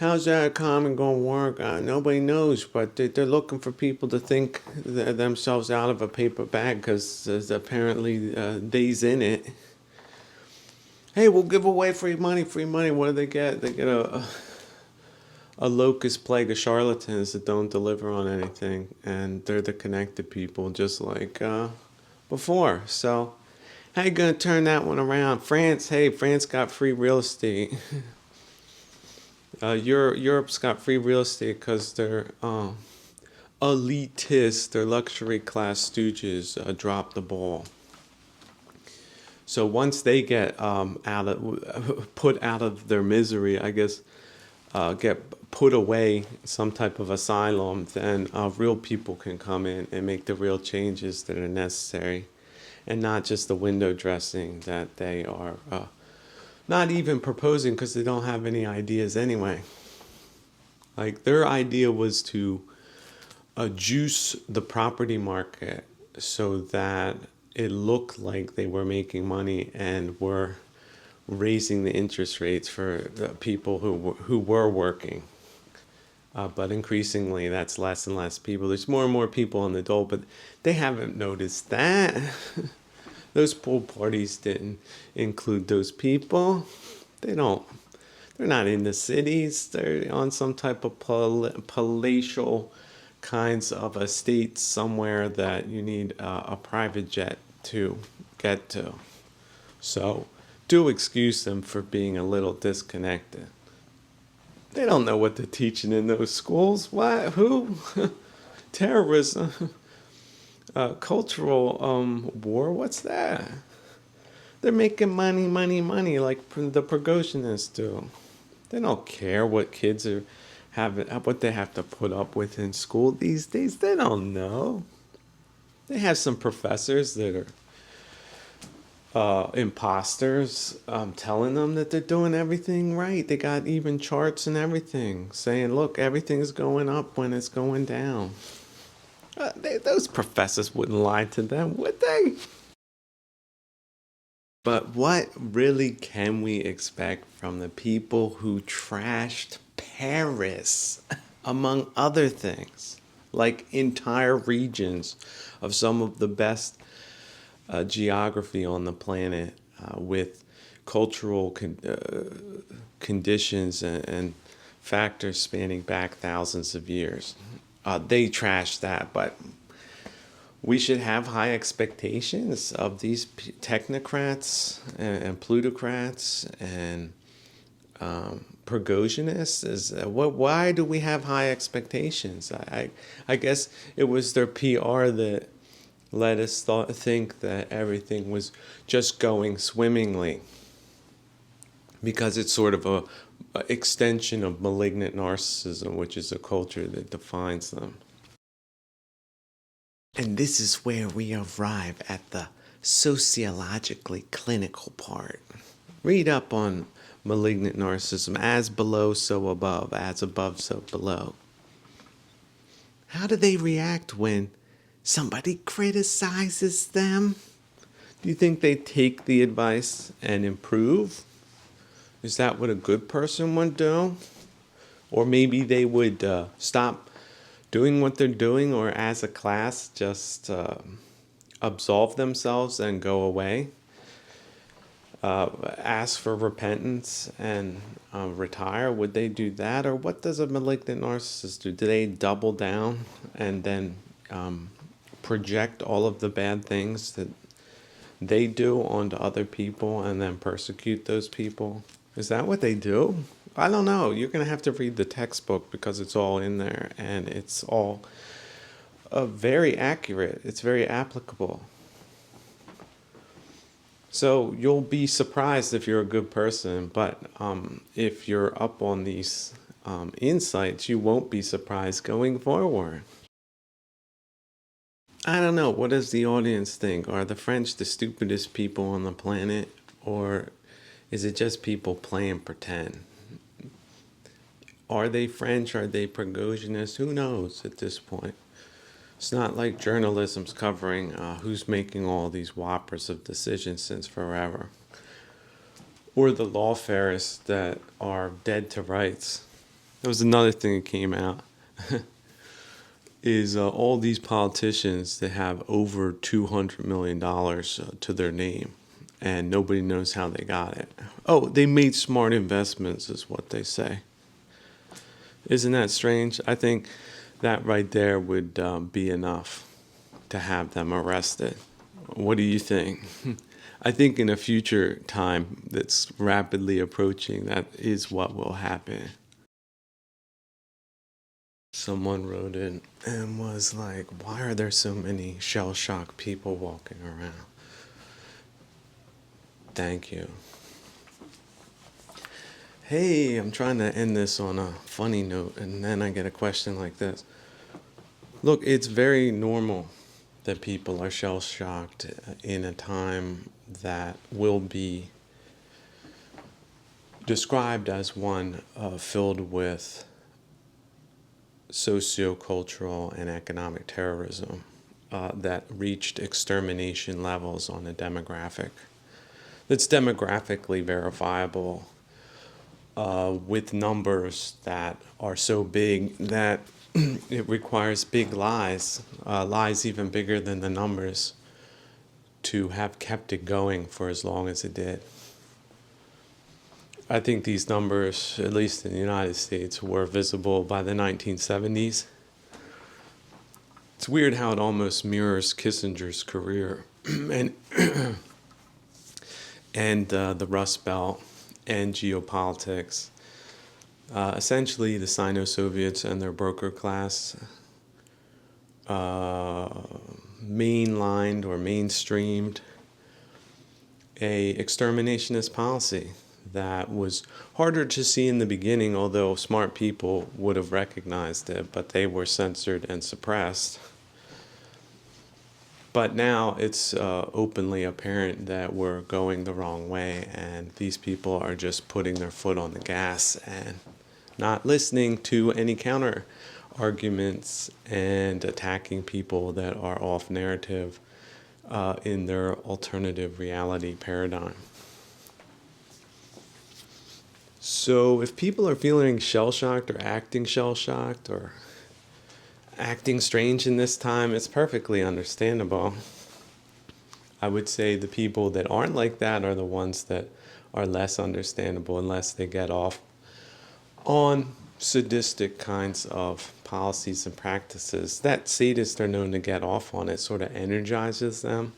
how's that economy going to work? Nobody knows, but they're looking for people to think themselves out of a paper bag because there's apparently days in it. Hey, we'll give away free money, free money. What do they get? They get a locust plague of charlatans that don't deliver on anything, and they're the connected people, just like before. So, how you gonna turn that one around? France, hey, France got free real estate. Europe's got free real estate because they're elitists, their luxury class stooges drop the ball. So once they get put out of their misery, I guess, get put away some type of asylum, then real people can come in and make the real changes that are necessary, and not just the window dressing that they are not even proposing because they don't have any ideas anyway. Like their idea was to juice the property market so that it looked like they were making money and were raising the interest rates for the people who were working. But increasingly, that's less and less people. There's more and more people on the dole, but they haven't noticed that. Those pool parties didn't include those people. They don't. They're not in the cities. They're on some type of palatial kinds of estates somewhere that you need a private jet to get to. So do excuse them for being a little disconnected. They don't know what they're teaching in those schools. What? Who? Terrorism. Cultural war. What's that? They're making money, money, money like the Prigozhinists do. They don't care what kids are having, what they have to put up with in school these days. They don't know. They have some professors that are imposters telling them that they're doing everything right. They got even charts and everything saying, look, everything's going up when it's going down. Those professors wouldn't lie to them, would they? But what really can we expect from the people who trashed Paris, among other things, like entire regions of some of the best geography on the planet with cultural conditions and factors spanning back thousands of years? They trashed that, but we should have high expectations of these technocrats and plutocrats and Prigozhinists. Why do we have high expectations? I guess it was their PR that let us think that everything was just going swimmingly, because it's sort of a extension of malignant narcissism, which is a culture that defines them. And this is where we arrive at the sociologically clinical part. Read up on malignant narcissism, as below, so above, as above, so below. How do they react when somebody criticizes them? Do you think they take the advice and improve? Is that what a good person would do? Or maybe they would stop doing what they're doing, or as a class just absolve themselves and go away, ask for repentance and retire. Would they do that? Or what does a malignant narcissist do? Do they double down and then project all of the bad things that they do onto other people and then persecute those people? Is that what they do? I don't know. You're going to have to read the textbook because it's all in there and it's all very accurate. It's very applicable. So you'll be surprised if you're a good person, but if you're up on these insights, you won't be surprised going forward. I don't know. What does the audience think? Are the French the stupidest people on the planet? Or is it just people playing pretend? Are they French? Are they Prigozhinists? Who knows at this point? It's not like journalism's covering who's making all these whoppers of decisions since forever. Or the lawfarists that are dead to rights. There was another thing that came out is all these politicians that have over $200 million to their name, and nobody knows how they got it. Oh, they made smart investments, is what they say. Isn't that strange? I think that right there would be enough to have them arrested. What do you think? I think in a future time that's rapidly approaching, that is what will happen. Someone wrote in and was like, why are there so many shell-shocked people walking around? Thank you. Hey, I'm trying to end this on a funny note, and then I get a question like this. Look, it's very normal that people are shell-shocked in a time that will be described as one filled with sociocultural and economic terrorism that reached extermination levels on a demographic that's demographically verifiable, with numbers that are so big that it requires big lies, lies even bigger than the numbers, to have kept it going for as long as it did. I think these numbers, at least in the United States, were visible by the 1970s. It's weird how it almost mirrors Kissinger's career and the Rust Belt and geopolitics. Essentially, the Sino-Soviets and their broker class mainlined or mainstreamed a exterminationist policy that was harder to see in the beginning, although smart people would have recognized it, but they were censored and suppressed. But now it's openly apparent that we're going the wrong way, and these people are just putting their foot on the gas and not listening to any counter arguments and attacking people that are off narrative in their alternative reality paradigm. So if people are feeling shell-shocked or acting strange in this time, it's perfectly understandable. I would say the people that aren't like that are the ones that are less understandable unless they get off on sadistic kinds of policies and practices that sadists are known to get off on. It sort of energizes them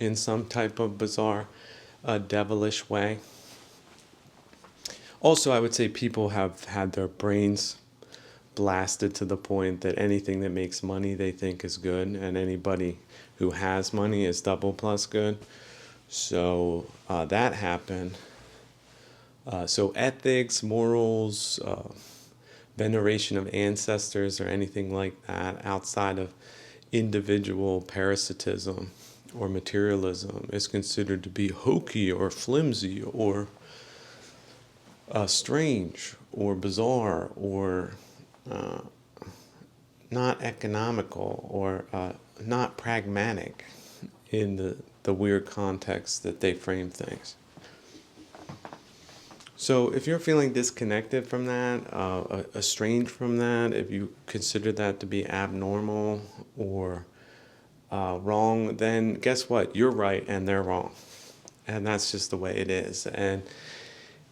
in some type of bizarre, devilish way. Also, I would say people have had their brains blasted to the point that anything that makes money they think is good, and anybody who has money is double plus good. So that happened. So ethics, morals, veneration of ancestors or anything like that outside of individual parasitism or materialism is considered to be hokey or flimsy or strange or bizarre or not economical or not pragmatic in the weird context that they frame things. So if you're feeling disconnected from that, estranged from that, if you consider that to be abnormal or wrong, then guess what? You're right and they're wrong. And that's just the way it is. And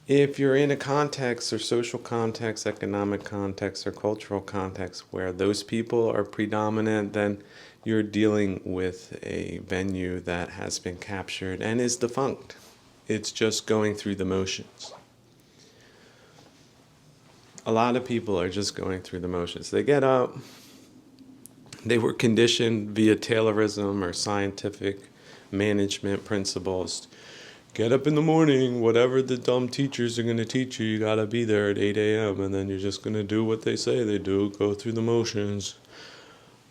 if you're in a context or social context, economic context, or cultural context where those people are predominant, then you're dealing with a venue that has been captured and is defunct. It's just going through the motions. A lot of people are just going through the motions. They get up, they were conditioned via Taylorism or scientific management principles. Get up in the morning, whatever the dumb teachers are going to teach you, you got to be there at 8 a.m. and then you're just going to do what they say they do, go through the motions.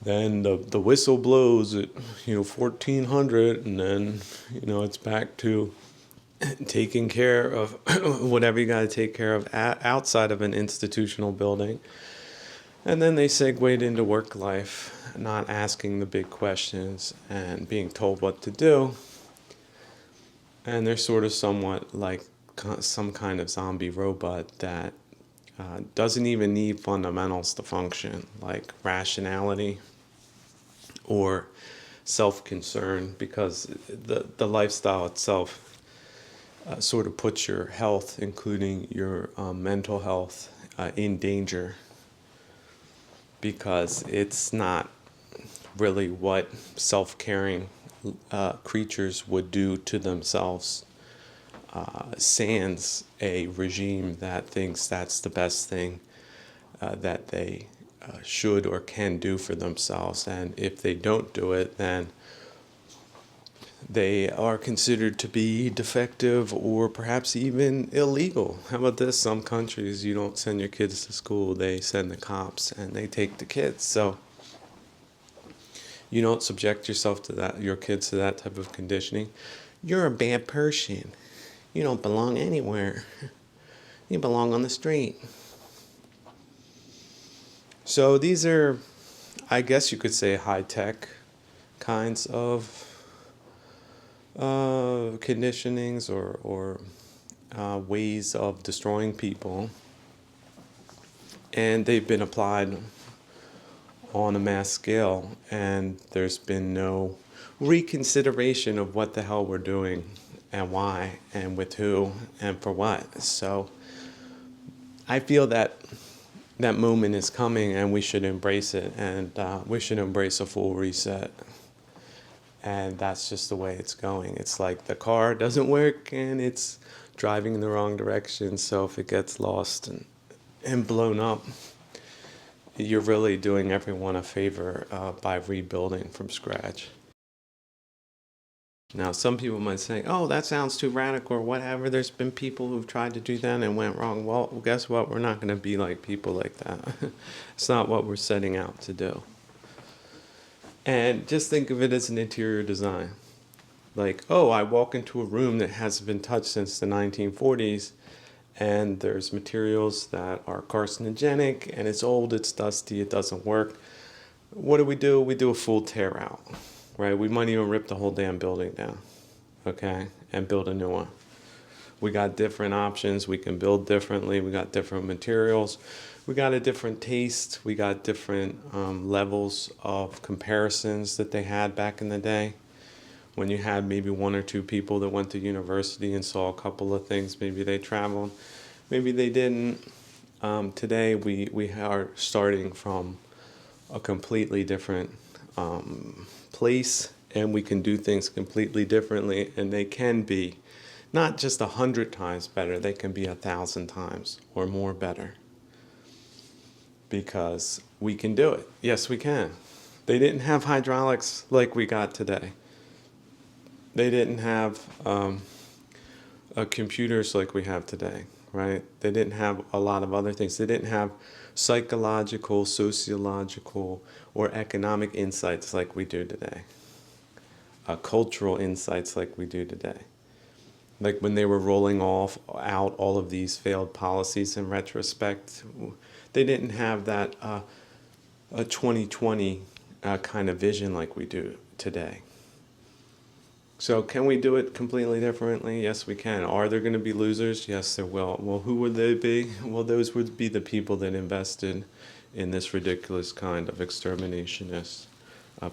Then the whistle blows at 1400, and then it's back to taking care of whatever you got to take care of outside of an institutional building. And then they segued into work life, not asking the big questions and being told what to do. And they're sort of somewhat like some kind of zombie robot that doesn't even need fundamentals to function, like rationality or self-concern, because the lifestyle itself sort of puts your health, including your mental health, in danger, because it's not really what self-caring creatures would do to themselves, sans a regime that thinks that's the best thing that they should or can do for themselves. And if they don't do it, then they are considered to be defective or perhaps even illegal. How about this? Some countries, you don't send your kids to school, they send the cops and they take the kids. So you don't subject yourself to that, your kids to that type of conditioning. You're a bad person. You don't belong anywhere. You belong on the street. So these are, I guess you could say, high-tech kinds of conditionings or ways of destroying people. And they've been applied on a mass scale, and there's been no reconsideration of what the hell we're doing and why and with who and for what. So I feel that that moment is coming, and we should embrace it, and we should embrace a full reset. And that's just the way it's going. It's like the car doesn't work and it's driving in the wrong direction. So if it gets lost and blown up, you're really doing everyone a favor by rebuilding from scratch. Now, some people might say, oh, that sounds too radical or whatever. There's been people who've tried to do that and went wrong. Well, guess what? We're not going to be like people like that. It's not what we're setting out to do. And just think of it as an interior design. Like, oh, I walk into a room that hasn't been touched since the 1940s, and there's materials that are carcinogenic, and it's old, it's dusty, it doesn't work. What do? We do a full tear out, right? We might even rip the whole damn building down, okay, and build a new one. We got different options. We can build differently. We got different materials. We got a different taste. We got different levels of comparisons that they had back in the day, when you had maybe one or two people that went to university and saw a couple of things. Maybe they traveled, maybe they didn't. Today we are starting from a completely different place, and we can do things completely differently, and they can be not just 100 times better, they can be 1,000 times or more better, because we can do it. Yes, we can. They didn't have hydraulics like we got today. They didn't have computers like we have today, right? They didn't have a lot of other things. They didn't have psychological, sociological, or economic insights like we do today. Cultural insights like we do today. Like when they were rolling out all of these failed policies in retrospect, they didn't have that a 2020 kind of vision like we do today. So can we do it completely differently? Yes, we can. Are there going to be losers? Yes, there will. Well, who would they be? Well, those would be the people that invested in this ridiculous kind of exterminationist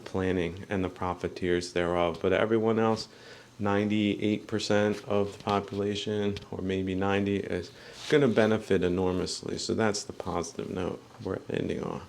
planning and the profiteers thereof. But everyone else, 98% of the population, or maybe 90, is going to benefit enormously. So that's the positive note we're ending on.